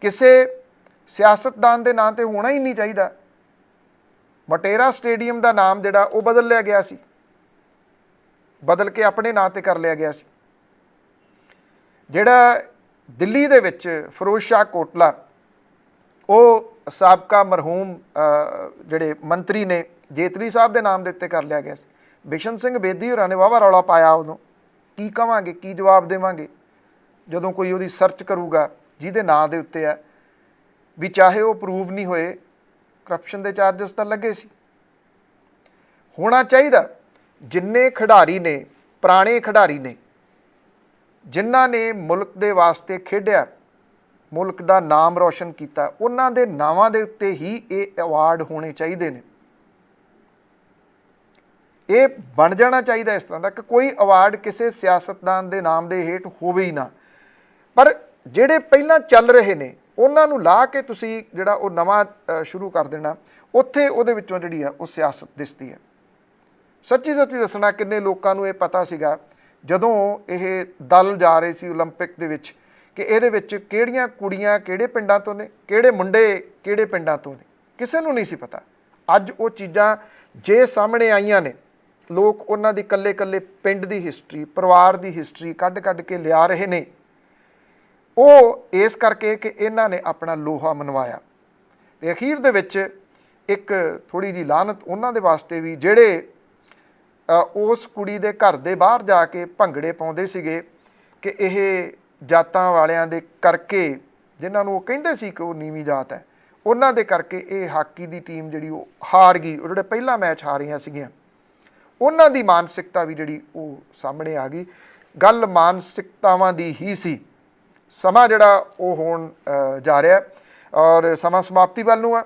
ਕਿਸੇ ਸਿਆਸਤਦਾਨ ਦੇ ਨਾਂ 'ਤੇ ਹੋਣਾ ਹੀ ਨਹੀਂ ਚਾਹੀਦਾ। ਮਟੇਰਾ ਸਟੇਡੀਅਮ ਦਾ ਨਾਮ ਜਿਹੜਾ ਉਹ ਬਦਲ ਲਿਆ ਗਿਆ ਸੀ, ਬਦਲ ਕੇ ਆਪਣੇ ਨਾਂ 'ਤੇ ਕਰ ਲਿਆ ਗਿਆ ਸੀ। ਜਿਹੜਾ ਦਿੱਲੀ ਦੇ ਵਿੱਚ ਫਿਰੋਜ਼ ਸ਼ਾਹ ਕੋਟਲਾ, ਉਹ ਸਾਬਕਾ ਮਰਹੂਮ ਜਿਹੜੇ ਮੰਤਰੀ ਨੇ ਜੇਤਲੀ ਸਾਹਿਬ ਦੇ ਨਾਮ ਦੇ ਉੱਤੇ ਕਰ ਲਿਆ ਗਿਆ ਸੀ। ਬਿਸ਼ਨ ਸਿੰਘ ਬੇਦੀ ਹੋਰਾਂ ਨੇ ਵਾਹਵਾ ਰੌਲਾ ਪਾਇਆ ਉਦੋਂ। ਕੀ ਕਵਾਂਗੇ, ਕੀ ਜਵਾਬ ਦੇਵਾਂਗੇ ਜਦੋਂ ਕੋਈ ਉਹਦੀ ਸਰਚ ਕਰੂਗਾ ਜਿਹਦੇ ਨਾਂ ਦੇ ਉੱਤੇ ਹੈ, ਵੀ ਚਾਹੇ ਉਹ ਪ੍ਰੂਵ ਨਹੀਂ ਹੋਏ, ਕਰਪਸ਼ਨ ਦੇ ਚਾਰਜਸ ਤਾਂ ਲੱਗੇ ਸੀ। ਹੋਣਾ ਚਾਹੀਦਾ ਜਿੰਨੇ ਖਿਡਾਰੀ ਨੇ, ਪੁਰਾਣੇ ਖਿਡਾਰੀ ਨੇ, ਜਿਨ੍ਹਾਂ ਨੇ ਮੁਲਕ ਦੇ ਵਾਸਤੇ ਖੇਡਿਆ, ਮੁਲਕ ਦਾ ਨਾਮ ਰੌਸ਼ਨ ਕੀਤਾ, ਉਹਨਾਂ ਦੇ ਨਾਵਾਂ ਦੇ ਉੱਤੇ ਹੀ ਇਹ ਅਵਾਰਡ ਹੋਣੇ ਚਾਹੀਦੇ ਨੇ। ਇਹ ਬਣ ਜਾਣਾ ਚਾਹੀਦਾ ਇਸ ਤਰ੍ਹਾਂ ਦਾ ਕਿ ਕੋਈ ਅਵਾਰਡ ਕਿਸੇ ਸਿਆਸਤਦਾਨ ਦੇ ਨਾਮ ਦੇ ਹੇਠ ਹੋਵੇ ਹੀ ਨਾ। ਪਰ ਜਿਹੜੇ ਪਹਿਲਾਂ ਚੱਲ ਰਹੇ ਨੇ ਉਹਨਾਂ ਨੂੰ ਲਾ ਕੇ ਤੁਸੀਂ ਜਿਹੜਾ ਉਹ ਨਵਾਂ ਸ਼ੁਰੂ ਕਰ ਦੇਣਾ, ਉੱਥੇ ਉਹਦੇ ਵਿੱਚੋਂ ਜਿਹੜੀ ਆ ਉਹ ਸਿਆਸਤ ਦਿਸਦੀ ਹੈ। ਸੱਚੀ ਦੱਸਣਾ, ਕਿੰਨੇ ਲੋਕਾਂ ਨੂੰ ਇਹ ਪਤਾ ਸੀਗਾ ਜਦੋਂ ਇਹ ਦਲ ਜਾ ਰਹੇ ਸੀ ਓਲੰਪਿਕ ਦੇ ਵਿੱਚ ਕਿ ਇਹਦੇ ਵਿੱਚ ਕਿਹੜੀਆਂ ਕੁੜੀਆਂ ਕਿਹੜੇ ਪਿੰਡਾਂ ਤੋਂ ਨੇ, ਕਿਹੜੇ ਮੁੰਡੇ ਕਿਹੜੇ ਪਿੰਡਾਂ ਤੋਂ ਨੇ, ਕਿਸੇ ਨੂੰ ਨਹੀਂ ਸੀ ਪਤਾ। ਅੱਜ ਉਹ ਚੀਜ਼ਾਂ ਜੇ ਸਾਹਮਣੇ ਆਈਆਂ ਨੇ, ਲੋਕ ਉਹਨਾਂ ਦੀ ਕੱਲੇ ਪਿੰਡ ਦੀ ਹਿਸਟਰੀ, ਪਰਿਵਾਰ ਦੀ ਹਿਸਟਰੀ ਕੱਢ ਕੇ ਲਿਆ ਰਹੇ ਨੇ। ਉਹ ਇਸ ਕਰਕੇ ਕਿ ਇਹਨਾਂ ਨੇ ਆਪਣਾ ਲੋਹਾ ਮਨਵਾਇਆ। ਤੇ ਅਖੀਰ ਦੇ ਵਿੱਚ ਇੱਕ ਥੋੜੀ ਜਿਹੀ ਲਾਹਨਤ ਉਹਨਾਂ ਦੇ ਵਾਸਤੇ ਵੀ, ਜਿਹੜੇ ਉਸ ਕੁੜੀ ਦੇ ਘਰ ਦੇ ਬਾਹਰ ਜਾ ਕੇ ਭੰਗੜੇ ਪਾਉਂਦੇ ਸੀਗੇ ਕਿ ਇਹ ਜਾਤਾਂ ਵਾਲਿਆਂ ਦੇ ਕਰਕੇ, ਜਿਨ੍ਹਾਂ ਨੂੰ ਉਹ ਕਹਿੰਦੇ ਸੀ ਕਿ ਉਹ ਨੀਵੀਂ ਜਾਤ ਹੈ, ਉਹਨਾਂ ਦੇ ਕਰਕੇ ਇਹ ਹਾਕੀ ਦੀ ਟੀਮ ਜਿਹੜੀ ਉਹ ਹਾਰ ਗਈ। ਉਹ ਜਿਹੜੇ ਪਹਿਲਾ ਮੈਚ ਹਾਰੀਆਂ ਸੀਗੀਆਂ, ਉਹਨਾਂ ਦੀ ਮਾਨਸਿਕਤਾ ਵੀ ਜਿਹੜੀ ਉਹ ਸਾਹਮਣੇ ਆ ਗਈ। ਗੱਲ ਮਾਨਸਿਕਤਾਵਾਂ ਦੀ ਹੀ ਸੀ। ਸਮਾਂ ਜਿਹੜਾ ਉਹ ਹੋਣ ਜਾ ਰਿਹਾ ਔਰ ਸਮਾਂ ਸਮਾਪਤੀ ਵੱਲ ਨੂੰ ਆ।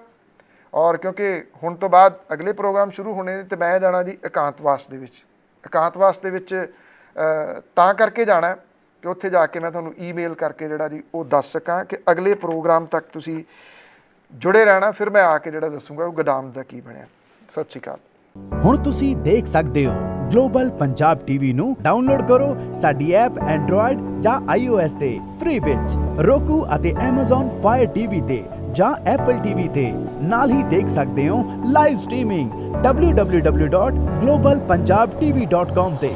ਔਰ ਕਿਉਂਕਿ ਹੁਣ ਤੋਂ ਬਾਅਦ ਅਗਲੇ ਪ੍ਰੋਗਰਾਮ ਸ਼ੁਰੂ ਹੋਣੇ ਨੇ, ਤੇ ਮੈਂ ਜਾਣਾ ਜੀ ਇਕਾਂਤਵਾਸ ਦੇ ਵਿੱਚ। ਇਕਾਂਤਵਾਸ ਦੇ ਵਿੱਚ ਤਾਂ ਕਰਕੇ ਜਾਣਾ ਕਿ ਉੱਥੇ ਜਾ ਕੇ ਮੈਂ ਤੁਹਾਨੂੰ ਈਮੇਲ ਕਰਕੇ ਜਿਹੜਾ ਜੀ ਉਹ ਦੱਸ ਸਕਾਂ ਕਿ ਅਗਲੇ ਪ੍ਰੋਗਰਾਮ ਤੱਕ ਤੁਸੀਂ ਜੁੜੇ ਰਹਿਣਾ। ਫਿਰ ਮੈਂ ਆ ਕੇ ਜਿਹੜਾ ਦੱਸੂਗਾ ਉਹ ਗੋਦਾਮ ਦਾ ਕੀ ਬਣਿਆ। ਸਤਿ ਸ਼੍ਰੀ ਅਕਾਲ। ਹੁਣ ਤੁਸੀਂ ਦੇਖ ਸਕਦੇ ਹੋ ਗਲੋਬਲ ਪੰਜਾਬ ਟੀਵੀ ਨੂੰ ਡਾਊਨਲੋਡ ਕਰੋ ਸਾਡੀ ਐਪ ਐਂਡਰੋਇਡ ਜਾਂ iOS ਤੇ ਫ੍ਰੀ ਵਿੱਚ, roku ਅਤੇ Amazon Fire TV ਤੇ ਜਾਂ Apple TV ਤੇ। ਨਾਲ ਹੀ ਦੇਖ ਸਕਦੇ ਹੋ ਲਾਈਵ ਸਟ੍ਰੀਮਿੰਗ www.globalpunjabtv.com ਤੇ।